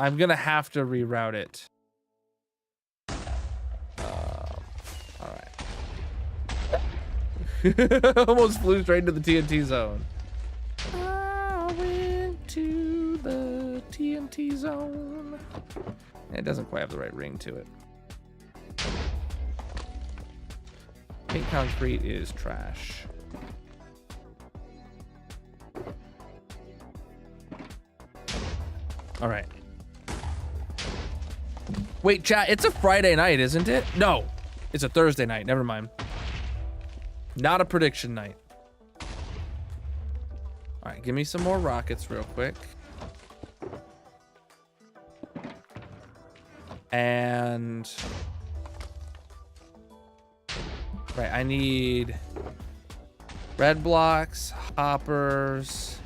I'm gonna have to reroute it. All right. Almost flew straight into the TNT zone. I went to the TNT zone. It doesn't quite have the right ring to it. Pink concrete is trash. All right. Wait, chat, it's a Friday night, isn't it? No, it's a Thursday night. Never mind. Not a prediction night. All right, give me some more rockets real quick. And... right, I need red blocks, hoppers,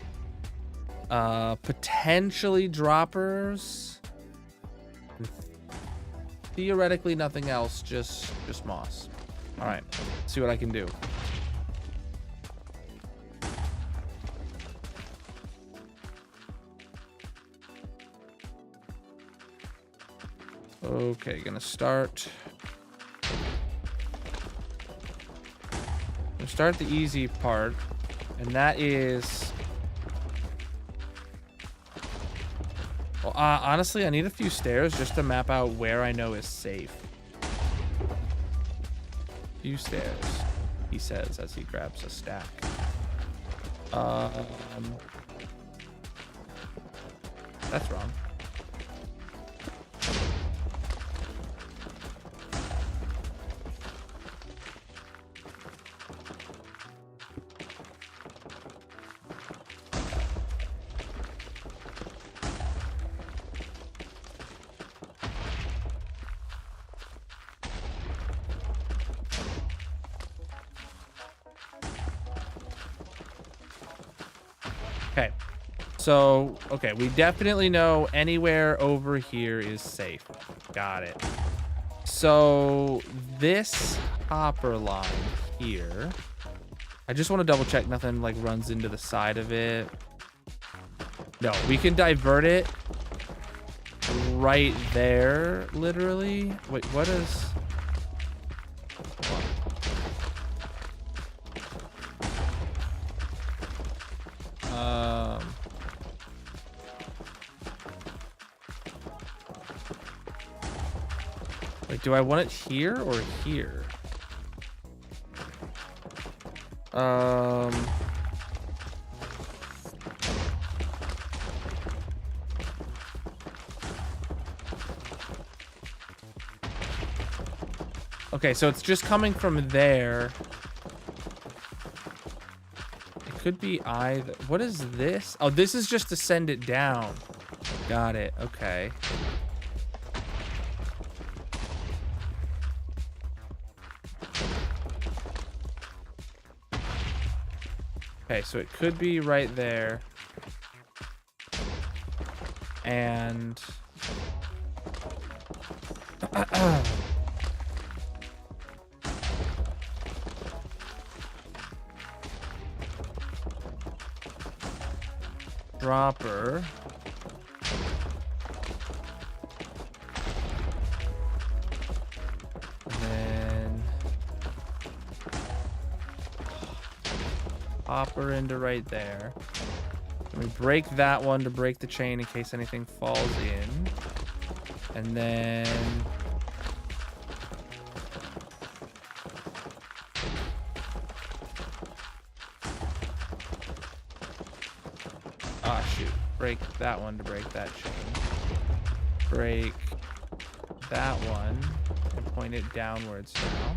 potentially droppers. Theoretically, nothing else, just moss. All right, see what I can do. Okay, gonna start the easy part, and that is Well, honestly, I need a few stairs just to map out where I know is safe. Few stairs, he says as he grabs a stack. That's wrong. Okay, so, okay, we definitely know anywhere over here is safe. Got it. So, this hopper line here, I just want to double check nothing like runs into the side of it. No, we can divert it right there, literally. Wait, what is... Wait, do I want it here or here? Okay, so it's just coming from there. It could be either. What is this? Oh, this is just to send it down. Got it. Okay. Okay, so it could be right there. And... dropper. And then... hopper into right there. Let me break that one to break the chain in case anything falls in. And then... ah, shoot. Break that one to break that chain. Break that one and point it downwards now.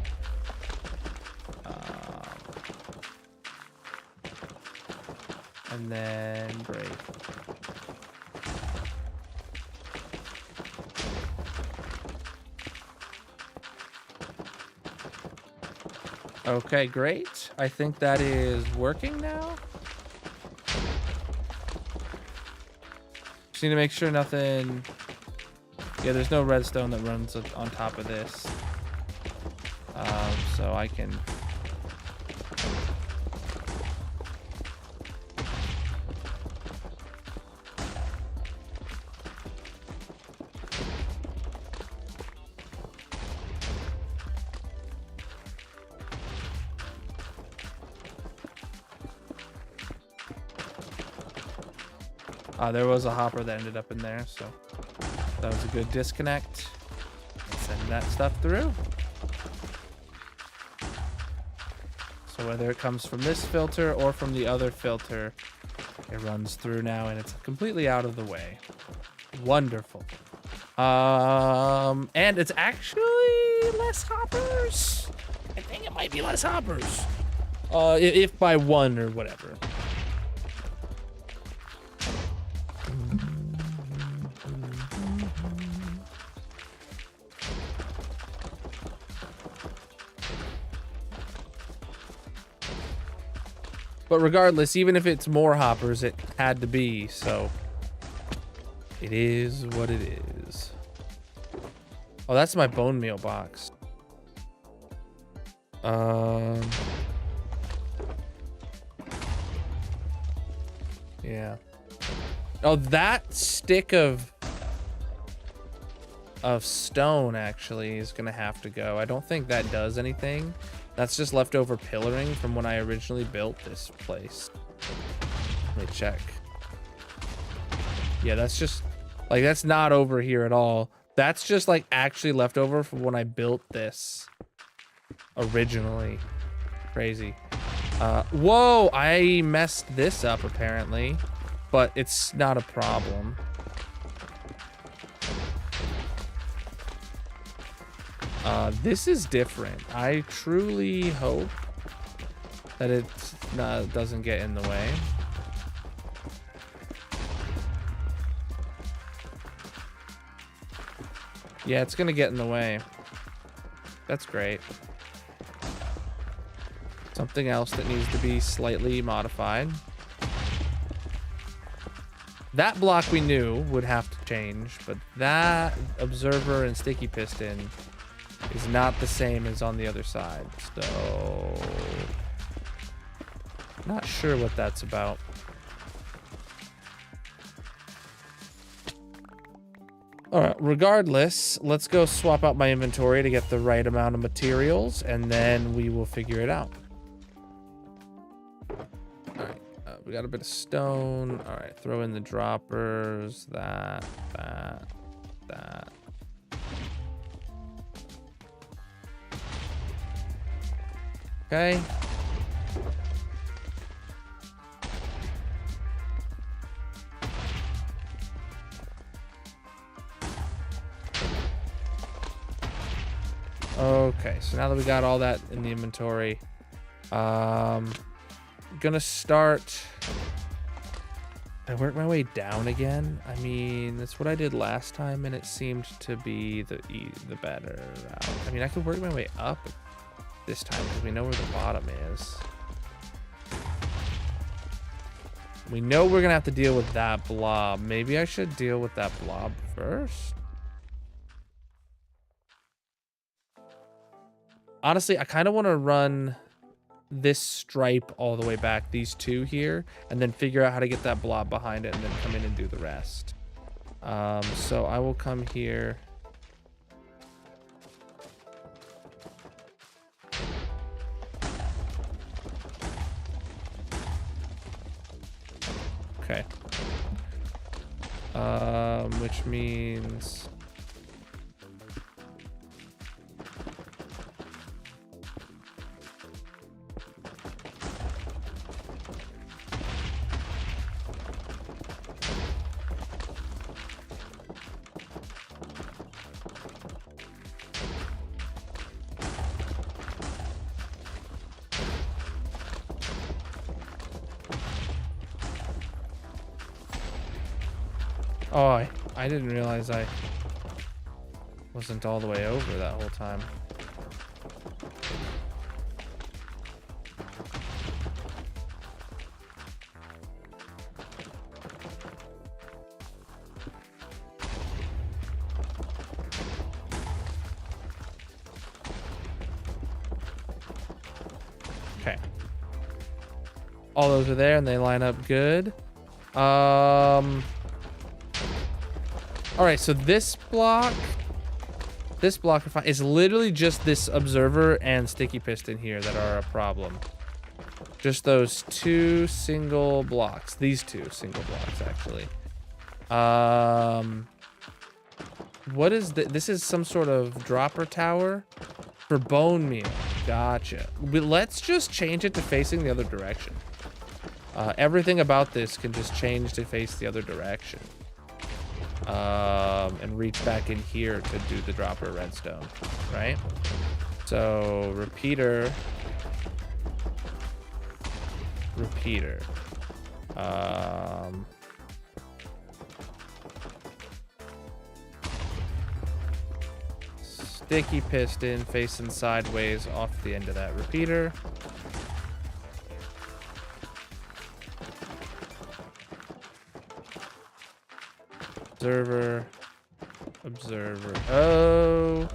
And then break. Okay, great. I think that is working now. Just need to make sure nothing... yeah, there's no redstone that runs on top of this. So I can... there was a hopper that ended up in there, so that was a good disconnect. Send that stuff through. So whether it comes from this filter or from the other filter, it runs through now and it's completely out of the way. Wonderful. And it's actually less hoppers. I think it might be less hoppers. If by one or whatever. But regardless, even if it's more hoppers, it had to be, so it is what it is. Oh, that's my bone meal box. Yeah. Oh, that stick of stone actually is gonna have to go. I don't think that does anything. That's just leftover pillaring from when I originally built this place. Let me check. Yeah, that's just Like, that's not over here at all. That's just like actually left over from when I built this originally. Crazy. Whoa, I messed this up apparently, but it's not a problem. This is different. I truly hope that it doesn't get in the way. Yeah, it's gonna get in the way. That's great. Something else that needs to be slightly modified. That block we knew would have to change, but that observer and sticky piston is not the same as on the other side. So, not sure what that's about. All right, regardless, let's go swap out my inventory to get the right amount of materials, and then we will figure it out. All right, we got a bit of stone. All right, throw in the droppers, that. Okay. Okay, so now that we got all that in the inventory, gonna start. I work my way down again. I mean, that's what I did last time, and it seemed to be the better route. I mean, I could work my way up this time because we know where the bottom is. We know we're gonna have to deal with that blob. Maybe I should deal with that blob first. Honestly, I kind of want to run this stripe all the way back, these two here, and then figure out how to get that blob behind it and then come in and do the rest. So I will come here. Okay. Which means... Oh, I didn't realize I wasn't all the way over that whole time. Okay. All those are there and they line up good. All right, so this block is literally just this observer and sticky piston here that are a problem. Just those two single blocks. These two single blocks, actually. What is this? This is some sort of dropper tower for bone meal. Gotcha. Let's just change it to facing the other direction. Everything about this can just change to face the other direction. And reach back in here to do the dropper redstone, right? So repeater. Sticky piston facing sideways off the end of that repeater. Observer. Oh,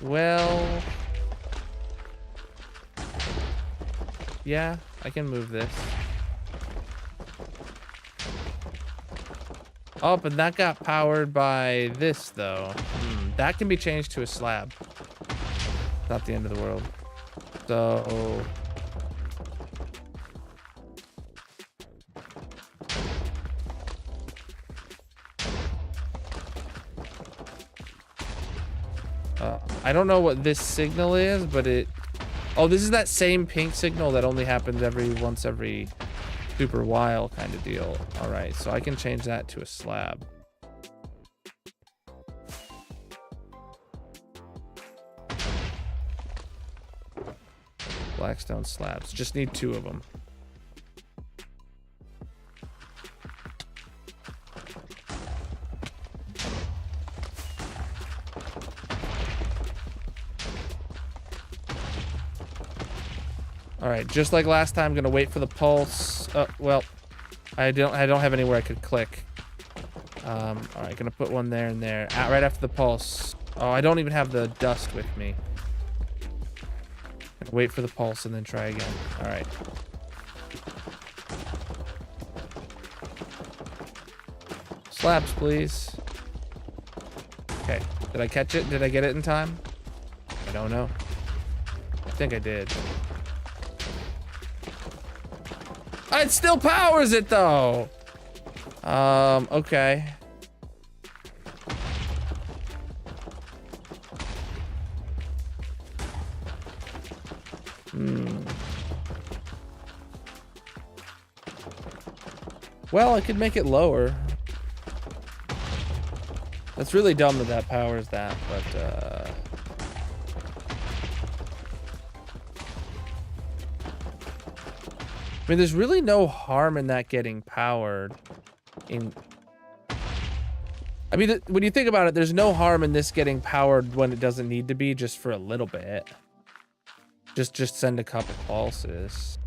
well, yeah, I can move this. Oh, but that got powered by this though. That can be changed to a slab. Not the end of the world. So I don't know what this signal is, but it... Oh, this is that same pink signal that only happens once every super while kind of deal. All right, so I can change that to a slab. Blackstone slabs. Just need 2 of them. All right, just like last time, I'm gonna wait for the pulse. Well, I don't have anywhere I could click. All right, gonna put one there and there. Right after the pulse. Oh, I don't even have the dust with me. Wait for the pulse and then try again. All right. Slabs, please. Okay. Did I catch it? Did I get it in time? I don't know. I think I did. It still powers it though. Okay. Well, I could make it lower. That's really dumb that that powers that, but I mean, there's really no harm in that getting powered. I mean, when you think about it, there's no harm in this getting powered when it doesn't need to be, just for a little bit. Just send a couple pulses.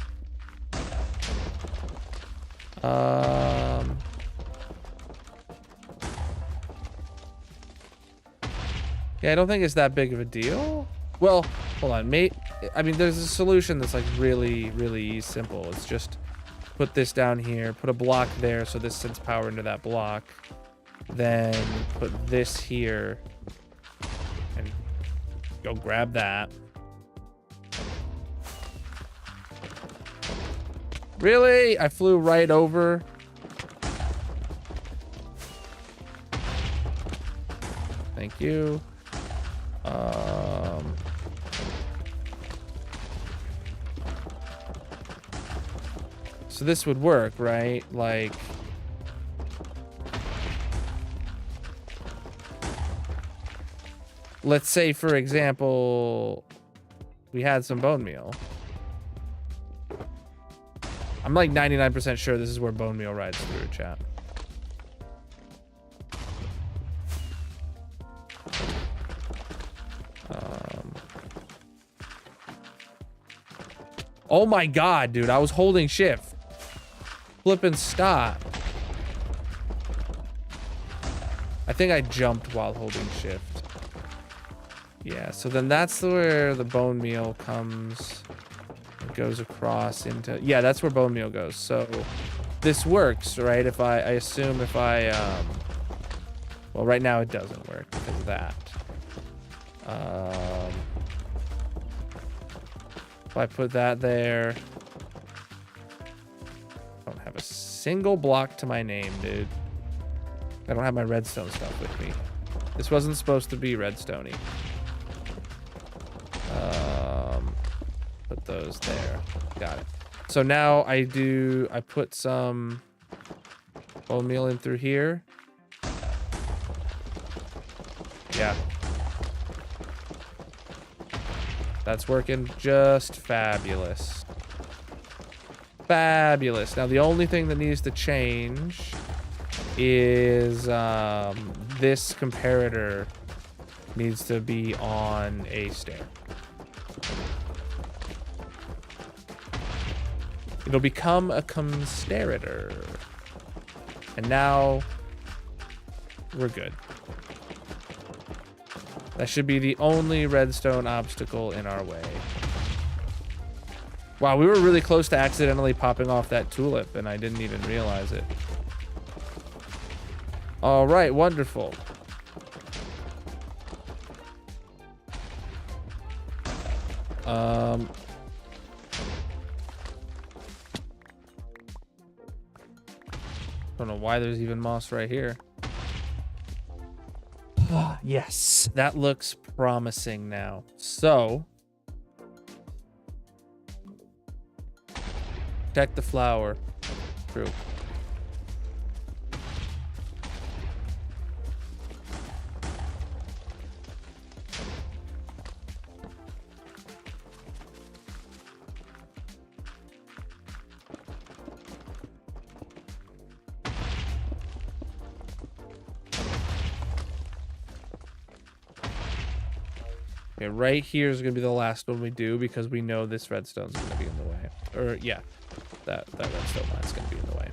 Yeah, I don't think it's that big of a deal. Well, hold on, mate. I mean, there's a solution that's like really simple. It's just put this down here, put a block there so this sends power into that block. Then put this here and go grab that. Really? I flew right over. Thank you. So this would work, right? Like, let's say, for example, we had some bone meal. I'm like 99% sure this is where bone meal rides through, chat. Oh my god, dude, I was holding shift. Flip and stop. I think I jumped while holding shift. Yeah, so then that's where the bone meal comes. It goes across into... Yeah, that's where bone meal goes. So this works, right? If I assume if I... Well, right now it doesn't work because of that. If I put that there... I don't have a single block to my name, dude. I don't have my redstone stuff with me. This wasn't supposed to be redstone-y. Put those there. Got it. So now I put some bone meal in through here. Yeah. That's working just fabulous. Fabulous. Now the only thing that needs to change is this comparator needs to be on a stair. It'll become a consterator. And now we're good. That should be the only redstone obstacle in our way. Wow, we were really close to accidentally popping off that tulip, and I didn't even realize it. All right, wonderful. Don't know why there's even moss right here. Yes, that looks promising now. So, check the flower. True. Okay, right here is going to be the last one we do because we know this redstone's going to be in the way. Or, yeah, that redstone line's going to be in the way.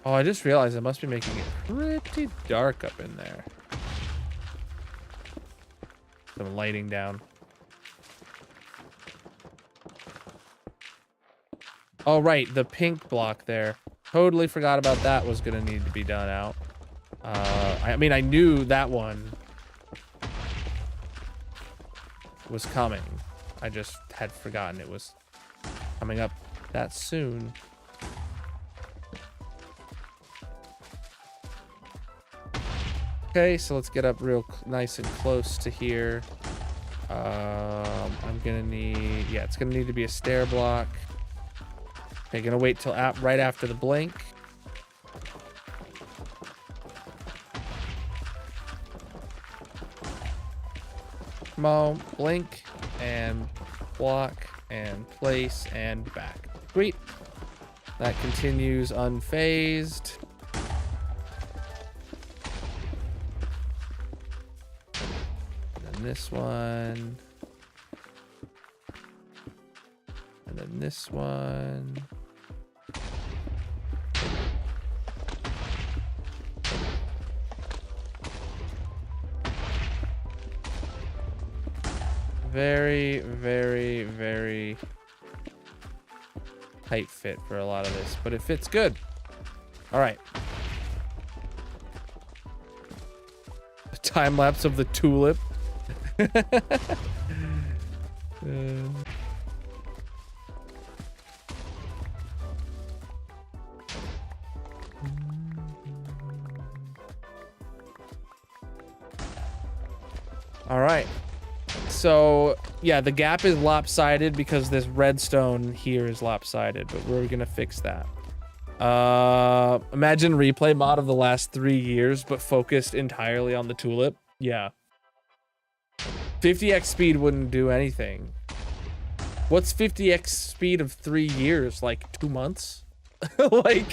Oh, I just realized I must be making it pretty dark up in there. Some lighting down. Oh, right, the pink block there. Totally forgot about that was gonna need to be done out. I mean, I knew that one was coming. I just had forgotten it was coming up that soon. Okay, so let's get up real nice and close to here. I'm gonna need, yeah, it's gonna need to be a stair block. Okay, gonna wait till right after the blink. Come on, blink and block and place and back. Sweet. That continues unfazed. This one, and then this one, very, very, very tight fit for a lot of this, but it fits good. All right. A time lapse of the tulip. All right. So, yeah, the gap is lopsided because this redstone here is lopsided, but we're going to fix that. Imagine replay mod of the last 3 years, but focused entirely on the tulip. Yeah. 50x speed wouldn't do anything. What's 50x speed of 3 years? Like 2 months? Like...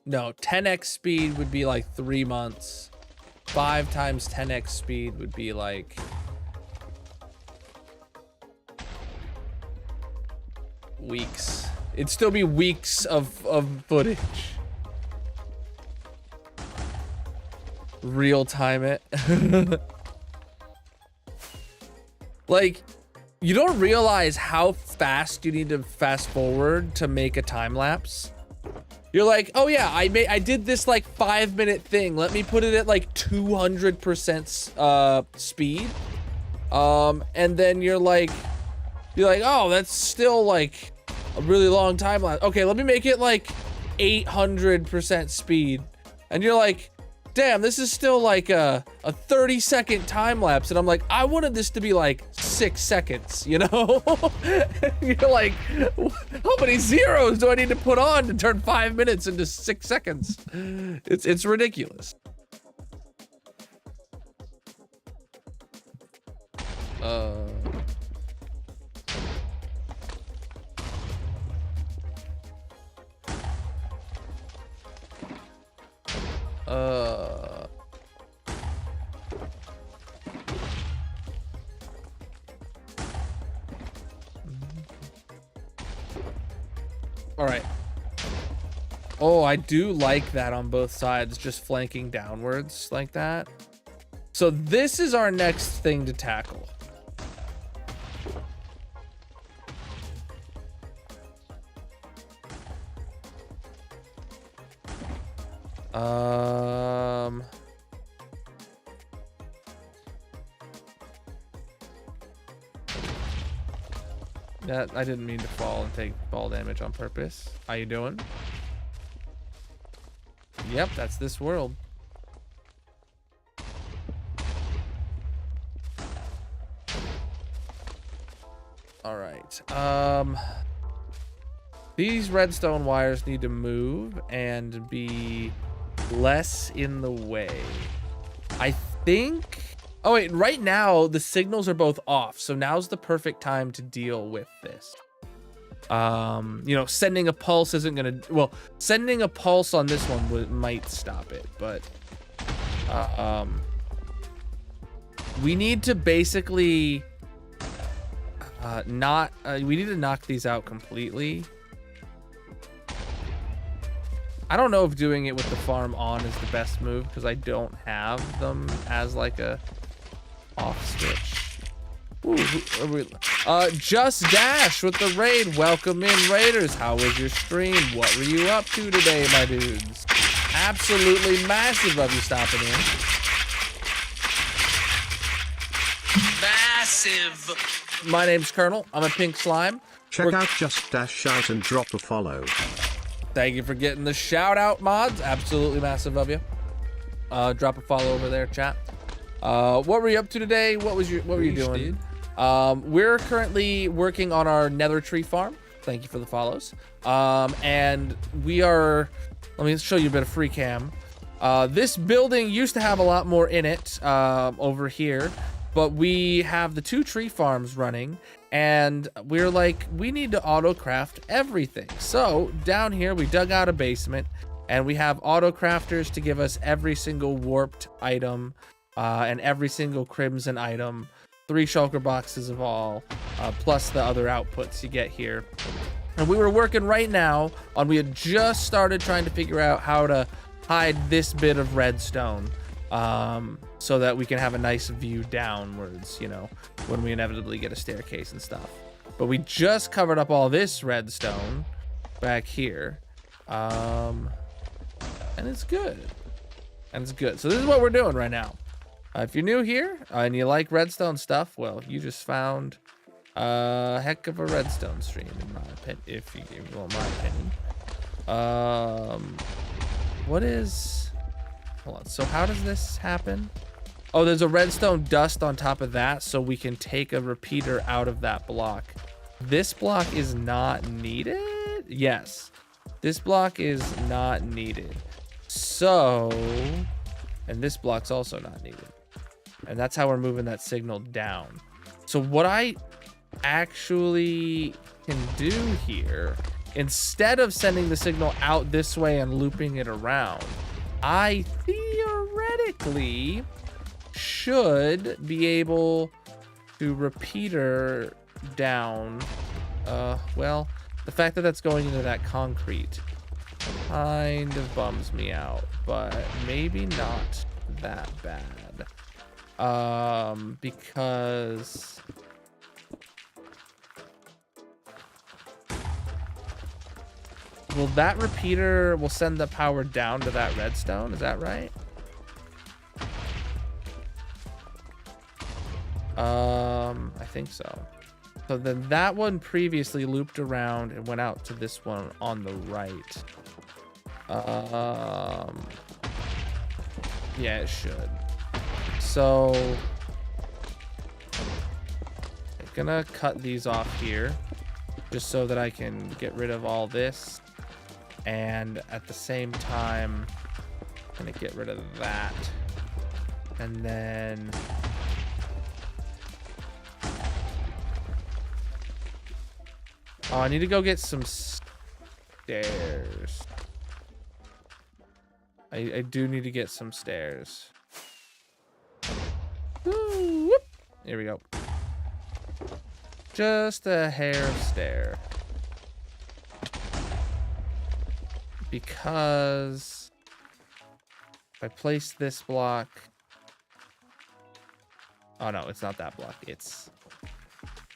No, 10x speed would be like 3 months. 5 times 10x speed would be like... weeks. It'd still be weeks of footage. Real time it. Like, you don't realize how fast you need to fast forward to make a time lapse. You're like, oh yeah, I did this like 5-minute thing. Let me put it at like 200% speed. And then you're like, oh, that's still like a really long time lapse. Okay, let me make it like 800% speed. And you're like, damn, this is still like a 30-second time lapse. And I'm like, I wanted this to be like 6 seconds, you know? You're like, how many zeros do I need to put on to turn 5 minutes into 6 seconds? It's ridiculous. Uh. All right. Oh, I do like that on both sides, just flanking downwards like that. So this is our next thing to tackle. That I didn't mean to fall and take fall damage on purpose. How you doing? Yep, that's this world. All right. These redstone wires need to move and be less in the way. I think. Oh wait, right now the signals are both off, so now's the perfect time to deal with this. You know, sending a pulse isn't gonna. Well, sending a pulse on this one might stop it, but we need to basically we need to knock these out completely. I don't know if doing it with the farm on is the best move because I don't have them as like a off switch. Ooh, Just Dash with the raid. Welcome in, Raiders. How was your stream? What were you up to today, my dudes? Absolutely massive of you stopping in. Massive. My name's Colonel. I'm a pink slime. Check out Just Dash Shout and drop a follow. Thank you for getting the shout out, mods. Absolutely massive of you. Drop a follow over there, chat. What were you up to today? What were you doing? We're currently working on our nether tree farm. Thank you for the follows. And we are, let me show you a bit of free cam. This building used to have a lot more in it over here, but we have the 2 tree farms running, and we're like, we need to auto craft everything. So down here, we dug out a basement, and we have auto crafters to give us every single warped item and every single crimson item, 3 shulker boxes of all, plus the other outputs you get here. And we were working right now on, we had just started trying to figure out how to hide this bit of redstone so that we can have a nice view downwards, you know, when we inevitably get a staircase and stuff. But we just covered up all this redstone back here. And it's good. And it's good. So this is what we're doing right now. If you're new here and you like redstone stuff, well, you just found a heck of a redstone stream, in my opinion, if you want my opinion. What is, hold on, so how does this happen? Oh, there's a redstone dust on top of that, so we can take a repeater out of that block. This block is not needed? Yes, this block is not needed. So, and this block's also not needed. And that's how we're moving that signal down. So what I actually can do here, instead of sending the signal out this way and looping it around, I theoretically should be able to repeater down. Well, the fact that that's going into that concrete kind of bums me out, but maybe not that bad. Because will that repeater will send the power down to that redstone? Is that right? I think so. So then that one previously looped around and went out to this one on the right. Yeah, it should. So I'm gonna cut these off here just so that I can get rid of all this, and at the same time I'm gonna get rid of that, and then Oh, I need to go get some stairs. I do need to get some stairs. Ooh, whoop. Here we go. Just a hair of stair. Because if I place this block... Oh, no, it's not that block. It's...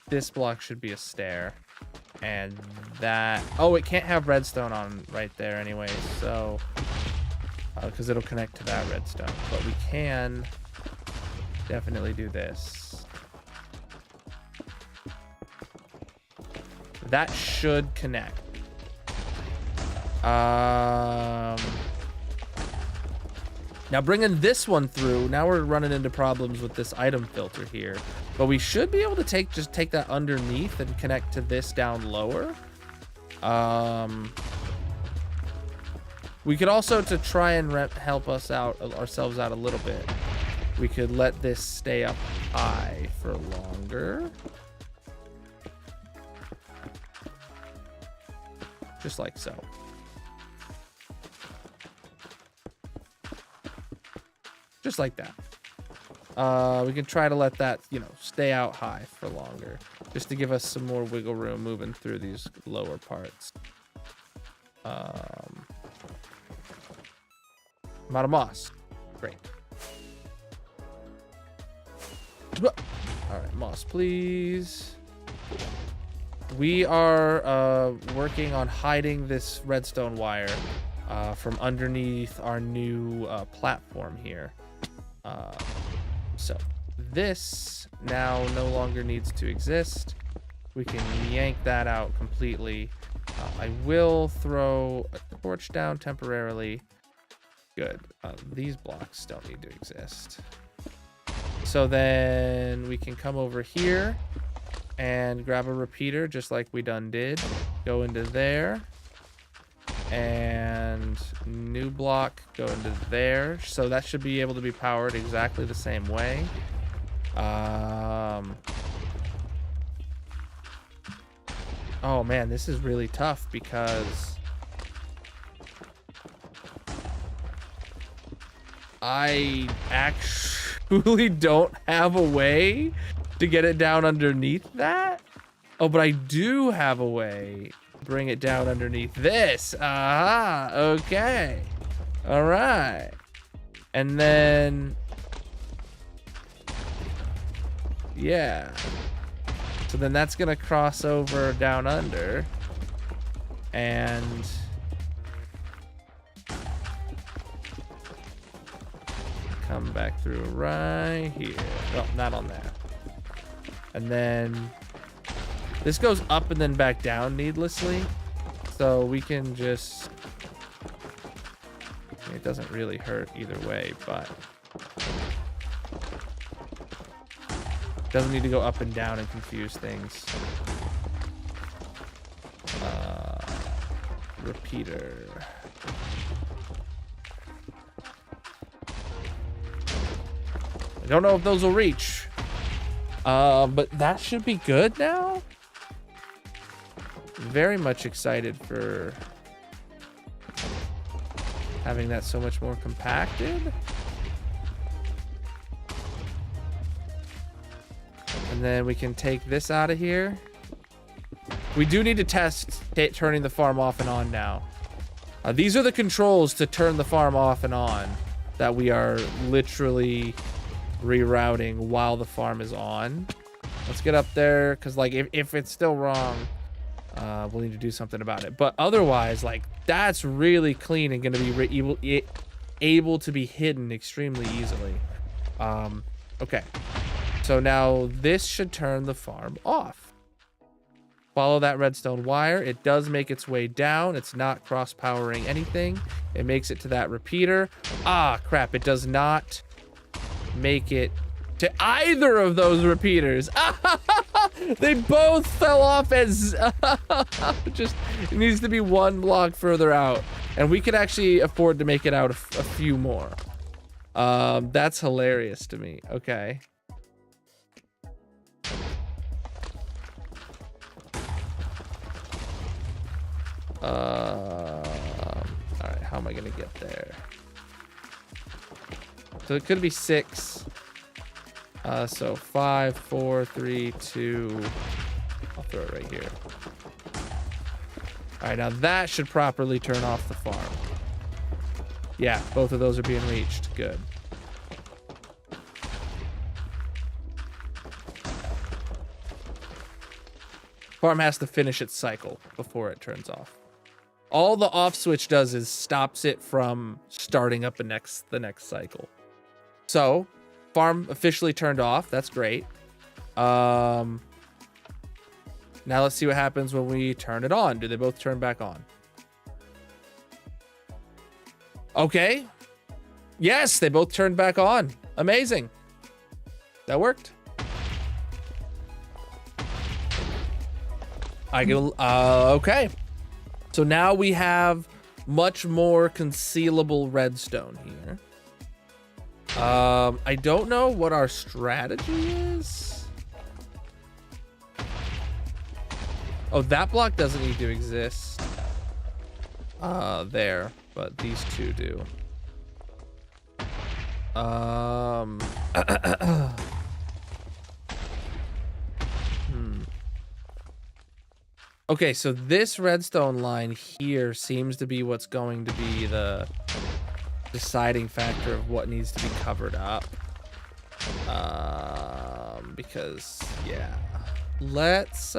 This block should be a stair. And that... Oh, it can't have redstone on right there anyway, so... Because it'll connect to that redstone. But we can definitely do this. That should connect. Now bringing this one through, now we're running into problems with this item filter here. But we should be able to just take that underneath and connect to this down lower. We could also, to try and help ourselves out a little bit, we could let this stay up high for longer. Just like so. Just like that. We can try to let that, stay out high for longer, just to give us some more wiggle room moving through these lower parts. I'm out of moss. Great. All right, moss, please. We are working on hiding this redstone wire from underneath our new platform here. So this now no longer needs to exist. We can yank that out completely. I will throw a torch down temporarily. Good. These blocks don't need to exist. So then we can come over here and grab a repeater just like we done did. Go into there. And new block, go into there. So that should be able to be powered exactly the same way. Oh man, this is really tough because I actually don't have a way to get it down underneath that. Oh, but I do have a way. Bring it down underneath this. Aha, okay. All right. And then, yeah. So then that's gonna cross over down under and come back through right here. Oh, not on that. And then this goes up and then back down needlessly. So we can just... It doesn't really hurt either way, but... Doesn't need to go up and down and confuse things. Repeater. I don't know if those will reach. But that should be good now. Very much excited for having that so much more compacted. And then we can take this out of here. We do need to test turning the farm off and on now. These are the controls to turn the farm off and on that we are literally rerouting while the farm is on. Let's get up there, because like if it's still wrong, we'll need to do something about it. But otherwise, like, that's really clean and going to be able to be hidden extremely easily. Okay. So now this should turn the farm off. Follow that redstone wire. It does make its way down. It's not cross-powering anything. It makes it to that repeater. Ah, crap. It does not make it to either of those repeaters. They both fell off as just, it needs to be one block further out, and we could actually afford to make it out a few more. That's hilarious to me. Okay. All right, how am I gonna get there? So it could be 6. So 5, 4, 3, 2. I'll throw it right here. All right, now that should properly turn off the farm. Yeah, both of those are being reached. Good. Farm has to finish its cycle before it turns off. All the off switch does is stops it from starting up the next cycle. So, farm officially turned off. That's great. Now let's see what happens when we turn it on. Do they both turn back on? Okay. Yes, they both turned back on. Amazing. That worked. Okay. So now we have much more concealable redstone here. I don't know what our strategy is. Oh, that block doesn't need to exist. There, but these two do. Okay, so this redstone line here seems to be what's going to be the deciding factor of what needs to be covered up. Because, yeah. Let's,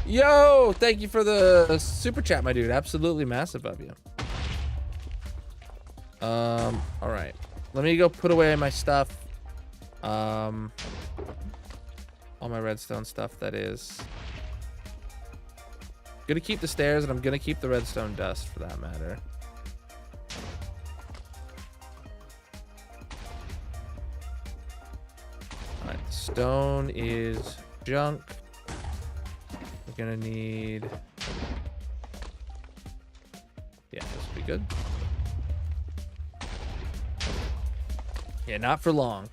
Yo, thank you for the super chat, my dude. Absolutely massive of you. All right. Let me go put away my stuff. All my redstone stuff, that is. Gonna keep the stairs, and I'm gonna keep the redstone dust for that matter. Alright, stone is junk. We're gonna need... Yeah, this will be good. Yeah, not for long.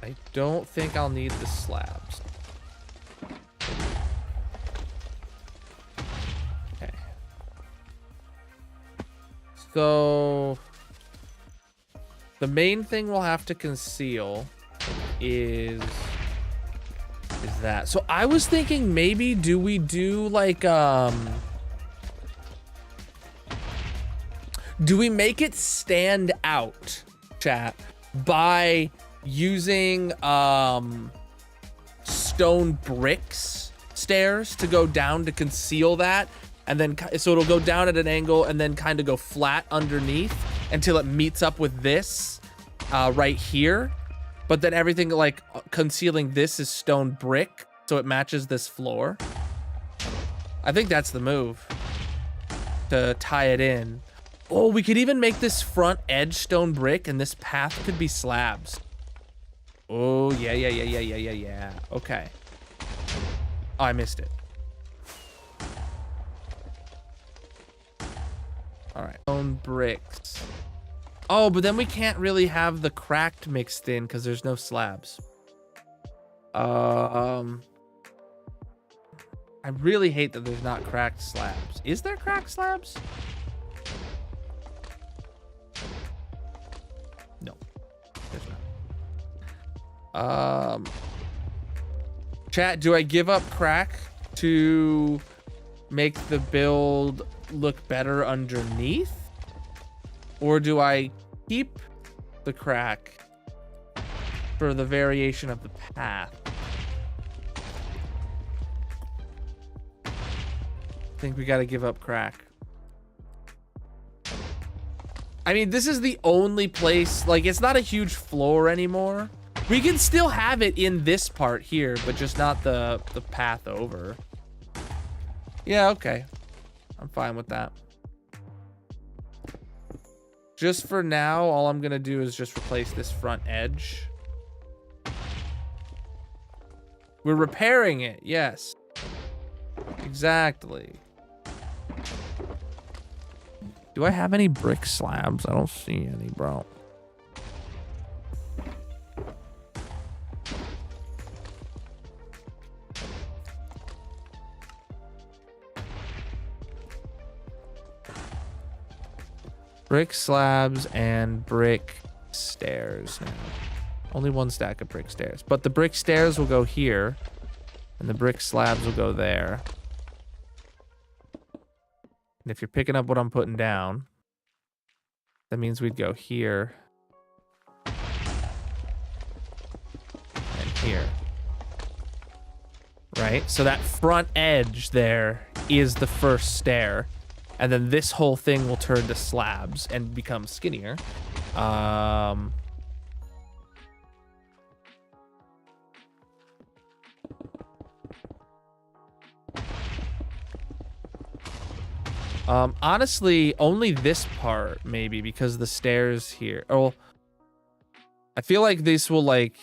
I don't think I'll need the slabs. Okay. So the main thing we'll have to conceal is that. So I was thinking maybe do we do like do we make it stand out, chat, by using stone bricks stairs to go down to conceal that, and then so it'll go down at an angle and then kind of go flat underneath until it meets up with this right here, but then everything like concealing this is stone brick so it matches this floor. I think that's the move to tie it in. Oh, we could even make this front edge stone brick and this path could be slabs. Oh, yeah. Okay. Oh, I missed it. All right. Stone bricks. Oh, but then we can't really have the cracked mixed in because there's no slabs. I really hate that there's not cracked slabs. Is there cracked slabs? No, there's not. Chat, do I give up crack to make the build look better underneath? Or do I keep the crack for the variation of the path? I think we gotta give up crack. I mean, this is the only place, like, it's not a huge floor anymore. We can still have it in this part here, but just not the path over. Yeah, okay. I'm fine with that. Just for now, all I'm gonna do is just replace this front edge. We're repairing it, yes. Do I have any brick slabs? I don't see any, bro. Brick slabs and brick stairs now. Only one stack of brick stairs. But the brick stairs will go here. And the brick slabs will go there. And if you're picking up what I'm putting down, that means we'd go here. And here. Right? So that front edge there is the first stair. And then this whole thing will turn to slabs and become skinnier. Honestly, only this part, maybe, because the stairs here. Oh, I feel like this will, like...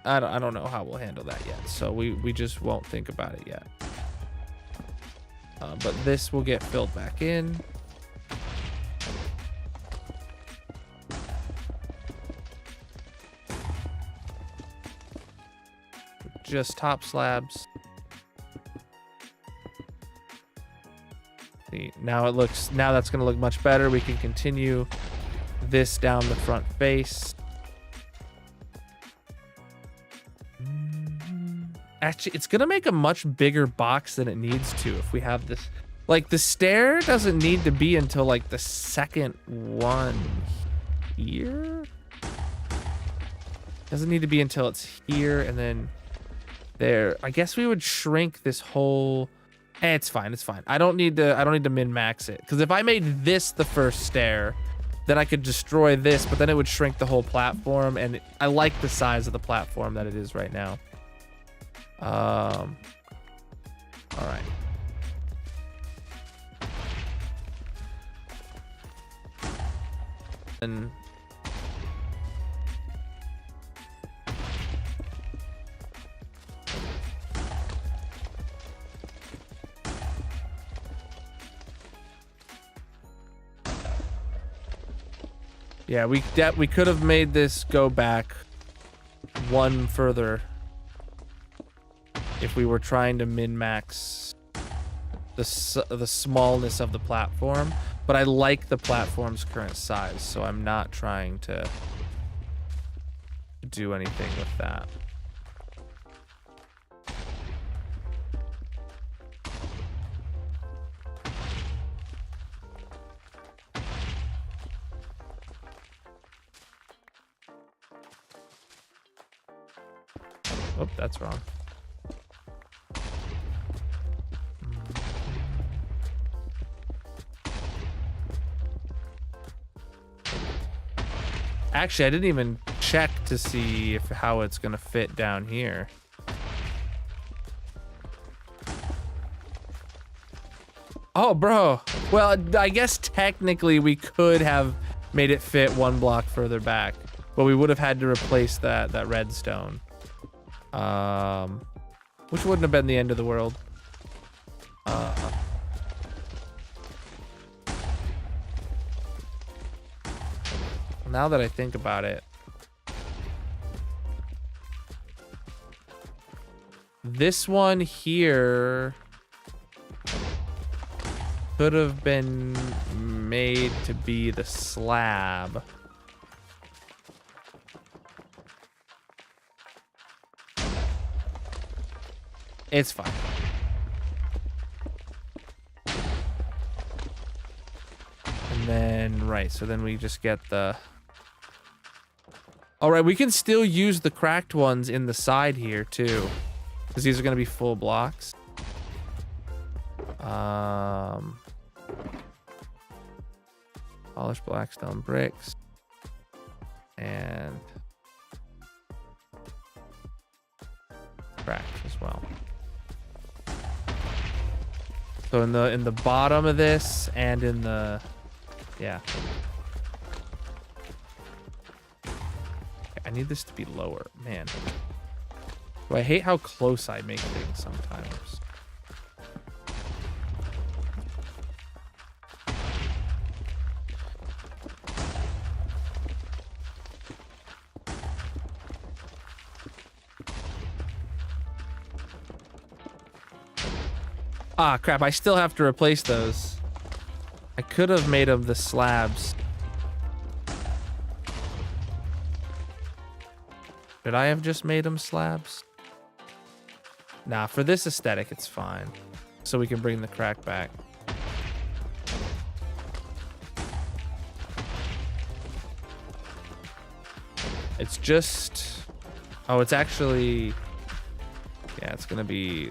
I don't know how we'll handle that yet. So we just won't think about it yet. But this will get filled back in. Just top slabs. See, now that's going to look much better. We can continue this down the front face. Actually, it's going to make a much bigger box than it needs to if we have this. Like, the stair doesn't need to be until, like, the second one here. Doesn't need to be until it's here and then there. I guess we would shrink this whole... it's fine. It's fine. I don't need to min-max it. Because if I made this the first stair, then I could destroy this, but then it would shrink the whole platform. And I like the size of the platform that it is right now. All right. And yeah, we could have made this go back one further if we were trying to min-max the smallness of the platform, but I like the platform's current size, so I'm not trying to do anything with that. Oh, that's wrong. Actually, I didn't even check to see how it's gonna fit down here. Oh, bro. Well, I guess technically we could have made it fit one block further back, but we would have had to replace that redstone. Which wouldn't have been the end of the world. Now that I think about it, this one here could have been made to be the slab. It's fine. And then, right, so then we just get the... All right, we can still use the cracked ones in the side here, too. Because these are going to be full blocks. Polished blackstone bricks. And... cracked as well. So in the bottom of this and in the... yeah. I need this to be lower. Man. Do I hate how close I make things sometimes. Ah, crap. I still have to replace those. I could have made them the slabs. Should I have just made them slabs? Nah, for this aesthetic, it's fine. So we can bring the crack back. It's just... Oh, it's actually... Yeah, it's gonna be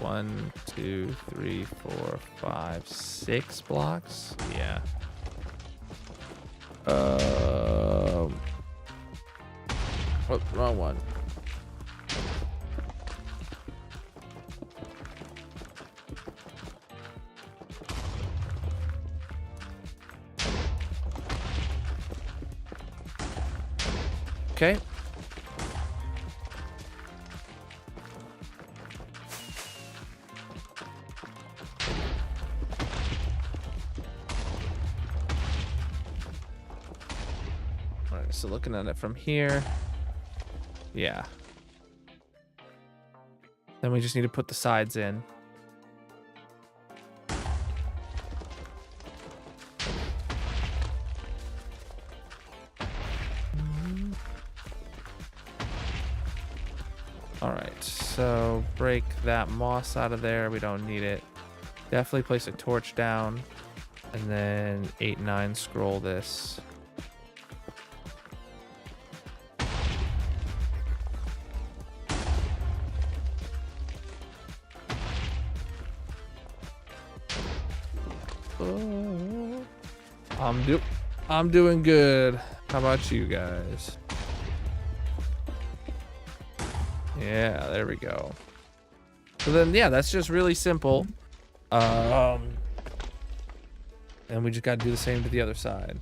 1, 2, 3, 4, 5, 6 blocks. Yeah. Oh, wrong one. Okay. All right, so looking at it from here. Yeah. Then we just need to put the sides in. All right, so break that moss out of there. We don't need it. Definitely place a torch down, and then 8, 9 scroll this. I'm doing good. How about you guys? Yeah, there we go. So then, yeah, that's just really simple. And we just got to do the same to the other side.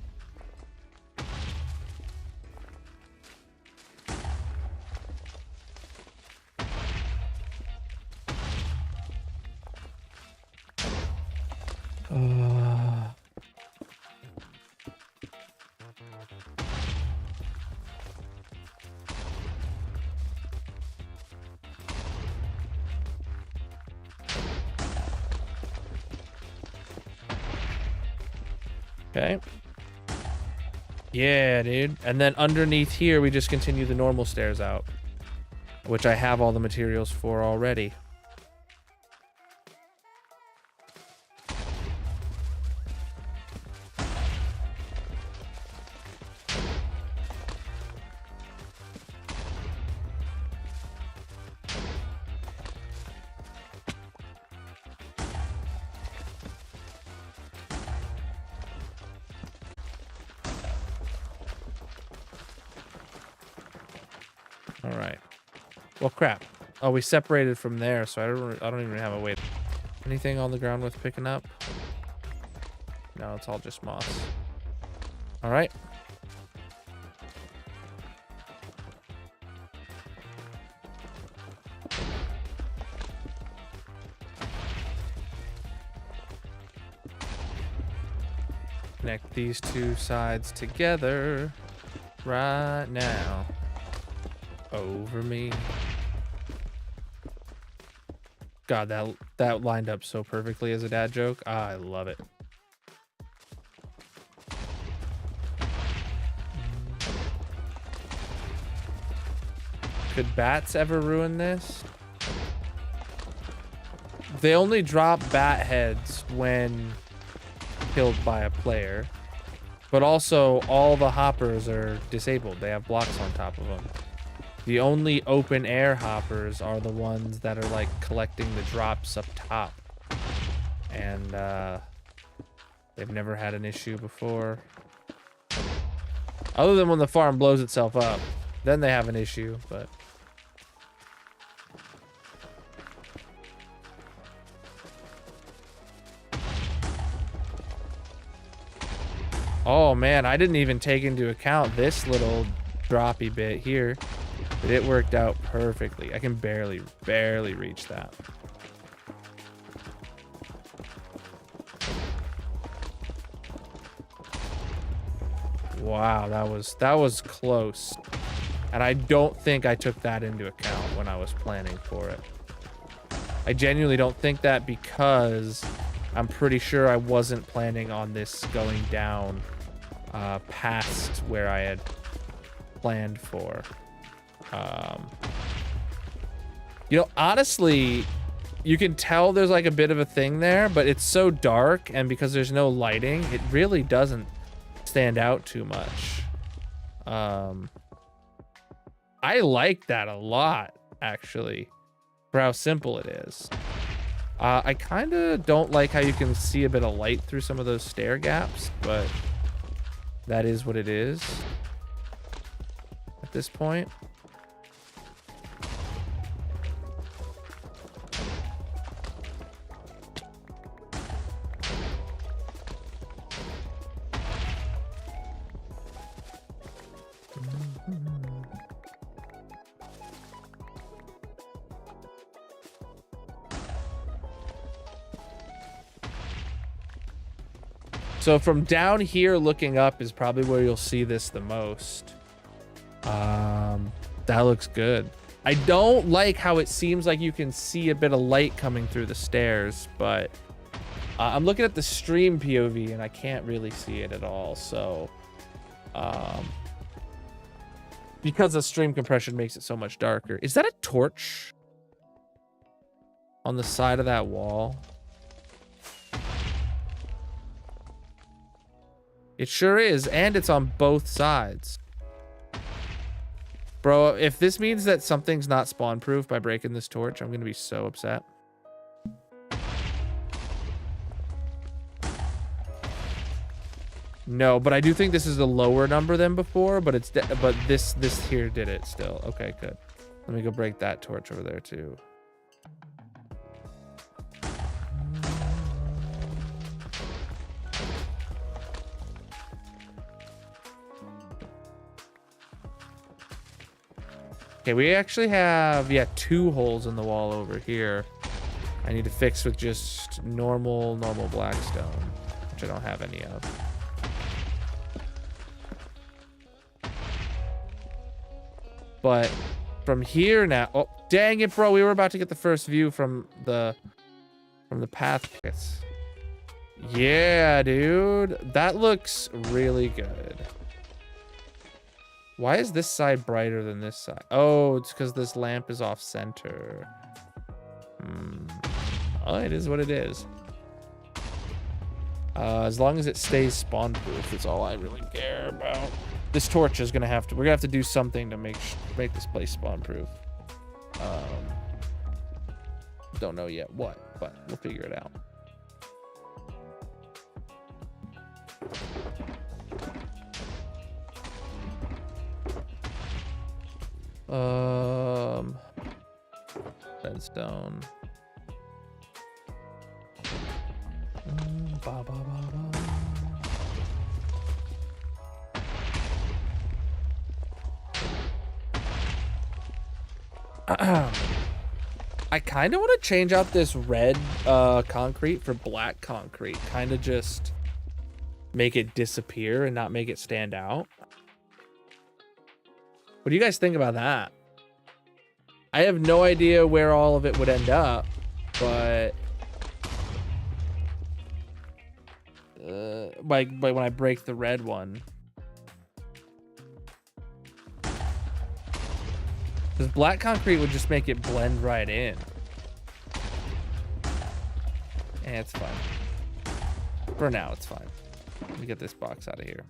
Okay. Yeah, dude. And then underneath here, we just continue the normal stairs out, which I have all the materials for already. All right. Well, crap. Oh, we separated from there, so I don't even have a way. Anything on the ground worth picking up? No, it's all just moss. All right. Connect these two sides together right now. Over me. God, that lined up so perfectly as a dad joke. I love it. Could bats ever ruin this? They only drop bat heads when killed by a player, but also all the hoppers are disabled. They have blocks on top of them. The only open air hoppers are the ones that are like collecting the drops up top. And they've never had an issue before. Other than when the farm blows itself up. Then they have an issue, but... Oh man, I didn't even take into account this little droppy bit here. But it worked out perfectly. I can barely reach that. Wow, that was close. And I don't think I took that into account when I was planning for it. I genuinely don't think that because I'm pretty sure I wasn't planning on this going down past where I had planned for. You know, honestly, you can tell there's like a bit of a thing there, but it's so dark, and because there's no lighting, it really doesn't stand out too much. I like that a lot, actually, for how simple it is. I kind of don't like how you can see a bit of light through some of those stair gaps, but that is what it is at this point. So from down here looking up is probably where you'll see this the most. That looks good. I don't like how it seems like you can see a bit of light coming through the stairs, but I'm looking at the stream POV and I can't really see it at all. So because the stream compression makes it so much darker. Is that a torch on the side of that wall? It sure is, and it's on both sides. Bro, if this means that something's not spawn proof by breaking this torch, I'm gonna be so upset. No, but I do think this is a lower number than before, but it's but this here did it still. Okay, good. Let me go break that torch over there too. Okay, we actually have, yeah, 2 holes in the wall over here. I need to fix with just normal blackstone, which I don't have any of. But from here now, oh, dang it, bro. We were about to get the first view from the path. Yeah, dude. That looks really good. Why is this side brighter than this side? Oh, it's because this lamp is off center. Oh, it is what it is. As long as it stays spawn proof, that's all I really care about. This torch is gonna have to, we're gonna have to do something to make this place spawn proof. Don't know yet what, but we'll figure it out. Redstone. I kind of want to change out this red concrete for black concrete. Kind of just make it disappear and not make it stand out. What do you guys think about that? I have no idea where all of it would end up, but like when I break the red one, because black concrete would just make it blend right in. And it's fine. For now, it's fine. Let me get this box out of here.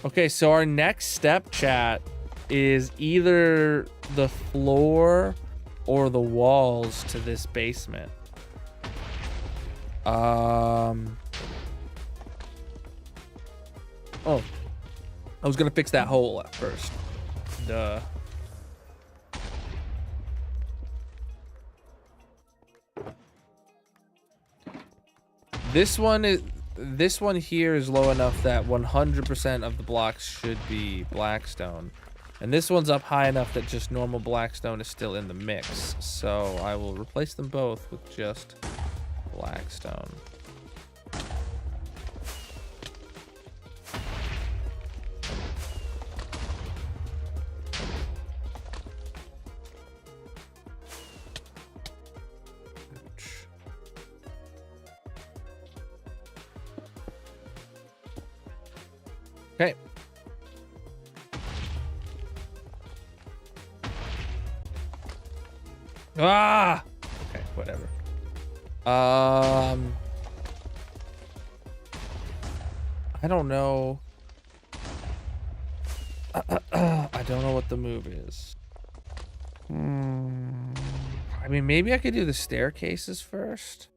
Okay, so our next step, chat, is either the floor or the walls to this basement. Oh, I was gonna fix that hole at first. Duh. This one here is low enough that 100% of the blocks should be blackstone. And this one's up high enough that just normal blackstone is still in the mix. So I will replace them both with just Blackstone. Okay. Ah! Okay, whatever. I don't know. I don't know what the move is. I mean, maybe I could do the staircases first.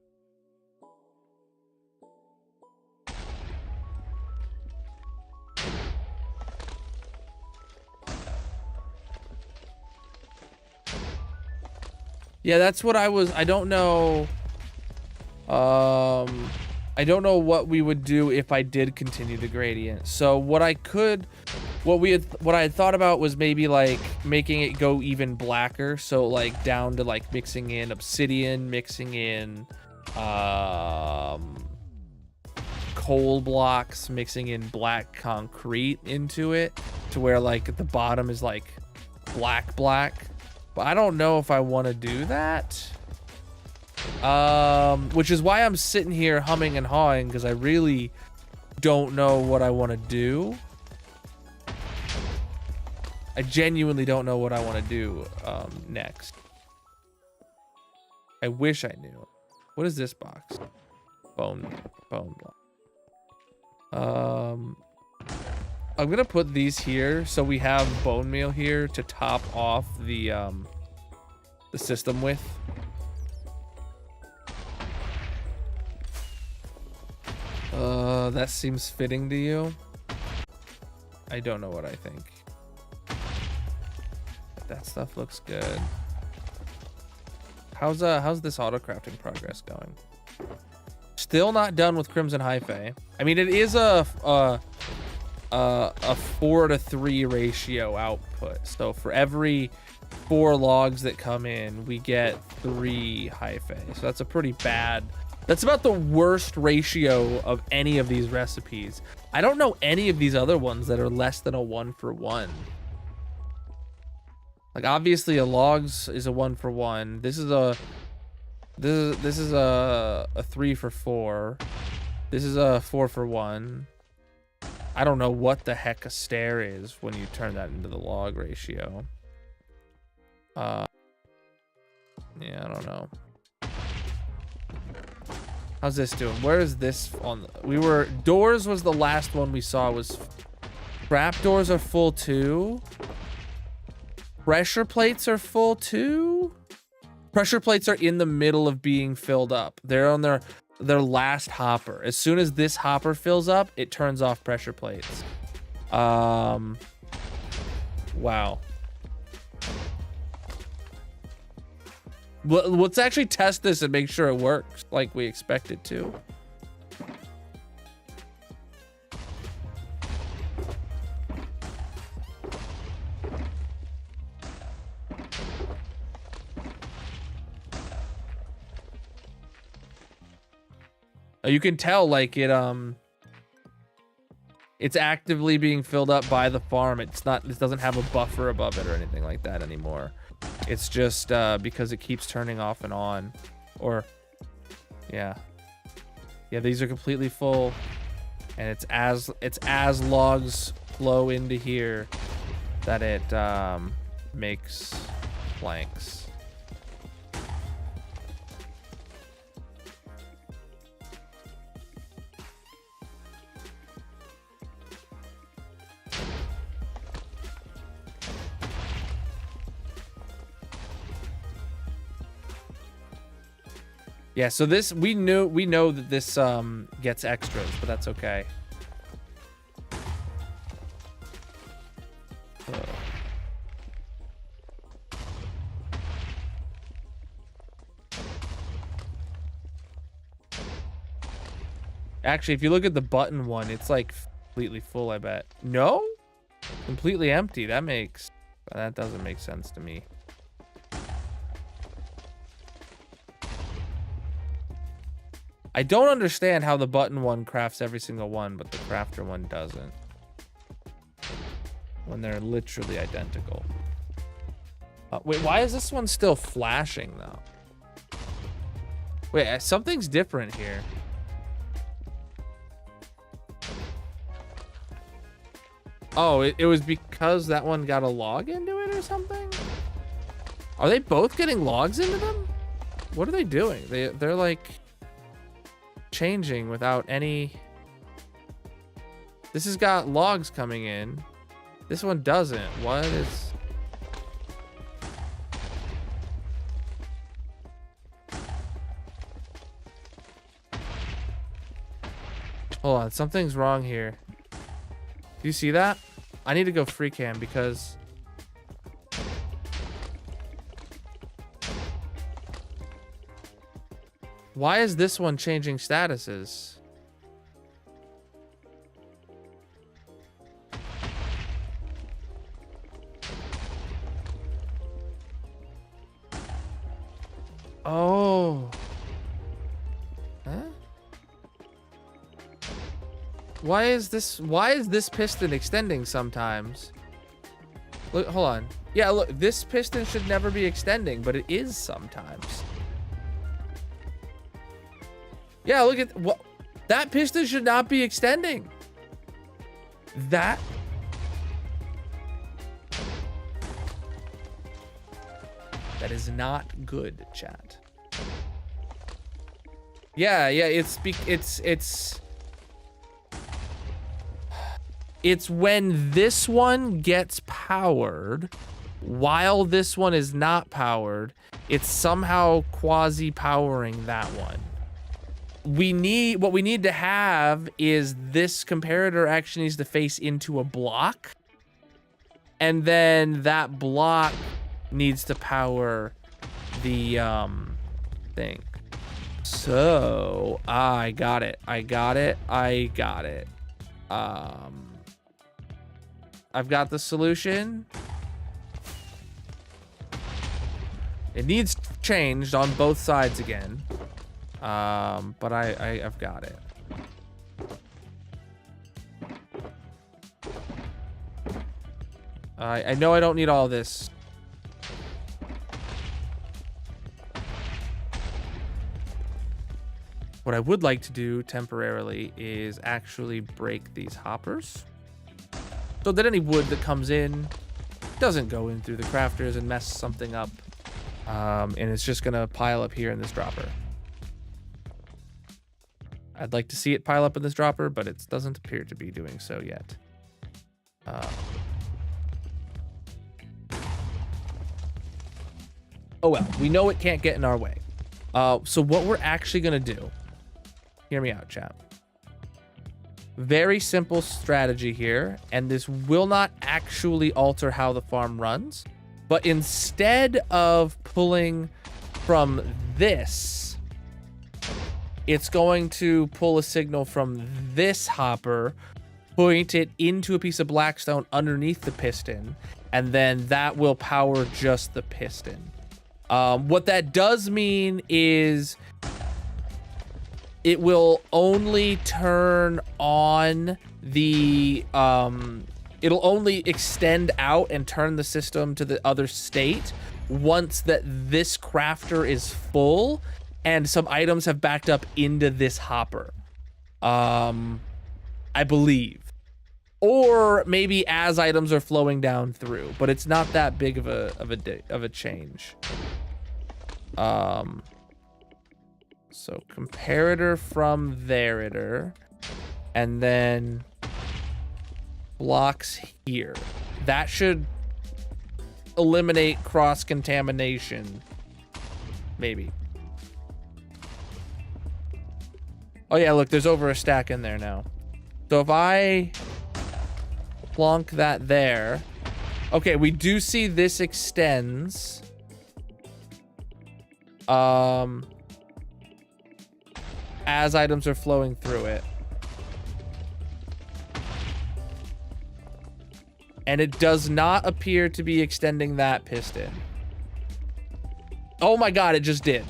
Yeah, that's what I was. I don't know. I don't know what we would do if I did continue the gradient. So what I had thought about was maybe like making it go even blacker. So like down to like mixing in obsidian, mixing in coal blocks, mixing in black concrete into it to where like the bottom is like black. But I don't know if I want to do that. Which is why I'm sitting here humming and hawing, because I really don't know what I want to do. I genuinely don't know what I want to do next. I wish I knew. What is this box? Bone block. I'm gonna put these here so we have bone meal here to top off the system with. That seems fitting to you. I don't know what I think. That stuff looks good. How's this auto crafting progress going? Still not done with Crimson Hyphae. I mean, it is a 4-to-3 ratio output. So for every 4 logs that come in, we get 3 Hyphae. So that's a pretty bad. That's about the worst ratio of any of these recipes. I don't know any of these other ones that are less than a 1-for-1. Like obviously a logs is a 1-for-1. This is a 3-for-4. This is a 4-for-1. I don't know what the heck a stair is when you turn that into the log ratio. Yeah, I don't know. How's this doing? Where is this on? Doors was the last one we saw. Was trap doors are full too? Pressure plates are full too? Pressure plates are in the middle of being filled up. They're on their last hopper. As soon as this hopper fills up, it turns off pressure plates. Wow. Let's actually test this and make sure it works like we expect it to. You can tell like it's actively being filled up by the farm. It doesn't have a buffer above it or anything like that anymore. It's just because it keeps turning off and on. Or yeah, these are completely full, and it's as logs flow into here that it makes planks. Yeah, so this we know that this gets extras, but that's okay. Actually, if you look at the button one, it's like completely full, I bet. No? Completely empty. That doesn't make sense to me. I don't understand how the button one crafts every single one, but the crafter one doesn't. When they're literally identical. Wait, why is this one still flashing though? Wait, something's different here. Oh, it was because that one got a log into it or something? Are they both getting logs into them? What are they doing? They're like changing without any. This has got logs coming in. This one doesn't. What is? Hold on, something's wrong here. Do you see that? I need to go free cam because why is this one changing statuses? Oh. Huh? Why is this piston extending sometimes? Look, hold on. Yeah, look, this piston should never be extending, but it is sometimes. Yeah, look at what that piston should not be extending. That is not good, chat. Yeah, it's when this one gets powered while this one is not powered, it's somehow quasi-powering that one. What we need to have is this comparator actually needs to face into a block, and then that block needs to power the thing. So I got it. I've got the solution. It needs changed on both sides again. But I've got it. I know I don't need all this. What I would like to do temporarily is actually break these hoppers so that any wood that comes in doesn't go in through the crafters and mess something up. And it's just gonna pile up here in this dropper. I'd like to see it pile up in this dropper, but it doesn't appear to be doing so yet. Oh well, we know it can't get in our way. So what we're actually gonna do, hear me out, chat. Very simple strategy here, and this will not actually alter how the farm runs, but instead of pulling from this, it's going to pull a signal from this hopper, point it into a piece of blackstone underneath the piston, and then that will power just the piston. What that does mean is it will only turn on the, it'll only extend out and turn the system to the other state once that this crafter is full and some items have backed up into this hopper. I believe. Or maybe as items are flowing down through, but it's not that big of a change. So comparator from there, and then blocks here. That should eliminate cross contamination. Maybe. Oh yeah, look, there's over a stack in there now. So if I plonk that there, okay, we do see this extends. As items are flowing through it. And it does not appear to be extending that piston. Oh my god, it just did.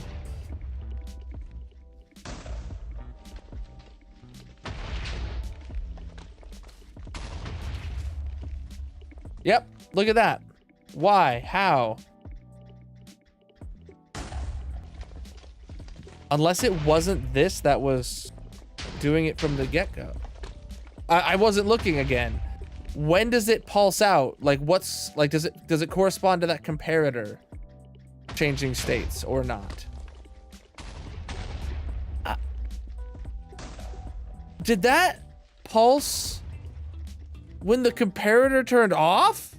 Yep, look at that. Why? How? Unless it wasn't this that was doing it from the get-go. I wasn't looking again. When does it pulse out? Like what's like does it correspond to that comparator changing states or not? Did that pulse when the comparator turned off?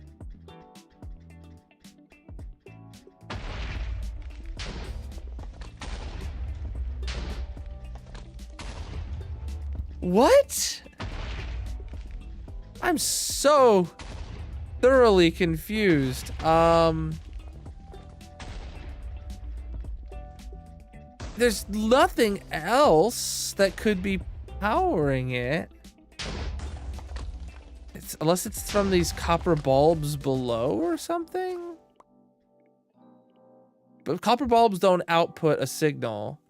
What? I'm so thoroughly confused. There's nothing else that could be powering it. Unless it's from these copper bulbs below or something. But copper bulbs don't output a signal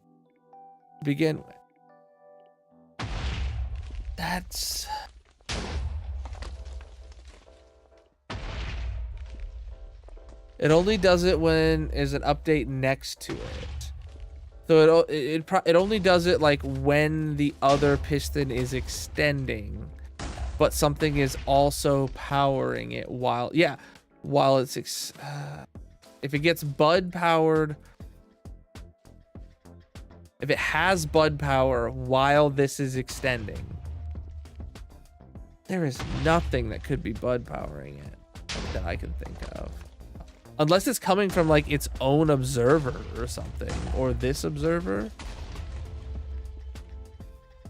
to begin with. That's... It only does it when there's an update next to it. So it only does it like when the other piston is extending, but something is also powering it while it's if it gets bud powered, if it has bud power while this is extending, there is nothing that could be bud powering it that I can think of. Unless it's coming from like its own observer or something, or this observer.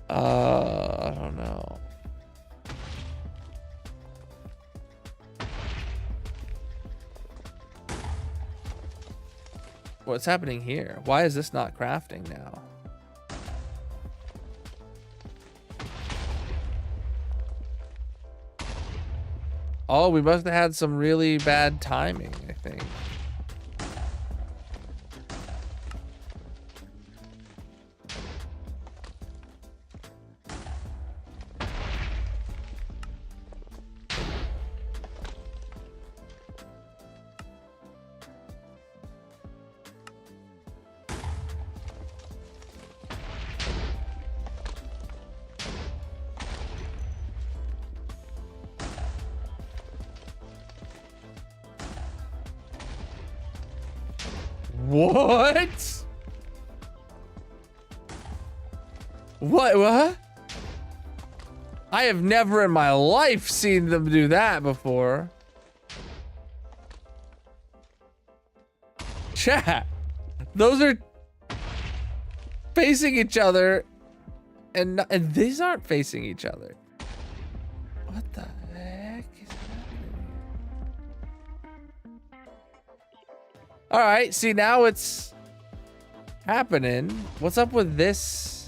I don't know. What's happening here? Why is this not crafting now? Oh, we must have had some really bad timing, I think. What? What? I have never in my life seen them do that before. Chat. Those are facing each other and these aren't facing each other. What the heck is happening? All right, see now it's happening. What's up with this?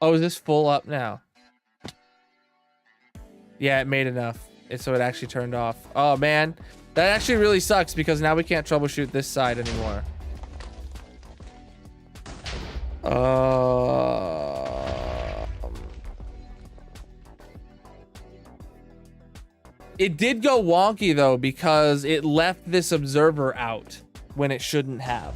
Oh, is this full up now? Yeah, it made enough. So it actually turned off. Oh, man. That actually really sucks because now we can't troubleshoot this side anymore. It did go wonky, though, because it left this observer out when it shouldn't have.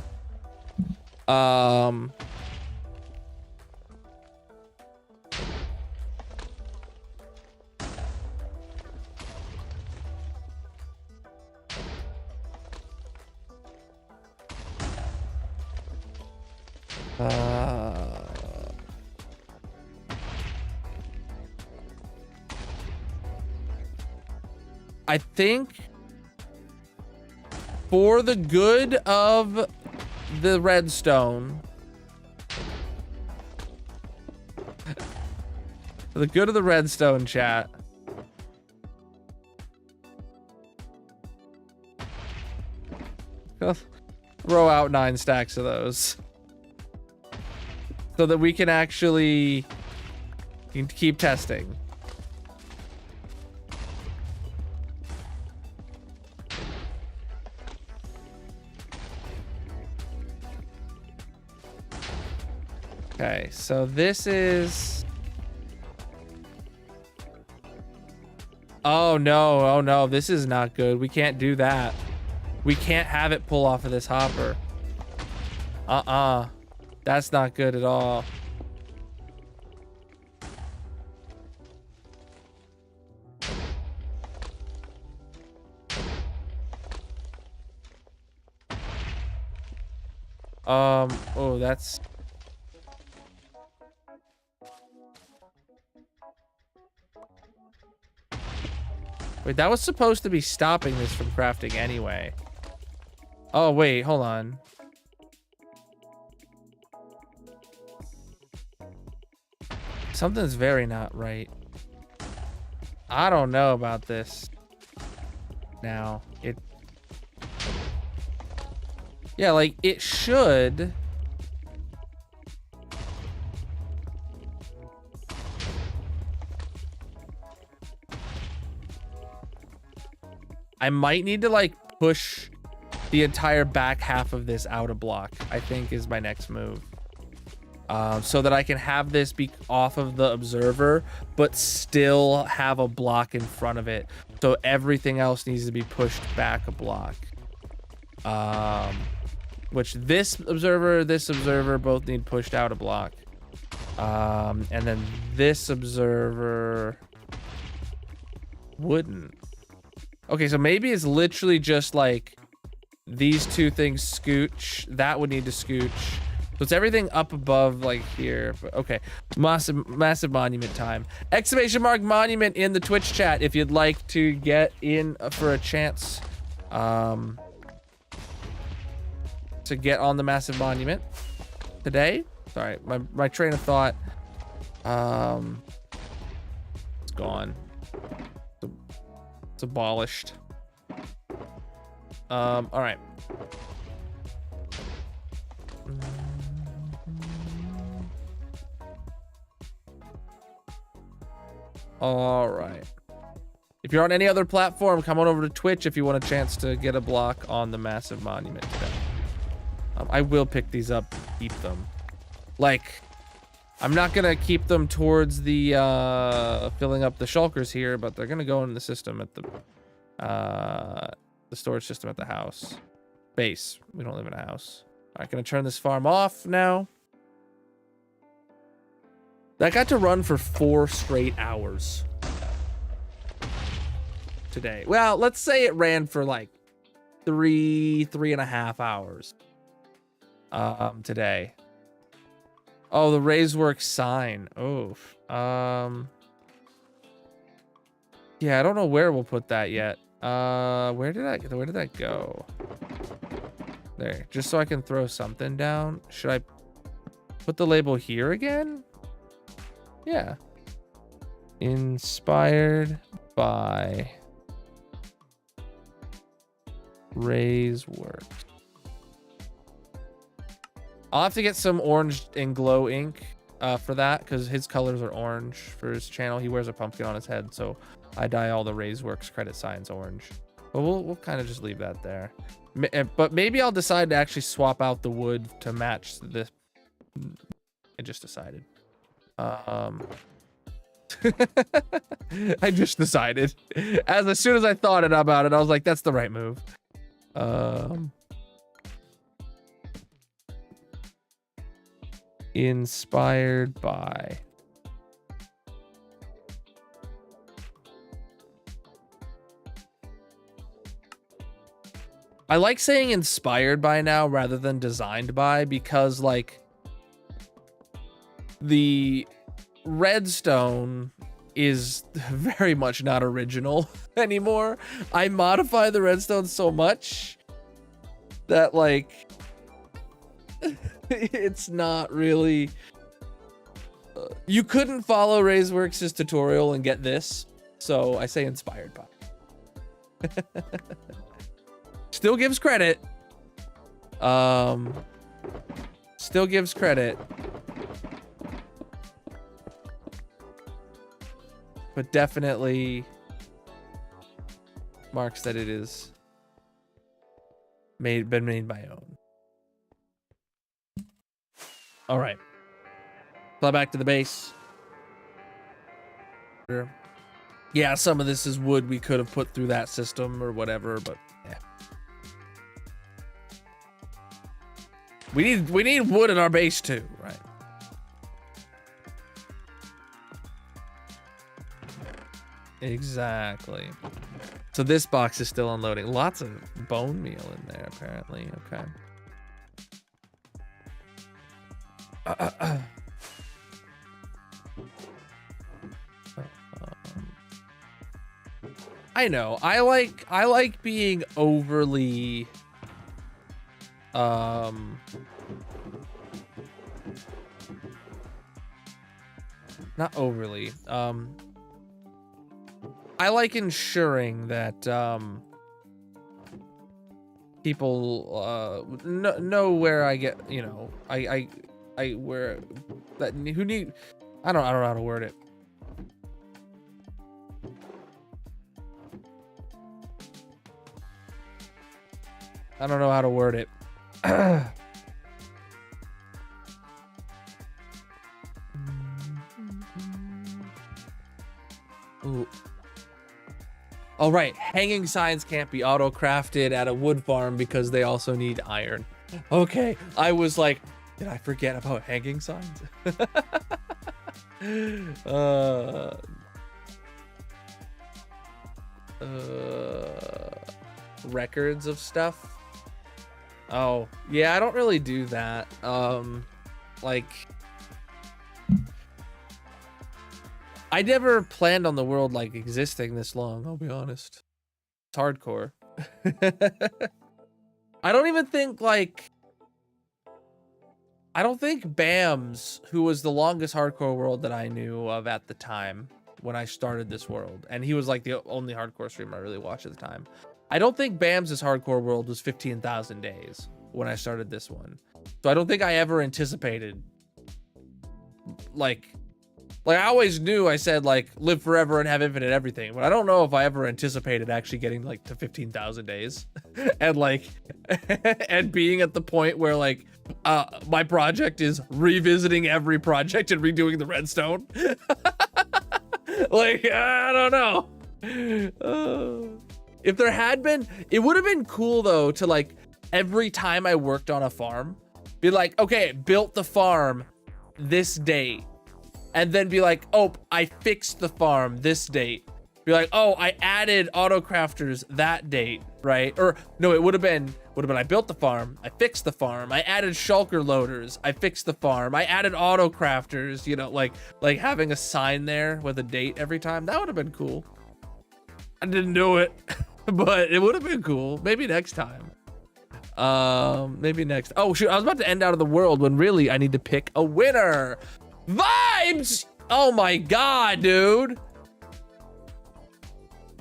I think for the good of the redstone, for the good of the redstone chat, throw out 9 stacks of those so that we can actually keep testing. Okay, so this is... Oh no, this is not good. We can't do that. We can't have it pull off of this hopper. That's not good at all. Oh, that's... Wait, that was supposed to be stopping this from crafting anyway. Oh, wait, hold on. Something's very not right. I don't know about this. Now, it... Yeah, like, it should... I might need to like push the entire back half of this out a block, I think is my next move. So that I can have this be off of the observer, but still have a block in front of it. So everything else needs to be pushed back a block. Which this observer both need pushed out a block. And then this observer wouldn't. Okay, so maybe it's literally just like these two things scooch. That would need to scooch. So it's everything up above like here. But okay, massive monument time. Exclamation mark monument in the Twitch chat if you'd like to get in for a chance to get on the massive monument today. Sorry, my train of thought it's gone. It's abolished. All right. All right. If you're on any other platform, come on over to Twitch if you want a chance to get a block on the massive monument today. I will pick these up, keep them. Like, I'm not gonna keep them towards the filling up the shulkers here, but they're gonna go in the system at the storage system at the house. Base. We don't live in a house. All right, gonna turn this farm off now. That got to run for 4 straight hours today. Well, let's say it ran for like 3.5 hours today. Oh, the Raiseworks sign. Oh, yeah, I don't know where we'll put that yet. Where did that go? There, just so I can throw something down. Should I put the label here again? Yeah. Inspired by Raiseworks. I'll have to get some orange and glow ink for that, because his colors are orange for his channel. He wears a pumpkin on his head, so I dye all the Raiseworks credit signs orange. But we'll kind of just leave that there. But maybe I'll decide to actually swap out the wood to match this. I just decided. I just decided. As soon as I thought about it, I was like, that's the right move. Inspired by. I like saying inspired by now rather than designed by, because like the redstone is very much not original anymore. I modify the redstone so much that like it's not really you couldn't follow Raiseworks' tutorial and get this, so I say inspired by. Still gives credit, Still gives credit. But definitely marks that it is been made by own. All right. Fly back to the base. Sure. Yeah, some of this is wood we could have put through that system or whatever, but yeah. We need wood in our base too, right? Exactly. So this box is still unloading. Lots of bone meal in there, apparently. Okay. I know. I like being overly not overly. I like ensuring that people know where I get, you know, I where that who need I don't know how to word it. I don't know how to word it. Ooh. All right, hanging signs can't be auto-crafted at a wood farm because they also need iron. Okay, I was like, did I forget about hanging signs? Records of stuff. Oh, yeah, I don't really do that. Like, I never planned on the world like existing this long, I'll be honest. It's hardcore. I don't even think like I don't think Bams, who was the longest hardcore world that I knew of at the time when I started this world, and he was like the only hardcore streamer I really watched at the time. I don't think Bams' hardcore world was 15,000 days when I started this one. So I don't think I ever anticipated like I always knew I said like live forever and have infinite everything, but I don't know if I ever anticipated actually getting like to 15,000 days and like and being at the point where like my project is revisiting every project and redoing the redstone. Like I don't know. If there had been, it would have been cool though to like every time I worked on a farm be like, okay, built the farm this date. And then be like, oh, I fixed the farm this date. Be like, oh, I added auto crafters that date, right? Or no, it would have been I built the farm, I fixed the farm, I added shulker loaders, I fixed the farm, I added auto crafters, you know, like having a sign there with a date every time. That would have been cool. I didn't do it, but it would have been cool. Maybe next time. Maybe next. Oh shoot, I was about to end out of the world when really I need to pick a winner. Vibes! Oh my god, dude.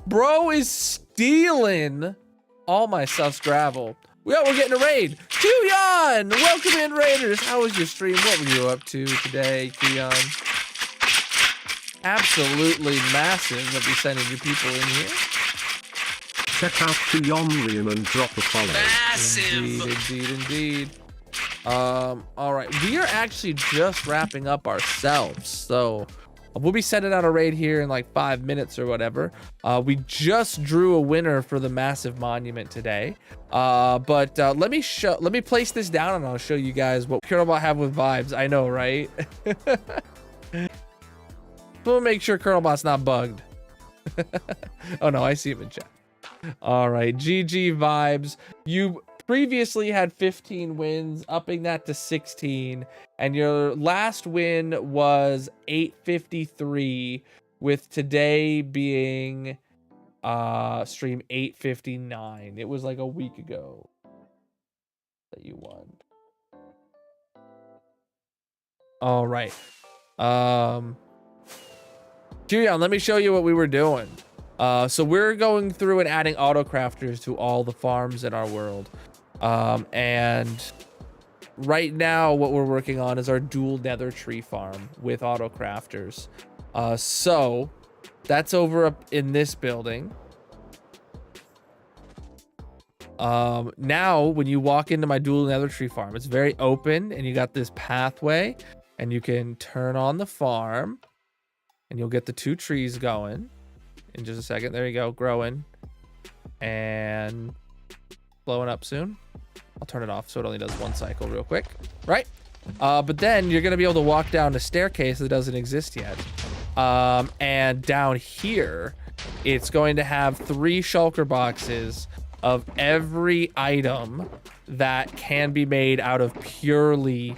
Bro is stealing all my stuff's gravel. Yeah, we're getting a raid. Kuyan! Welcome in, Raiders. How was your stream? What were you up to today, Kuyan? Absolutely massive of you sending your people in here. Check out Kuyan and drop a follow. Massive! Indeed. All right, we are actually just wrapping up ourselves, so we'll be sending out a raid here in like 5 minutes or whatever. We just drew a winner for the massive monument today, but let me place this down and I'll show you guys what Colonel have with vibes. I know, right? We'll make sure Colonelbot's not bugged. Oh no, I see him in chat. All right, GG vibes. You previously had 15 wins, upping that to 16, and your last win was 853, with today being stream 859. It was like a week ago that you won. All right. Kyrian, let me show you what we were doing. So we're going through and adding auto crafters to all the farms in our world. And right now what we're working on is our dual nether tree farm with auto crafters. So that's over up in this building. Now when you walk into my dual nether tree farm, it's very open and you got this pathway and you can turn on the farm and you'll get the 2 trees going in just a second. There you go, growing and blowing up soon. I'll turn it off so it only does 1 cycle real quick, right? But then you're gonna be able to walk down a staircase that doesn't exist yet. And down here, it's going to have 3 shulker boxes of every item that can be made out of purely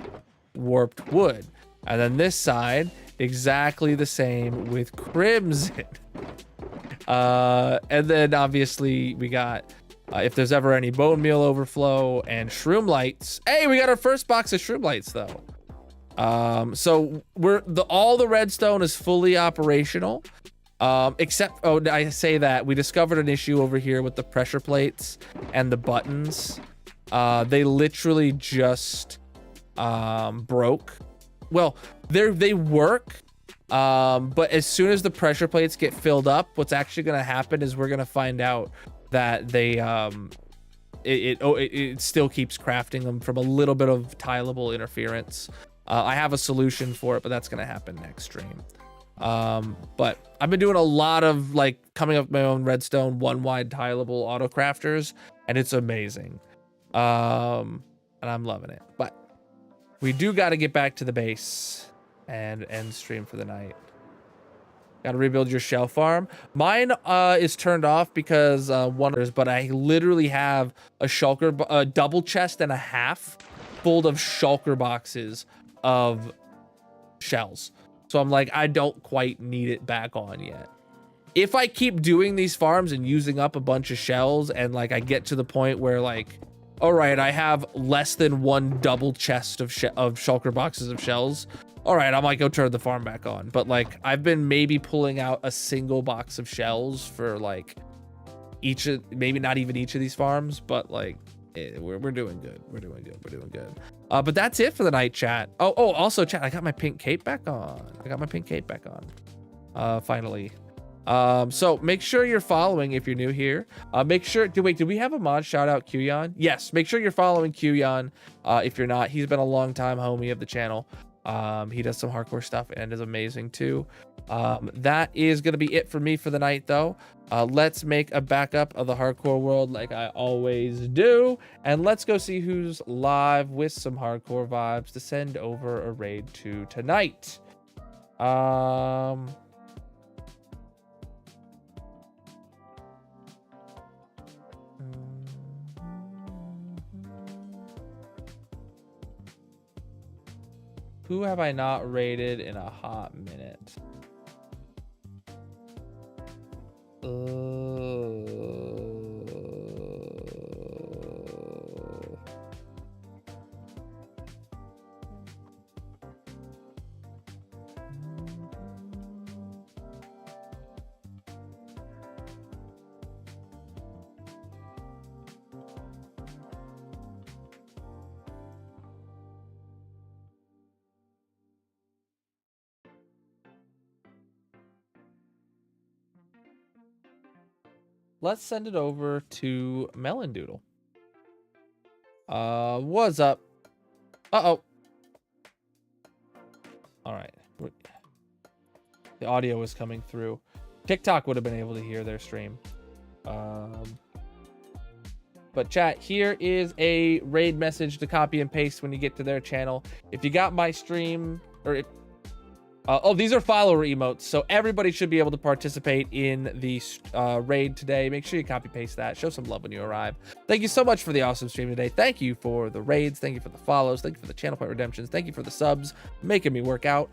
warped wood. And then this side, exactly the same with crimson. And then obviously we got, if there's ever any bone meal overflow and shroom lights. Hey, we got our first box of shroom lights though. So all the redstone is fully operational. Except, oh, I say that we discovered an issue over here with the pressure plates and the buttons. They literally just broke. Well, they work, but as soon as the pressure plates get filled up, what's actually going to happen is we're going to find out that they it still keeps crafting them from a little bit of tileable interference. I have a solution for it, but that's going to happen next stream. But I've been doing a lot of like coming up with my own redstone 1-wide tileable auto crafters, and it's amazing. And I'm loving it. But we do got to get back to the base and end stream for the night. Got to rebuild your shell farm. Mine is turned off because but I literally have a double chest and a half full of shulker boxes of shells. So I'm like, I don't quite need it back on yet. If I keep doing these farms and using up a bunch of shells and like I get to the point where like, all right, I have less than 1 double chest of shulker boxes of shells. All right, I might go turn the farm back on. But like I've been maybe pulling out a single box of shells for like maybe not even each of these farms, but like we're doing good. We're doing good. But that's it for the night, chat. Oh, also chat, I got my pink cape back on. Finally. So make sure you're following if you're new here. Make sure did we have a mod shout out Qyon? Yes, make sure you're following Qyon. If you're not, he's been a long time homie of the channel. He does some hardcore stuff and is amazing too. That is gonna be it for me for the night though. Let's make a backup of the hardcore world like I always do, and let's go see who's live with some hardcore vibes to send over a raid to tonight. Who have I not raided in a hot minute? Let's send it over to Melon Doodle. What's up? Uh-oh. All right. The audio was coming through. TikTok would have been able to hear their stream. But chat, here is a raid message to copy and paste when you get to their channel. If you got my stream, or if these are follower emotes, so everybody should be able to participate in the raid today. Make sure you copy paste that. Show some love when you arrive. Thank you so much for the awesome stream today. Thank you for the raids. Thank you for the follows. Thank you for the channel point redemptions. Thank you for the subs, making me work out.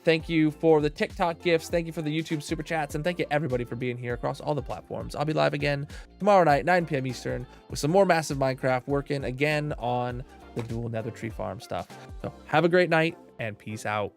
Thank you for the TikTok gifts. Thank you for the YouTube super chats, and thank you everybody for being here across all the platforms. I'll be live again tomorrow night, 9 p.m. Eastern, with some more massive Minecraft, working again on the dual nether tree farm stuff. So have a great night and peace out.